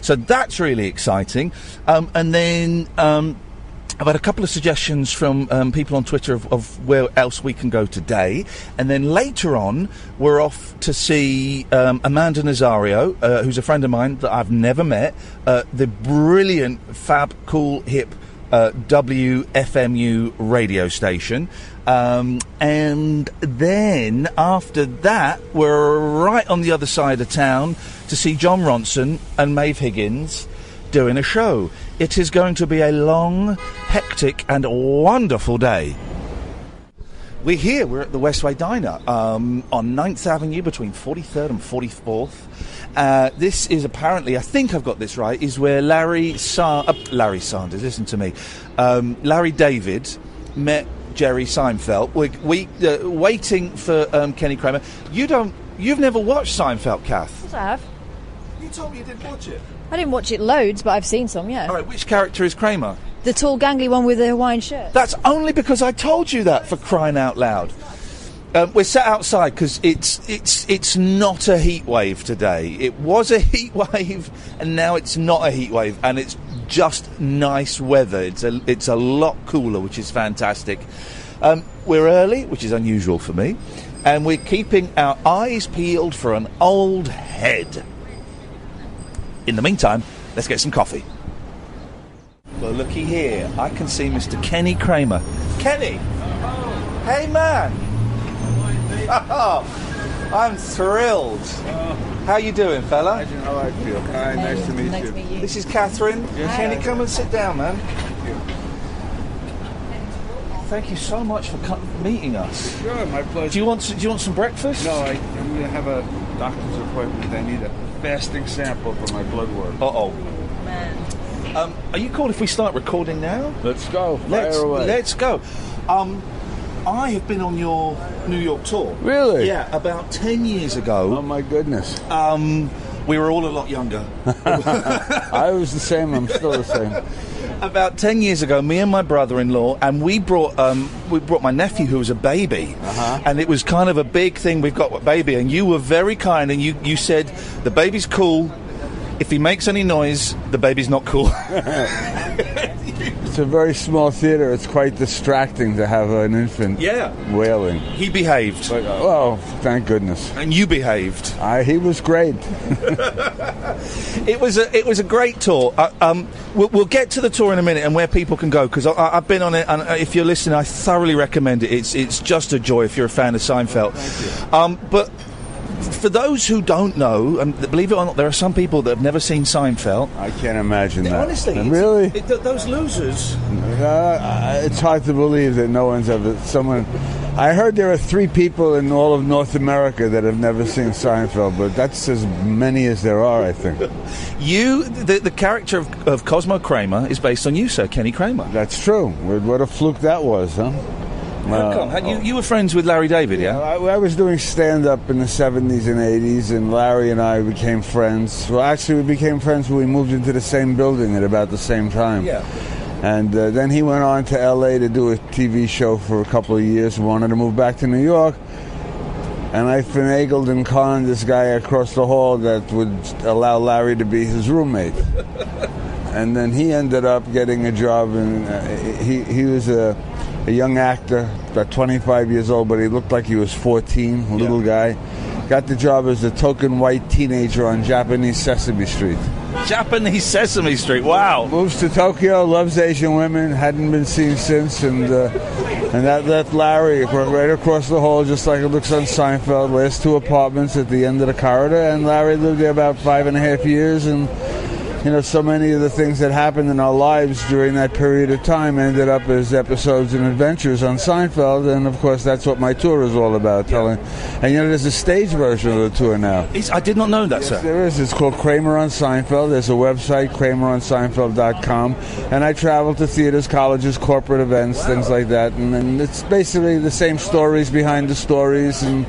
So that's really exciting. And then I've had a couple of suggestions from people on Twitter of where else we can go today. And then later on, we're off to see Amanda Nazario, who's a friend of mine that I've never met, the brilliant, fab, cool, hip WFMU radio station. And then after that, we're right on the other side of town to see John Ronson and Maeve Higgins doing a show. It is going to be a long, hectic and wonderful day. We're here, we're at the Westway Diner on 9th Avenue between 43rd and 44th. This is apparently, I think I've got this right, is where Larry Sanders, listen to me, Larry David met Jerry Seinfeld. We're waiting for Kenny Kramer. You've never watched Seinfeld, Kath?
Yes, I have.
You told me you didn't watch it.
I didn't watch it loads, but I've seen some, yeah.
All right, which character is Kramer?
The tall, gangly one with the Hawaiian shirt.
That's only because I told you that, for crying out loud. We're sat outside because it's not a heat wave today. It was a heat wave, and now it's not a heat wave, and it's just nice weather. It's a lot cooler, which is fantastic. We're early, which is unusual for me, and we're keeping our eyes peeled for an old head. In the meantime, let's get some coffee. Well, looky here. I can see Mr. Kenny Kramer. Kenny! Hey, man! Oh, I'm thrilled. How you doing, fella?
Imagine how I feel. Hi, nice to meet you.
This is Catherine.
Yes.
Kenny, come and sit down, man. Thank you so much for meeting us.
Sure, my pleasure.
Do you want some breakfast?
No, I'm going to have a doctor's appointment. I need a fasting sample for my blood work.
Uh-oh. Man. Are you cool if we start recording now?
Let's go. Fire away.
Let's go. I have been on your New York tour.
Really?
Yeah, about 10 years ago.
Oh, my goodness.
We were all a lot younger.
I was the same. I'm still the same.
About 10 years ago, me and my brother-in-law, and we brought my nephew who was a baby, and it was kind of a big thing. We've got a baby, and you were very kind, and you said the baby's cool. If he makes any noise, the baby's not cool.
It's a very small theater. It's quite distracting to have an infant wailing.
He behaved.
But, well, thank goodness.
And you behaved.
He was great.
It was a great tour. We'll get to the tour in a minute and where people can go, because I've been on it, and if you're listening, I thoroughly recommend it. It's just a joy if you're a fan of Seinfeld. Thank you. But for those who don't know, and believe it or not, there are some people that have never seen Seinfeld.
I can't imagine that.
Honestly,
really?
Those losers.
It's hard to believe that no one's ever... I heard there are 3 people in all of North America that have never seen Seinfeld, but that's as many as there are, I think.
The character of Cosmo Kramer is based on you, sir, Kenny Kramer.
That's true. What a fluke that was, huh?
How come? You were friends with Larry David, yeah?
I was doing stand-up in the 70s and 80s, and Larry and I became friends. Well, actually, we became friends when we moved into the same building at about the same time.
Yeah.
And then he went on to L.A. to do a TV show for a couple of years, wanted to move back to New York. And I finagled and conned this guy across the hall that would allow Larry to be his roommate. And then he ended up getting a job, and he was a young actor, about 25 years old, but he looked like he was 14, a little guy. Got the job as a token white teenager on Japanese Sesame Street.
Japanese Sesame Street. Wow.
Moves to Tokyo, loves Asian women, hadn't been seen since, and that left Larry right across the hall, just like it looks on Seinfeld. Last 2 apartments at the end of the corridor, and Larry lived there about 5.5 years, and so many of the things that happened in our lives during that period of time ended up as episodes and adventures on Seinfeld, and of course that's what my tour is all about, telling. And there's a stage version of the tour now.
I did not know that, sir.
There is. It's called Kramer on Seinfeld. There's a website, krameronseinfeld.com, and I travel to theaters, colleges, corporate events, things like that, and it's basically the same stories behind the stories and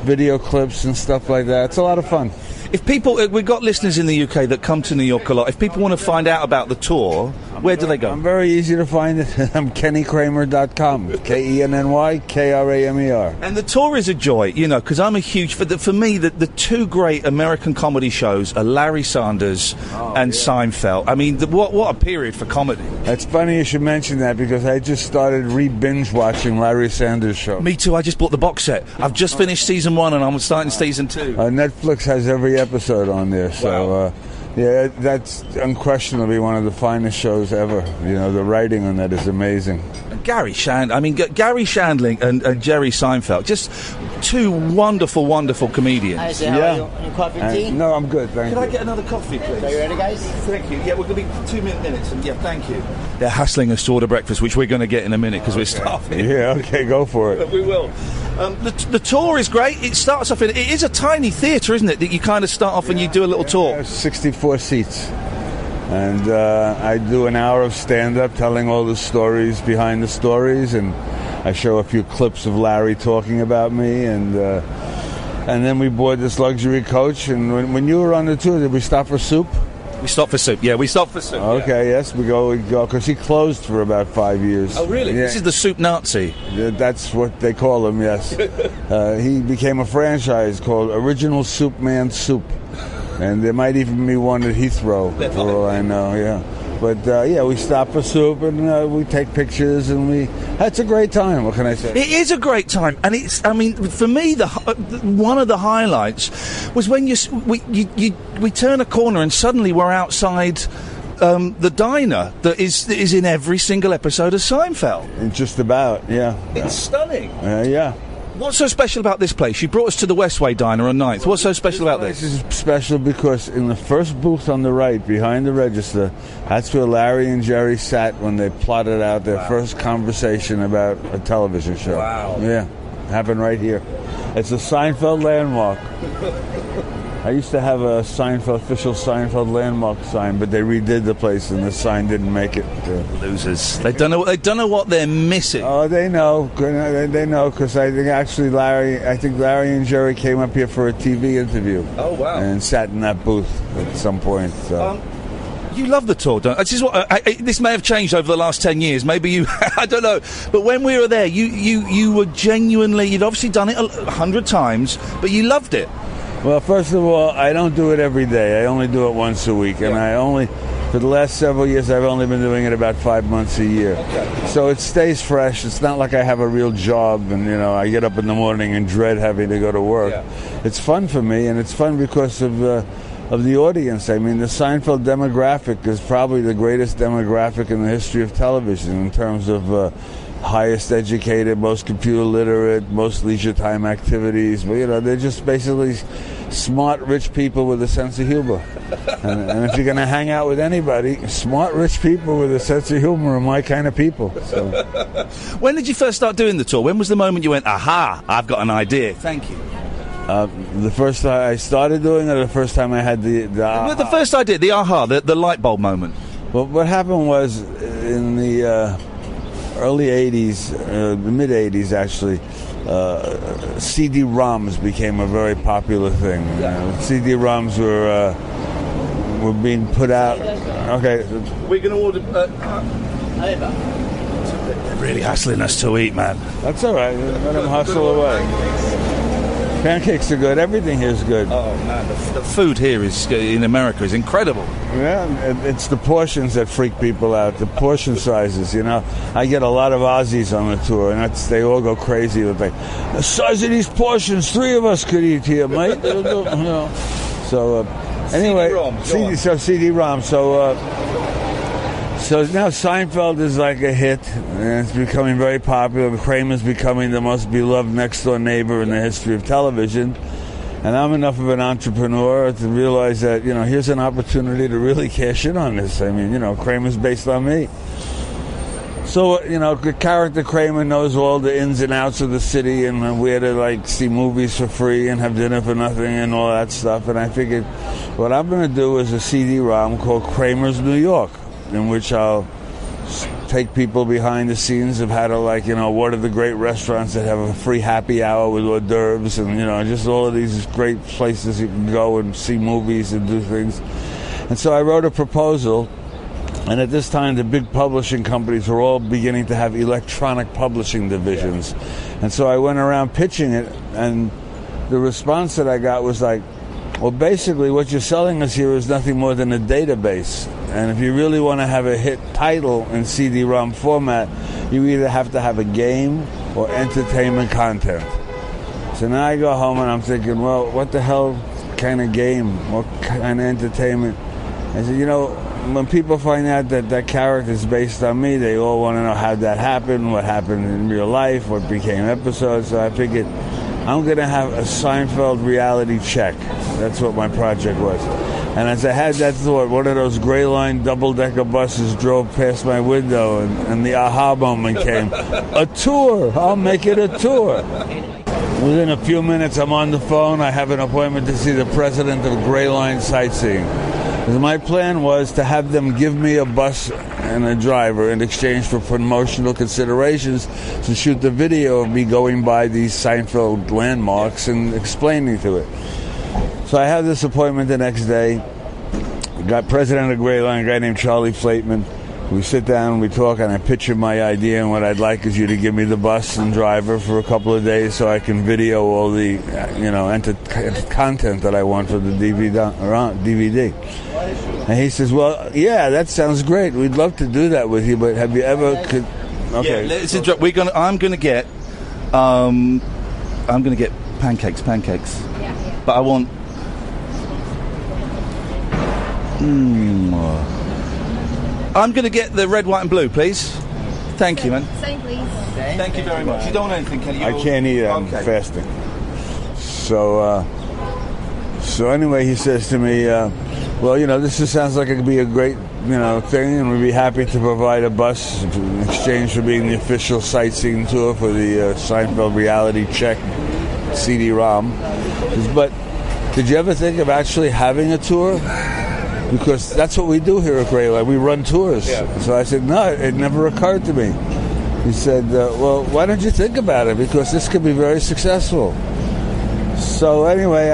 video clips and stuff like that. It's a lot of fun.
If people, we've got listeners in the UK that come to New York a lot. If people want to find out about the tour, where do they go?
I'm very easy to find it. I'm KennyKramer.com. KennyKramer.
And the tour is a joy, because I'm a huge... For me, the 2 great American comedy shows are Larry Sanders and Seinfeld. I mean, what a period for comedy.
It's funny you should mention that, because I just started re-binge watching Larry Sanders' show.
Me too. I just bought the box set. I've just finished season 1 and I'm starting season 2.
Netflix has every episode on there, so yeah, that's unquestionably one of the finest shows ever. The writing on that is amazing.
Gary Shandling and Jerry Seinfeld, just 2 wonderful, wonderful comedians.
Hi, sir, how are you? Any coffee, tea?
No, I'm good, thank you.
Can I get another coffee, please?
Are you ready, guys?
Thank you. Yeah, we're going to be 2 minutes, and thank you. They're hassling us to order breakfast, which we're going to get in a minute because we're starving.
Yeah, okay, go for it.
We will. The tour is great. It starts off it is a tiny theatre, isn't it? That you kind of start off and you do a little tour.
64 seats. And I do an hour of stand-up telling all the stories behind the stories, and I show a few clips of Larry talking about me, and then we board this luxury coach. And when you were on the tour, did we stop for soup?
We stopped for soup. Yeah, we stopped for soup.
Okay, yes, we go because he closed for about 5 years.
Oh, really? Yeah. This is the soup Nazi.
That's what they call him. Yes, he became a franchise called Original Soup Man Soup, and there might even be one at Heathrow, for all I know. Yeah, but we stop for soup and we take pictures, and that's a great time. What can I say?
It is a great time, and for me, one of the highlights was when we turn a corner and suddenly we're outside the diner that is in every single episode of Seinfeld.
Just about, yeah.
It's stunning.
Yeah.
What's so special about this place? You brought us to the Westway Diner on 9th. What's so special about this?
This is special because in the first booth on the right, behind the register, that's where Larry and Jerry sat when they plotted out their first conversation about a television show.
Wow.
Yeah, happened right here. It's a Seinfeld landmark. I used to have a official Seinfeld landmark sign, but they redid the place and the sign didn't make it.
Losers. They don't know what they're missing.
Oh, they know. They know, because I think actually Larry and Jerry came up here for a TV interview.
Oh, wow.
And sat in that booth at some point. So.
You love the tour, don't you? This is what this may have changed over the last 10 years. Maybe you, I don't know. But when we were there, you were genuinely. You'd obviously done it 100 times, but you loved it.
Well, first of all, I don't do it every day. I only do it once a week, and for the last several years, I've only been doing it about 5 months a year.
Okay.
So it stays fresh. It's not like I have a real job, and I get up in the morning and dread having to go to work.
Yeah.
It's fun for me, and it's fun because of the audience. I mean, the Seinfeld demographic is probably the greatest demographic in the history of television in terms of highest educated, most computer literate, most leisure time activities. But they're just basically smart, rich people with a sense of humor. and if you're going to hang out with anybody, smart, rich people with a sense of humor are my kind of people. So.
When did you first start doing the tour? When was the moment you went, aha, I've got an idea? Thank you.
The first time I started doing it, or the first time I had the
the first idea, the aha, the light bulb moment.
Well, what happened was in the early 80s, the mid 80s actually, CD-ROMs became a very popular thing. CD-ROMs were being put out. Okay.
We're going to order... They're really hassling us to eat, man.
That's all right. Let them hustle away. Pancakes are good. Everything here is good.
Oh, man. The food here in America is incredible.
Yeah, it's the portions that freak people out, the portion sizes, I get a lot of Aussies on the tour, and they all go crazy with the size of these portions, 3 of us could eat here, mate. So Anyway,
CD-ROM.
CD-ROM. So now Seinfeld is like a hit, and it's becoming very popular. Kramer's becoming the most beloved next-door neighbor in the history of television. And I'm enough of an entrepreneur to realize that, here's an opportunity to really cash in on this. I mean, Kramer's based on me. So, the character Kramer knows all the ins and outs of the city and where to, see movies for free and have dinner for nothing and all that stuff. And I figured what I'm going to do is a CD-ROM called Kramer's New York, in which I'll take people behind the scenes of how to, what are the great restaurants that have a free happy hour with hors d'oeuvres and, just all of these great places you can go and see movies and do things. And so I wrote a proposal, and at this time the big publishing companies were all beginning to have electronic publishing divisions. Yeah. And so I went around pitching it, and the response that I got was well, basically what you're selling us here is nothing more than a database. And if you really want to have a hit title in CD-ROM format, you either have to have a game or entertainment content. So now I go home and I'm thinking, well, what the hell kind of game? What kind of entertainment? I said, when people find out that that character is based on me, they all want to know how that happened, what happened in real life, what became episodes. So I figured I'm going to have a Seinfeld reality check. That's what my project was. And as I had that thought, one of those Gray Line double-decker buses drove past my window, and the aha moment came. A tour! I'll make it a tour! Within a few minutes, I'm on the phone. I have an appointment to see the president of Gray Line Sightseeing. My plan was to have them give me a bus and a driver in exchange for promotional considerations to shoot the video of me going by these Seinfeld landmarks and explaining to it. So I have this appointment the next day. Got president of Gray Line, a guy named Charlie Flateman. We sit down, we talk, and I pitch him my idea, and what I'd like is you to give me the bus and driver for a couple of days so I can video all the, content that I want for the DVD. And he says, well, yeah, that sounds great. We'd love to do that with you, but have you ever... Okay.
Yeah, let's interrupt. I'm going to get pancakes. Yeah. But I want... I'm going to get the red, white and blue, please. Thank you, man.
Same, please.
Thank you very much. You don't want anything, can you?
I can't eat. I'm fasting. So anyway, he says to me, well, this just sounds like it could be a great, thing, and we'd be happy to provide a bus in exchange for being the official sightseeing tour for the Seinfeld reality check CD-ROM. But did you ever think of actually having a tour? Because that's what we do here at Gray Line. We run tours. Yeah. So I said, no, it never occurred to me. He said, well, why don't you think about it? Because this could be very successful. So anyway,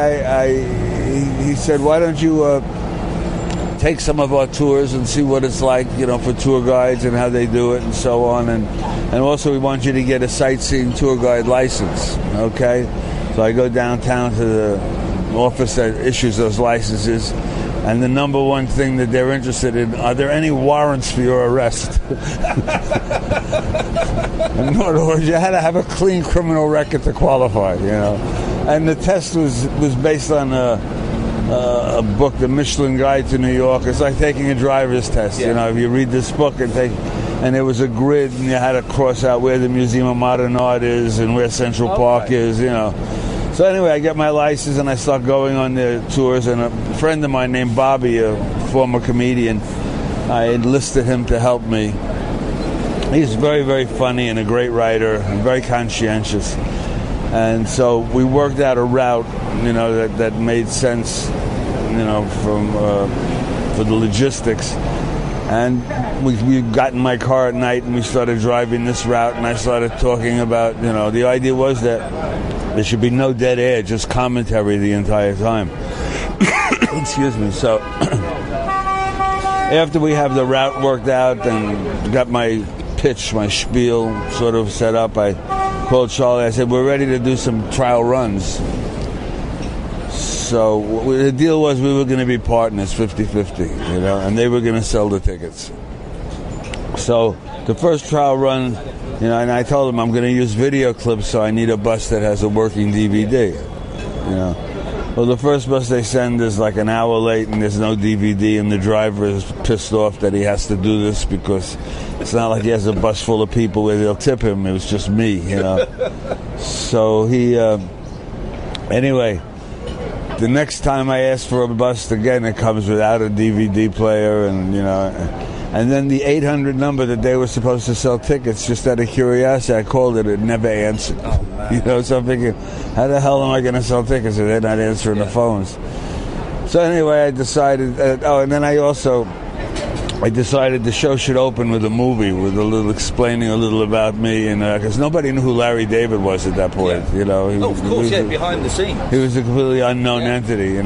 he said, why don't you take some of our tours and see what it's like, for tour guides and how they do it and so on. And also we want you to get a sightseeing tour guide license, okay? So I go downtown to the office that issues those licenses. And the number one thing that they're interested in, are there any warrants for your arrest? In other words, you had to have a clean criminal record to qualify, And the test was based on a book, The Michelin Guide to New York. It's like taking a driver's test, If you read this book and there was a grid and you had to cross out where the Museum of Modern Art is and where Central Park is, So anyway, I get my license and I start going on the tours, and a friend of mine named Bobby, a former comedian, I enlisted him to help me. He's very, very funny and a great writer and very conscientious. And so we worked out a route, that made sense, for the logistics. And we got in my car at night and we started driving this route, and I started talking about, the idea was that there should be no dead air, just commentary the entire time. Excuse me. So after we have the route worked out and got my pitch, my spiel sort of set up, I called Charlie. I said, we're ready to do some trial runs. So the deal was we were going to be partners 50-50, and they were going to sell the tickets. So the first trial run, and I told them I'm going to use video clips, so I need a bus that has a working DVD, Well, the first bus they send is like an hour late, and there's no DVD, and the driver is pissed off that he has to do this because it's not like he has a bus full of people where they'll tip him. It was just me, So he, anyway, the next time I ask for a bus again, it comes without a DVD player, and and then the 800 number that they were supposed to sell tickets, just out of curiosity, I called it. It never answered.
Oh, man.
So I'm thinking, how the hell am I going to sell tickets if they're not answering the phones? So anyway, I decided. And then I decided the show should open with a movie, with a little explaining a little about me, and because nobody knew who Larry David was at that point.
Of course, behind the scenes.
He was a completely unknown entity,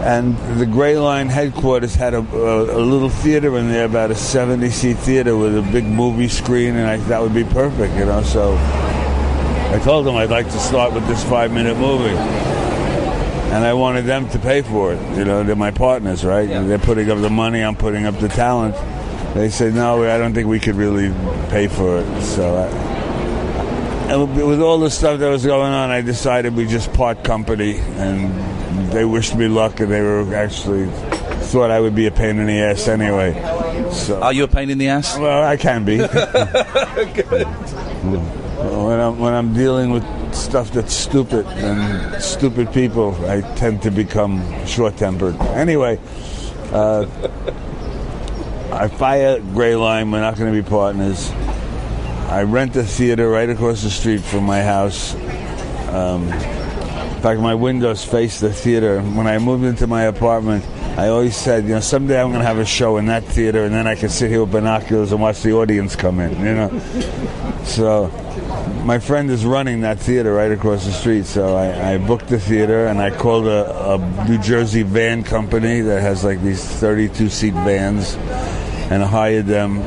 And the Gray Line headquarters had a little theater in there, about a 70-seat theater with a big movie screen, and that would be perfect, So I told them I'd like to start with this 5-minute movie. And I wanted them to pay for it. They're my partners, right? Yeah. They're putting up the money, I'm putting up the talent. They said, no, I don't think we could really pay for it. So and with all the stuff that was going on, I decided we just part company, and they wished me luck, and they were actually thought I would be a pain in the ass anyway. So,
are you a pain in the ass?
Well, I can be.
Good.
When I'm dealing with stuff that's stupid and stupid people, I tend to become short-tempered. Anyway, I fire Gray Line. We're not going to be partners. I rent a theater right across the street from my house. In fact, my windows face the theater. When I moved into my apartment, I always said, someday I'm going to have a show in that theater, and then I can sit here with binoculars and watch the audience come in, So my friend is running that theater right across the street, so I booked the theater, and I called a New Jersey van company that has like these 32-seat vans, and I hired them,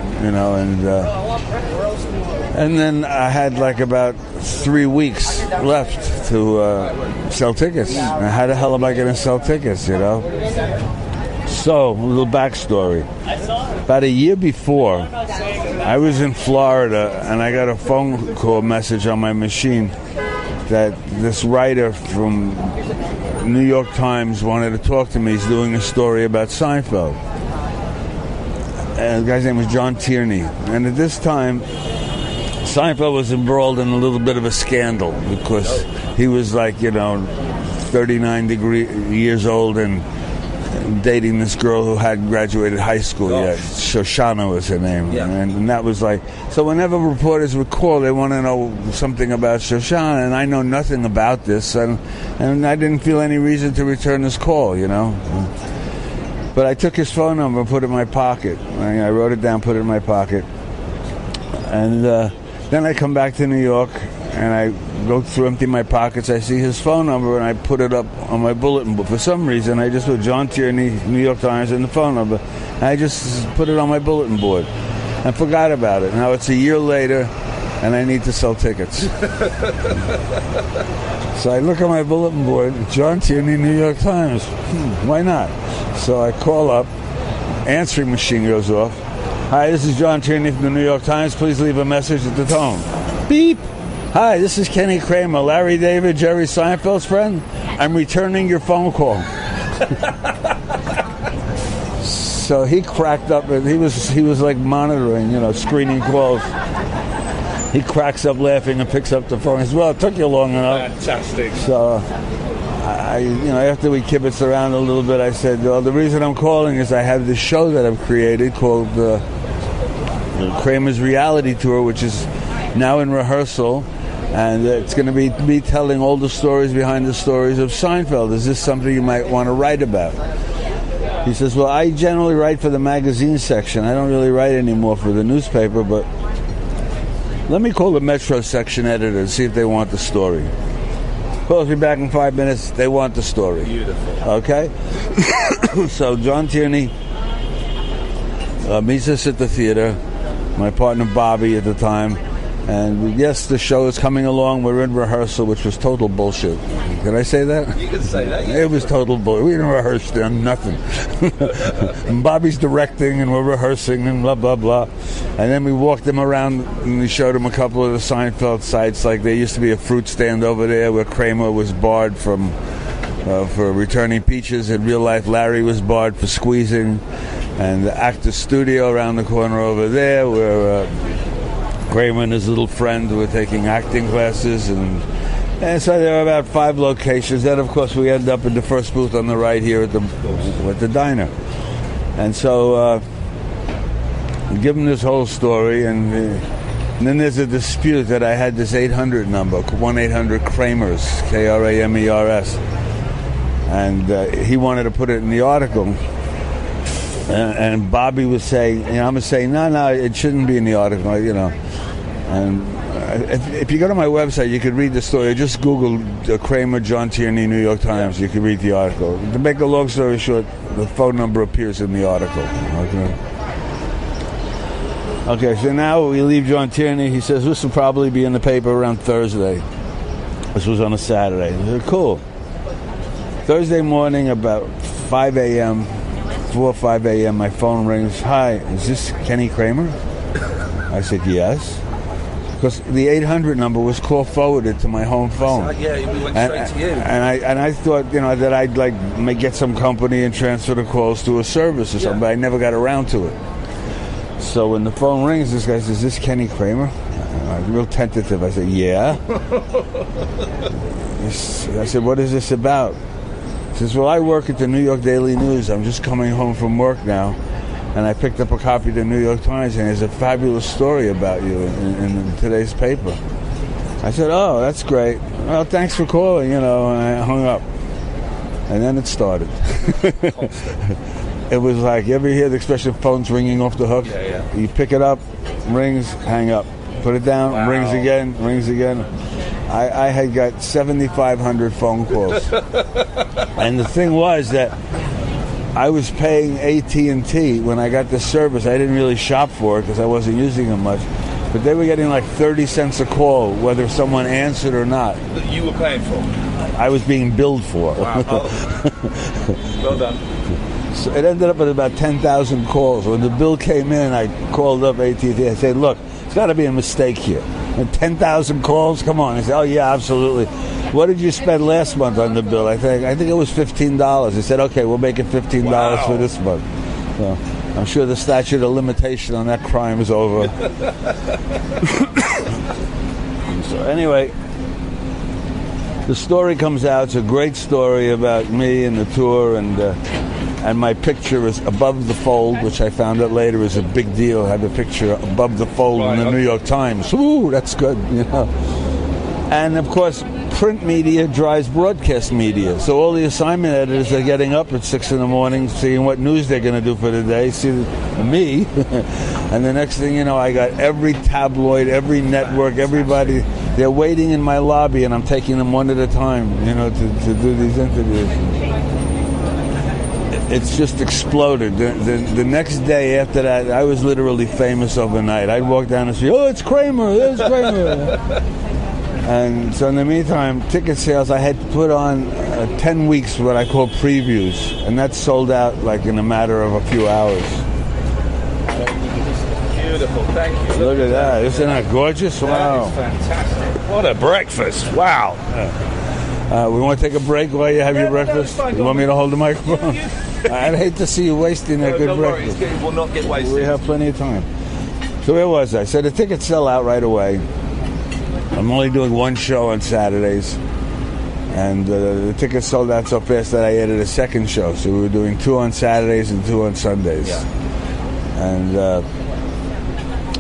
and then I had like about 3 weeks left to sell tickets. Now, how the hell am I going to sell tickets, So, a little backstory. About a year before, I was in Florida, and I got a phone call message on my machine that this writer from New York Times wanted to talk to me. He's doing a story about Seinfeld. And the guy's name was John Tierney. And at this time, Seinfeld was embroiled in a little bit of a scandal because he was 39 years old and dating this girl who hadn't graduated high school yet. Shoshana was her name. Yeah. And that was so whenever reporters would call, they want to know something about Shoshana, and I know nothing about this, and I didn't feel any reason to return this call, But I took his phone number and put it in my pocket. I wrote it down, put it in my pocket. And then I come back to New York, and I go through, empty my pockets. I see his phone number, and I put it up on my bulletin board. For some reason, I just put John Tierney, New York Times, and the phone number. And I just put it on my bulletin board and forgot about it. Now it's a year later, and I need to sell tickets. So I look at my bulletin board, John Tierney, New York Times. Why not? So I call up, answering machine goes off. Hi, this is John Tierney from the New York Times. Please leave a message at the tone. Beep. Hi, this is Kenny Kramer, Larry David, Jerry Seinfeld's friend. I'm returning your phone call. So he cracked up, and he was like monitoring, screening calls. He cracks up laughing and picks up the phone. He says, well, it took you long enough.
Fantastic.
So after we kibitzed around a little bit, I said, well, the reason I'm calling is I have this show that I've created called Kramer's Reality Tour, which is now in rehearsal, and it's going to be me telling all the stories behind the stories of Seinfeld. Is this something you might want to write about? He says, well, I generally write for the magazine section. I don't really write anymore for the newspaper, but let me call the Metro section editor and see if they want the story. Calls me back in 5 minutes. They want the story.
Beautiful.
Okay? So John Tierney meets us at the theater. My partner Bobby at the time. And yes, the show is coming along. We're in rehearsal, which was total bullshit. Can I say that?
You can say that. Yeah.
It was total bullshit. We didn't rehearse then, nothing. And Bobby's directing, and we're rehearsing, and blah, blah, blah. And then we walked him around, and we showed him a couple of the Seinfeld sites. Like there used to be a fruit stand over there where Kramer was barred from for returning peaches. In real life, Larry was barred for squeezing. And the Actors Studio around the corner over there, where Kramer and his little friend were taking acting classes. And so there are about 5 locations. Then, of course, we end up in the first booth on the right here at the diner. And so give them this whole story. And then there's a dispute that I had this 800 number, 1-800-KRAMERS, KRAMERS. And he wanted to put it in the article. And Bobby was saying, I'm saying, no, it shouldn't be in the article, And if you go to my website, you could read the story. Just Google Kramer, John Tierney, New York Times. You can read the article. To make a long story short, the phone number appears in the article. Okay, so now we leave John Tierney. He says this will probably be in the paper around Thursday. This was on a Saturday. I said, cool. Thursday morning, about 5 a.m., 4 or 5 a.m., my phone rings. Hi, is this Kenny Kramer? I said, yes. Because the 800 number was call forwarded to my home phone.
Yeah, we went straight to you.
And I thought, that I'd may get some company and transfer the calls to a service or something, but I never got around to it. So when the phone rings, this guy says, is this Kenny Kramer? Real tentative. I said, yeah. I said, what is this about? He says, well, I work at the New York Daily News. I'm just coming home from work now. And I picked up a copy of the New York Times, and there's a fabulous story about you in today's paper. I said, oh, that's great. Well, thanks for calling, and I hung up. And then it started. It was like, you ever hear the expression, phone's ringing off the hook?
Yeah.
You pick it up, rings, hang up. Put it down, rings again. I had got 7,500 phone calls. And the thing was that I was paying AT&T when I got this service. I didn't really shop for it because I wasn't using them much. But they were getting like 30 cents a call, whether someone answered or not.
That you were paying for?
I was being billed for.
Wow. Well done.
So it ended up at about 10,000 calls. When the bill came in, I called up AT&T. I said, look, there's got to be a mistake here. 10,000 calls? Come on. He said, oh, yeah, absolutely. What did you spend last month on the bill? I think it was $15. He said, okay, we'll make it $15 for this month. So I'm sure the statute of limitation on that crime is over. So anyway, the story comes out. It's a great story about me and the tour, and my picture is above the fold, which I found out later is a big deal. I have a picture above the fold in the New York Times. Ooh, that's good, And of course, print media drives broadcast media. So all the assignment editors are getting up at 6 in the morning, seeing what news they're going to do for the day, see me. And the next thing you know, I got every tabloid, every network, everybody. They're waiting in my lobby, and I'm taking them one at a time, to do these interviews. It's just exploded. The next day after that, I was literally famous overnight. I'd walk down the street, oh, it's Kramer, there's Kramer. And so in the meantime, ticket sales, I had put on 10 weeks what I call previews, and that sold out like in a matter of a few hours.
Beautiful, thank you.
Look at that. Isn't that gorgeous? Wow.
That is fantastic. What a breakfast. Wow.
We want to take a break while you have your breakfast? You want me to hold the microphone? I'd hate to see you wasting a good breakfast.
It will not get wasted.
We have plenty of time. So where was I? So the tickets sell out right away. I'm only doing one show on Saturdays. And the tickets sold out so fast that I added a second show. So we were doing 2 on Saturdays and 2 on Sundays.
Yeah.
And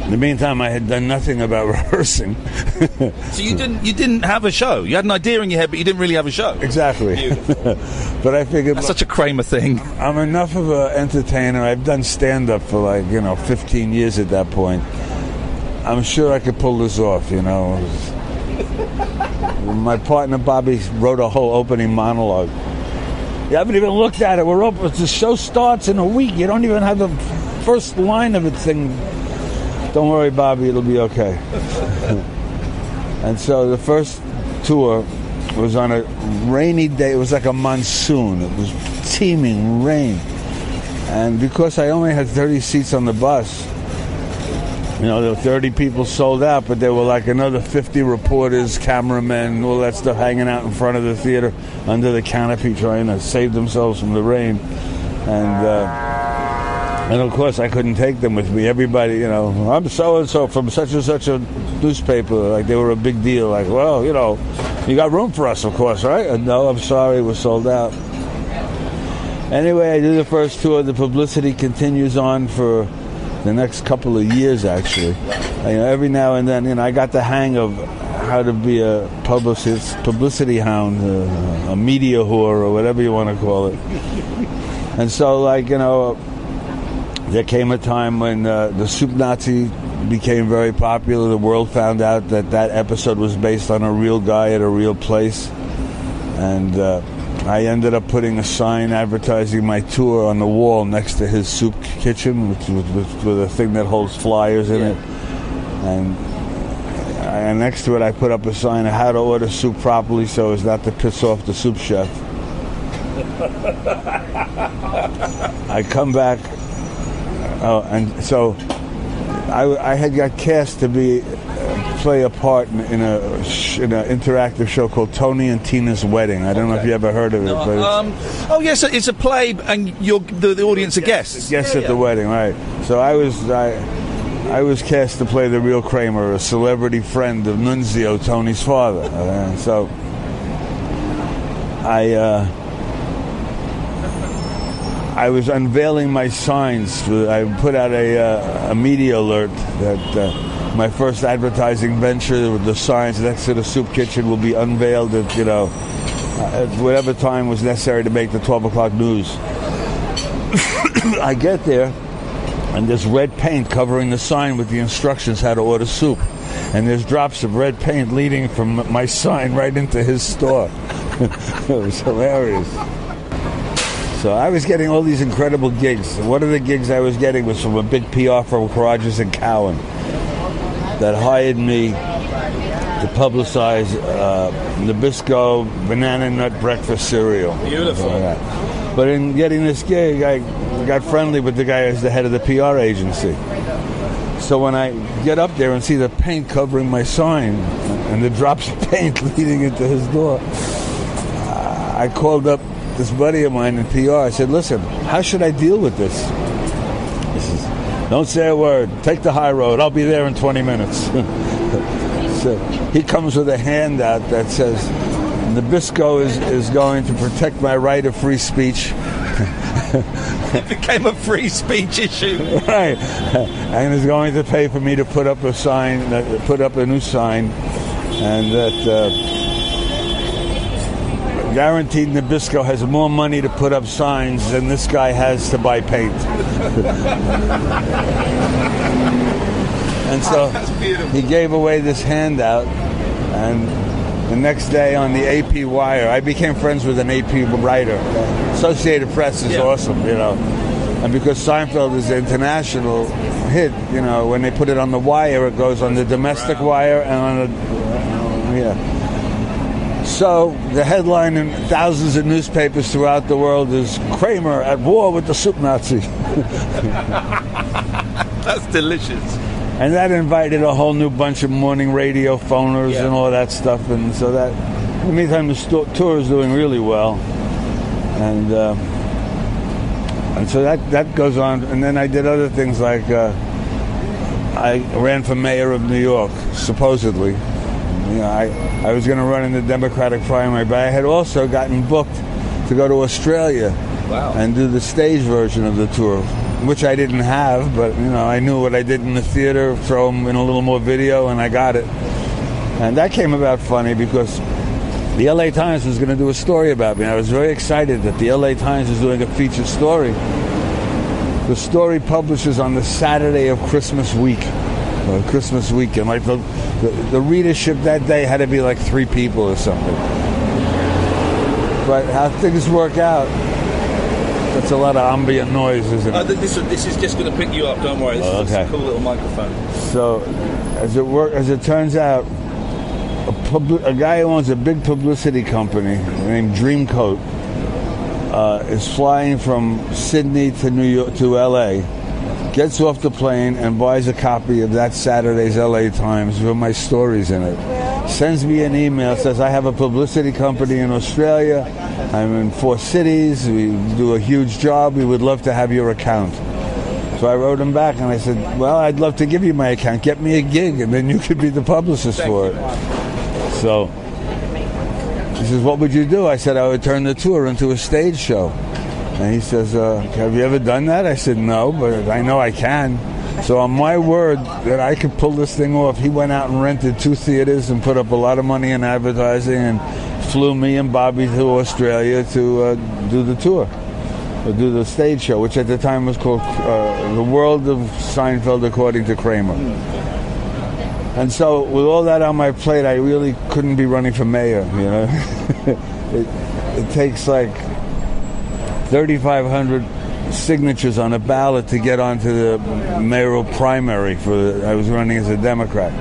in the meantime, I had done nothing about rehearsing.
So you didn't have a show. You had an idea in your head, but you didn't really have a show.
Exactly. But I figured
that's such a Kramer thing.
I'm enough of an entertainer. I've done stand-up for 15 years at that point. I'm sure I could pull this off. My partner Bobby wrote a whole opening monologue. You haven't even looked at it. We're open. The show starts in a week. You don't even have the first line of it thing. Don't worry, Bobby, it'll be okay. And so the first tour was on a rainy day. It was like a monsoon. It was teeming rain. And because I only had 30 seats on the bus, there were 30 people sold out, but there were like another 50 reporters, cameramen, all that stuff hanging out in front of the theater under the canopy trying to save themselves from the rain. And of course, I couldn't take them with me. Everybody, I'm so-and-so from such and such a newspaper. Like, they were a big deal. Like, well, you got room for us, of course, right? And no, I'm sorry, we're sold out. Anyway, I did the first tour. The publicity continues on for the next couple of years, actually. Every now and then, I got the hang of how to be a publicity hound, a media whore, or whatever you want to call it. And so, there came a time when the Soup Nazi became very popular. The world found out that episode was based on a real guy at a real place. And I ended up putting a sign advertising my tour on the wall next to his soup kitchen, with a thing that holds flyers in it. And next to it, I put up a sign of how to order soup properly so as not to piss off the soup chef. I come back, and so I had got cast to play a part in an interactive show called Tony and Tina's Wedding. I don't know if you ever heard of it.
Oh yes, it's a play, and the audience are guests.
Guests at the wedding, right? So I was cast to play the real Kramer, a celebrity friend of Nunzio, Tony's father. So I was unveiling my signs. I put out a media alert that my first advertising venture with the signs next to the soup kitchen will be unveiled at whatever time was necessary to make the 12 o'clock news. I get there, and there's red paint covering the sign with the instructions how to order soup. And there's drops of red paint leading from my sign right into his store. It was hilarious. So I was getting all these incredible gigs. One of the gigs I was getting was from a big PR firm, Rogers & Cowan, that hired me to publicize Nabisco banana nut breakfast cereal.
Beautiful.
But in getting this gig, I got friendly with the guy who's the head of the PR agency. So when I get up there and see the paint covering my sign and the drops of paint leading into his door, I called up this buddy of mine in PR. I said, listen, how should I deal with this? He says, don't say a word. Take the high road. I'll be there in 20 minutes. So he comes with a handout that says, Nabisco is going to protect my right of free speech.
It became a free speech issue.
Right. And is going to pay for me to put up a sign, put up a new sign, and that guaranteed Nabisco has more money to put up signs than this guy has to buy paint. And so he gave away this handout, and the next day on the AP Wire, I became friends with an AP writer. Associated Press is awesome, And because Seinfeld is an international hit, when they put it on the Wire, it goes on the domestic wire and on the, So the headline in thousands of newspapers throughout the world is Kramer at war with the soup Nazi.
That's delicious.
And that invited a whole new bunch of morning radio phoners and all that stuff. And so that, in the meantime, the tour is doing really well. And so that goes on. And then I did other things like I ran for mayor of New York, supposedly. I was going to run in the Democratic primary, but I had also gotten booked to go to Australia and do the stage version of the tour, which I didn't have, but I knew what I did in the theater, throw them in a little more video, and I got it. And that came about funny because the LA Times was going to do a story about me. I was very excited that the LA Times was doing a featured story. The story publishes on the Saturday of Christmas week, or Christmas weekend. Like the readership that day had to be like 3 people or something. But how things work out, that's a lot of ambient noise, isn't it?
This is just going to pick you up, don't worry. This is a cool little microphone.
So, as it turns out, a guy who owns a big publicity company named Dreamcoat is flying from Sydney to New York to LA gets off the plane and buys a copy of that Saturday's LA Times with my stories in it. Sends me an email, says, I have a publicity company in Australia. I'm in 4 cities. We do a huge job. We would love to have your account. So I wrote him back and I said, well, I'd love to give you my account. Get me a gig and then you could be the publicist for it. So he says, what would you do? I said, I would turn the tour into a stage show. And he says, have you ever done that? I said, no, but I know I can. So on my word that I could pull this thing off, he went out and rented 2 theaters and put up a lot of money in advertising and flew me and Bobby to Australia to do the tour, or do the stage show, which at the time was called The World of Seinfeld According to Kramer. And so with all that on my plate, I really couldn't be running for mayor, you know. It takes like 3,500 signatures on a ballot to get onto the mayoral primary. I was running as a Democrat.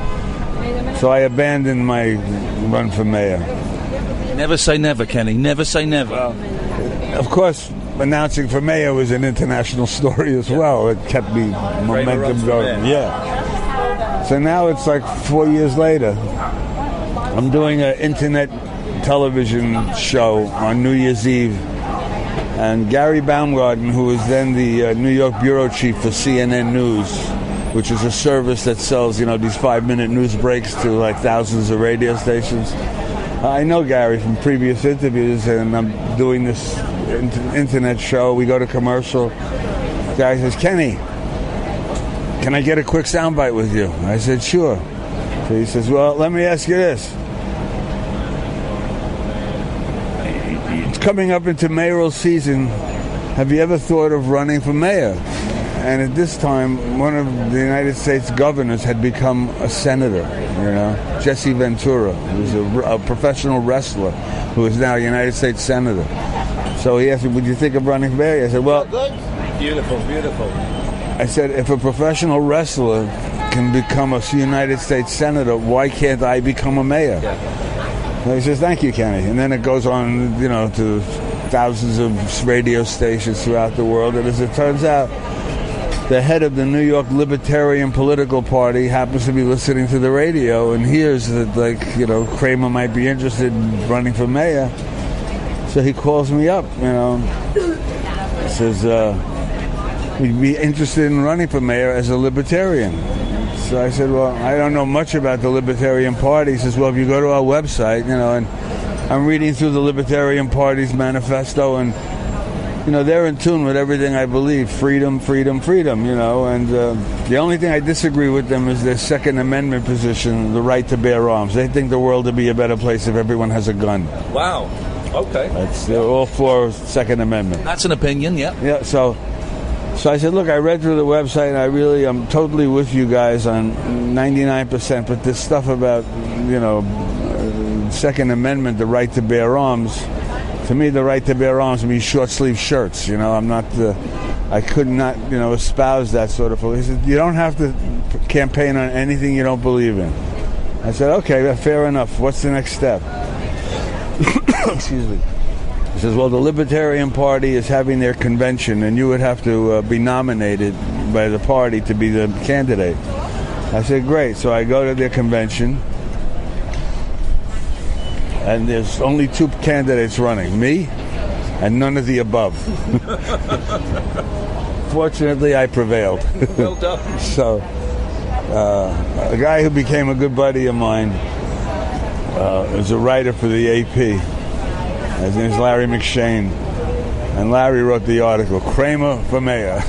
So I abandoned my run for mayor.
Never say never, Kenny. Never say never.
Of course, announcing for mayor was an international story as well. It kept me momentum going. Yeah. So now it's like 4 years later. I'm doing an internet television show on New Year's Eve. And Gary Baumgarten, who was then the New York bureau chief for CNN News, which is a service that sells, these 5-minute news breaks to like thousands of radio stations. I know Gary from previous interviews, and I'm doing this internet show. We go to commercial. The guy says, Kenny, can I get a quick soundbite with you? I said, sure. So he says, well, let me ask you this. It's coming up into mayoral season. Have you ever thought of running for mayor? And at this time, one of the United States governors had become a senator, Jesse Ventura, who was a professional wrestler who is now a United States senator. So he asked me, would you think of running for mayor? I said, well...
Beautiful, beautiful.
I said, if a professional wrestler can become a United States senator, why can't I become a mayor? Yeah. And he says, thank you, Kenny. And then it goes on, to thousands of radio stations throughout the world. And as it turns out, the head of the New York Libertarian political party happens to be listening to the radio and hears that, Kramer might be interested in running for mayor. So he calls me up, says, we'd be interested in running for mayor as a libertarian. So I said, well, I don't know much about the Libertarian Party. He says, well, if you go to our website, and I'm reading through the Libertarian Party's manifesto, and, they're in tune with everything I believe. Freedom, freedom, freedom, and the only thing I disagree with them is their Second Amendment position, the right to bear arms. They think the world would be a better place if everyone has a gun.
Wow. Okay.
They're all for Second Amendment.
That's an opinion, yeah.
Yeah, So I said, look, I read through the website, and I'm totally with you guys on 99%, but this stuff about, Second Amendment, the right to bear arms, to me, the right to bear arms means short-sleeve shirts. I could not, espouse that sort of thing. He said, you don't have to campaign on anything you don't believe in. I said, okay, fair enough. What's the next step? Excuse me. He says, well, the Libertarian Party is having their convention, and you would have to be nominated by the party to be the candidate. I said, great. So I go to their convention, and there's only 2 candidates running, me and none of the above. Fortunately, I prevailed.
Well done.
So a guy who became a good buddy of mine is a writer for the AP. His name is Larry McShane, and Larry wrote the article, Kramer for Mayor.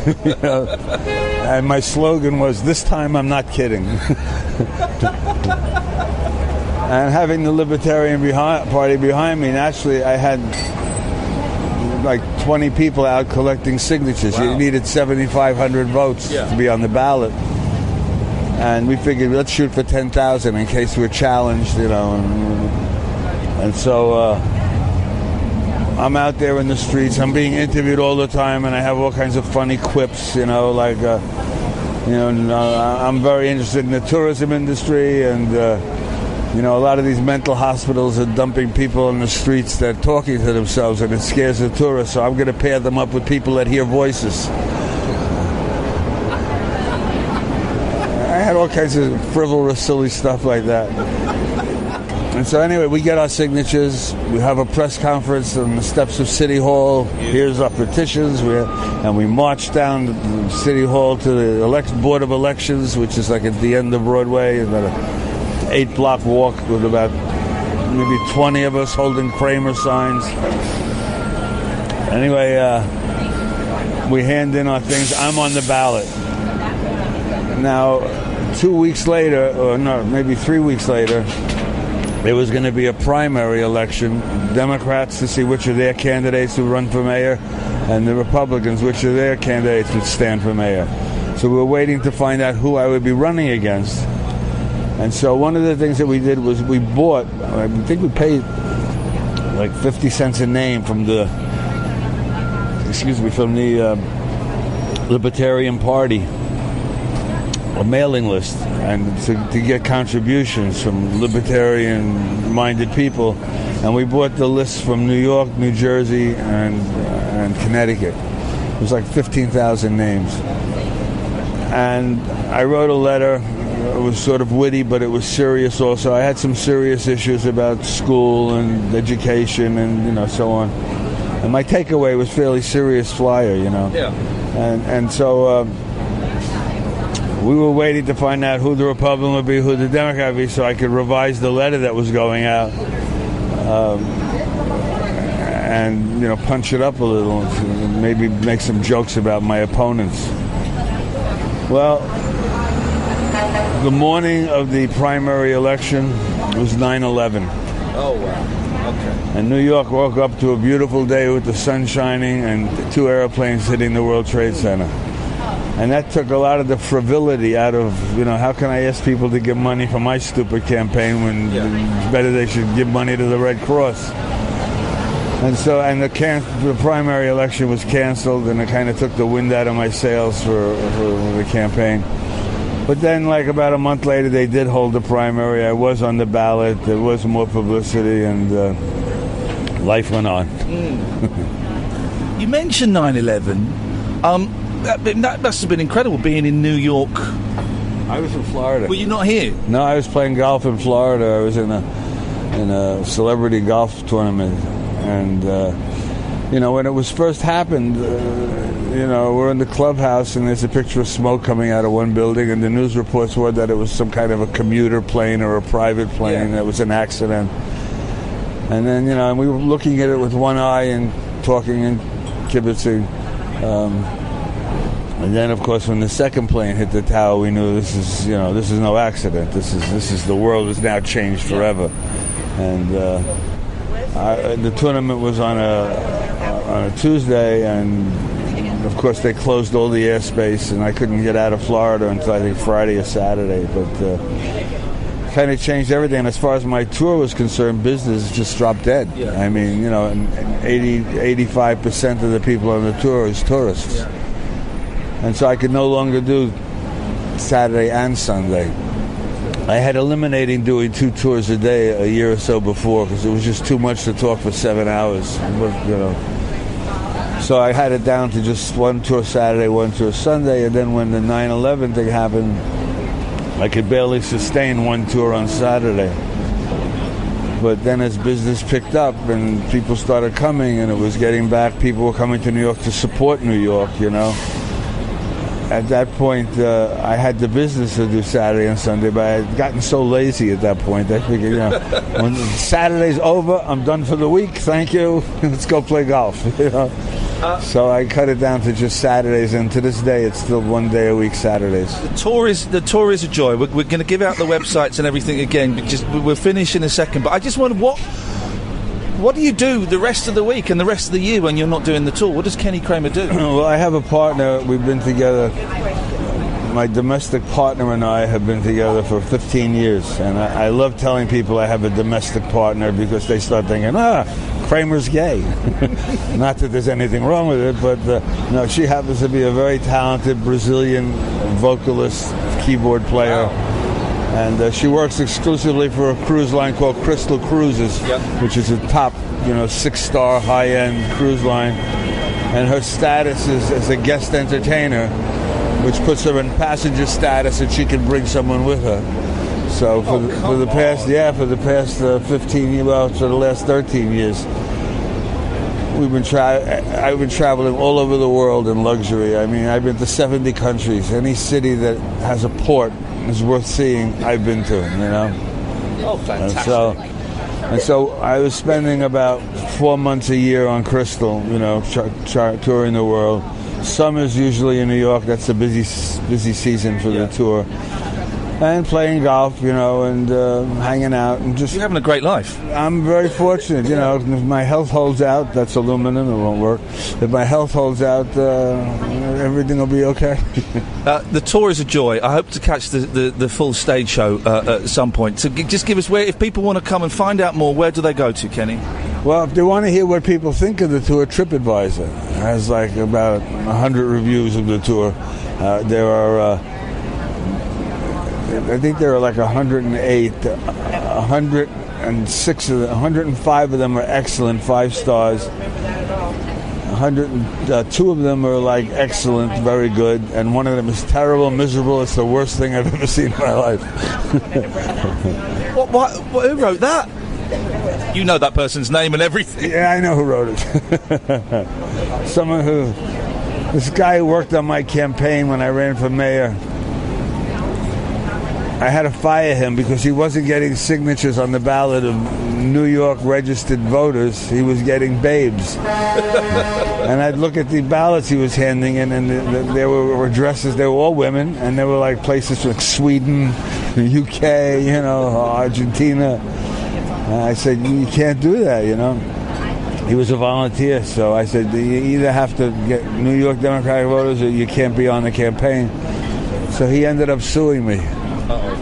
And my slogan was, this time I'm not kidding. And having the Libertarian Party behind me, naturally I had like 20 people out collecting signatures. Wow. You needed 7,500 votes to be on the ballot. And we figured, let's shoot for 10,000 in case we're challenged, And so... I'm out there in the streets. I'm being interviewed all the time, and I have all kinds of funny quips, I'm very interested in the tourism industry, and, a lot of these mental hospitals are dumping people in the streets that are talking to themselves, and it scares the tourists, so I'm going to pair them up with people that hear voices. all kinds of frivolous, silly stuff like that. And so anyway, we get our signatures. We have a press conference on the steps of City Hall. Here's our petitions. And we march down to City Hall to the Board of Elections, which is like at the end of Broadway, about an 8-block walk with about maybe 20 of us holding Kramer signs. Anyway, we hand in our things. I'm on the ballot. Now, 2 weeks later, or no, maybe 3 weeks later, there was going to be a primary election, Democrats to see which of their candidates would run for mayor, and the Republicans, which of their candidates would stand for mayor. So we were waiting to find out who I would be running against. And so one of the things that we did was we bought, I think we paid like 50 cents a name from the Libertarian Party, a mailing list, and to get contributions from libertarian-minded people. And we bought the lists from New York, New Jersey, and Connecticut. It was like 15,000 names. And I wrote a letter. It was sort of witty, but it was serious also. I had some serious issues about school and education and, so on. And my takeaway was fairly serious flyer, Yeah. And so we were waiting to find out who the Republican would be, who the Democrat would be, so I could revise the letter that was going out and, punch it up a little and maybe make some jokes about my opponents. Well, the morning of the primary election was 9/11.
Oh, wow. Okay.
And New York woke up to a beautiful day with the sun shining and 2 airplanes hitting the World Trade Center. And that took a lot of the frivolity out of, how can I ask people to give money for my stupid campaign when it's better they should give money to the Red Cross. And so, the primary election was canceled, and it kind of took the wind out of my sails for the campaign. But then, like about a month later, they did hold the primary. I was on the ballot. There was more publicity, and life went on.
You mentioned 9/11. That must have been incredible, being in New York.
I was in Florida.
Were you not here?
No, I was playing golf in Florida. I was in a celebrity golf tournament, and when it was first happened. We're in the clubhouse, and there's a picture of smoke coming out of one building, and the news reports were that it was some kind of a commuter plane or a private plane that was an accident. And then, and we were looking at it with one eye and talking and kibitzing. And then, of course, when the second plane hit the tower, we knew this is no accident. This is the world has now changed forever. And the tournament was on a Tuesday, and of course, they closed all the airspace, and I couldn't get out of Florida until I think Friday or Saturday. But kind of changed everything. And as far as my tour was concerned, business just dropped dead. Yeah. I mean, 85% of the people on the tour is tourists. Yeah. And so I could no longer do Saturday and Sunday. I had eliminating doing 2 tours a day a year or so before because it was just too much to talk for 7 hours. So I had it down to just 1 tour Saturday, 1 tour Sunday, and then when the 9/11 thing happened, I could barely sustain 1 tour on Saturday. But then as business picked up and people started coming and it was getting back, people were coming to New York to support New York, At that point, I had the business to do Saturday and Sunday, but I had gotten so lazy at that point. I figured, when Saturday's over, I'm done for the week. Thank you. Let's go play golf. So I cut it down to just Saturdays, and to this day, it's still 1 day a week Saturdays.
The tour is a joy. We're going to give out the websites and everything again. We'll finish in a second, but I just wonder what do you do the rest of the week and the rest of the year when you're not doing the tour? What does Kenny Kramer do?
Well, I have a partner. We've been together. My domestic partner and I have been together for 15 years. And I love telling people I have a domestic partner because they start thinking, Kramer's gay. Not that there's anything wrong with it, but no, she happens to be a very talented Brazilian vocalist, keyboard player. Wow. And she works exclusively for a cruise line called Crystal Cruises, which is a top, 6-star high-end cruise line. And her status is as a guest entertainer which puts her in passenger status, and she can bring someone with her. So for the past 15 years, well, for the last 13 years, I've been traveling all over the world in luxury. I mean, I've been to 70 countries. Any city that has a port is worth seeing, I've been to, you know.
Oh, fantastic.
And so I was spending about 4 months a year on Crystal, you know, touring the world. Summer's usually in New York. That's the busy season for the tour. And playing golf, you know, and hanging out. And just,
you're having a great life.
I'm very fortunate, you know. If my health holds out, that's aluminum, it won't work. If my health holds out, everything will be okay.
The tour is a joy. I hope to catch the full stage show at some point. So just give us if people want to come and find out more, where do they go to, Kenny?
Well, if they want to hear what people think of the tour, TripAdvisor has like about 100 reviews of the tour. There are... I think there are like 108, 106 of them, 105 of them are excellent, 5 stars. 2 of them are like excellent, very good, and one of them is terrible, miserable. It's the worst thing I've ever seen in my life.
Who wrote that? You know that person's name and everything.
Yeah, I know who wrote it. This guy who worked on my campaign when I ran for mayor. I had to fire him because he wasn't getting signatures on the ballot of New York registered voters. He was getting babes. And I'd look at the ballots he was handing in, and there were addresses. They were all women, and there were like places like Sweden, UK, you know, Argentina. And I said, you can't do that, you know. He was a volunteer, so I said, you either have to get New York Democratic voters or you can't be on the campaign. So he ended up suing me.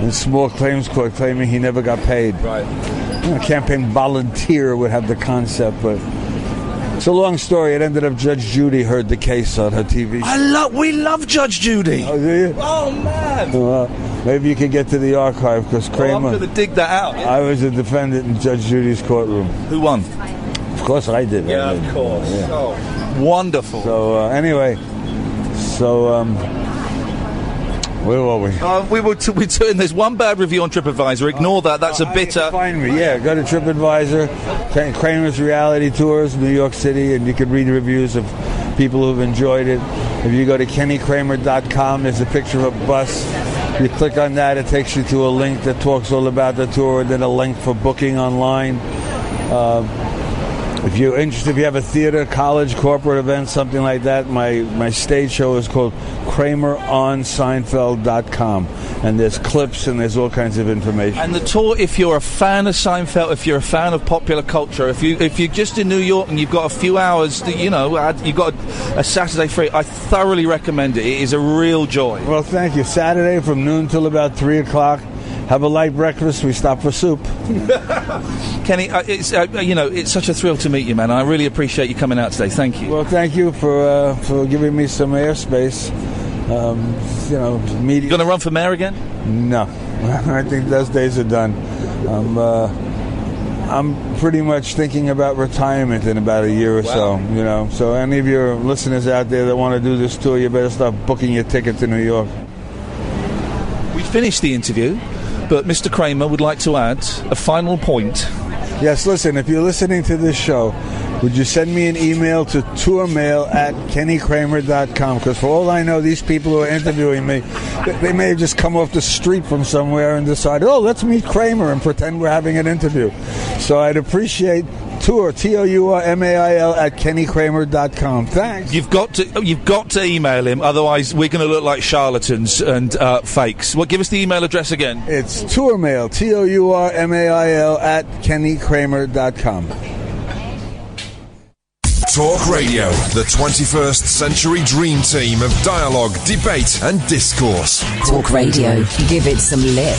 In small claims court, claiming he never got paid.
Right.
You know, campaign volunteer would have the concept, but it's a long story. It ended up Judge Judy heard the case on her TV show.
We love Judge Judy.
Oh, do you?
Oh, man.
Well, maybe you could get to the archive, because Kramer...
I'm going to dig that out.
I was a defendant in Judge Judy's courtroom.
Who won?
Of course I did.
Yeah, of course. Yeah. Oh, wonderful.
So, anyway, where were we?
We're doing this one bad review on TripAdvisor. Ignore that. That's a bitter.
Find me. Yeah, go to TripAdvisor. Kramer's Reality Tours, New York City, and you can read reviews of people who've enjoyed it. If you go to KennyKramer.com, there's a picture of a bus. You click on that, it takes you to a link that talks all about the tour, and then a link for booking online. If you're interested, if you have a theater, college, corporate event, something like that, my stage show is called KramerOnSeinfeld.com, and there's clips and there's all kinds of information.
And the tour, if you're a fan of Seinfeld, if you're a fan of popular culture, if you're just in New York and you've got a few hours, you've got a Saturday free, I thoroughly recommend it. It is a real joy.
Well, thank you. Saturday from noon till about 3 o'clock. Have a light breakfast. We stop for soup.
Kenny, it's such a thrill to meet you, man. I really appreciate you coming out today. Thank you.
Well, thank you for giving me some airspace. Media.
You going to run for mayor again?
No, I think those days are done. I'm pretty much thinking about retirement in about a year or so. You know, so any of your listeners out there that want to do this tour, you better start booking your ticket to New York.
We finished the interview, but Mr. Kramer would like to add a final point.
Yes, listen, if you're listening to this show, would you send me an email to tourmail@kennykramer.com? Because for all I know, these people who are interviewing me, they may have just come off the street from somewhere and decided, let's meet Kramer and pretend we're having an interview. So I'd appreciate tour, TOURMAIL @kennykramer.com. Thanks.
You've got to email him, otherwise we're going to look like charlatans and fakes. Well, give us the email address again.
It's tourmail, TOURMAIL @kennykramer.com.
Talk Radio, the 21st century dream team of dialogue, debate and discourse.
Talk Radio, give it some lip.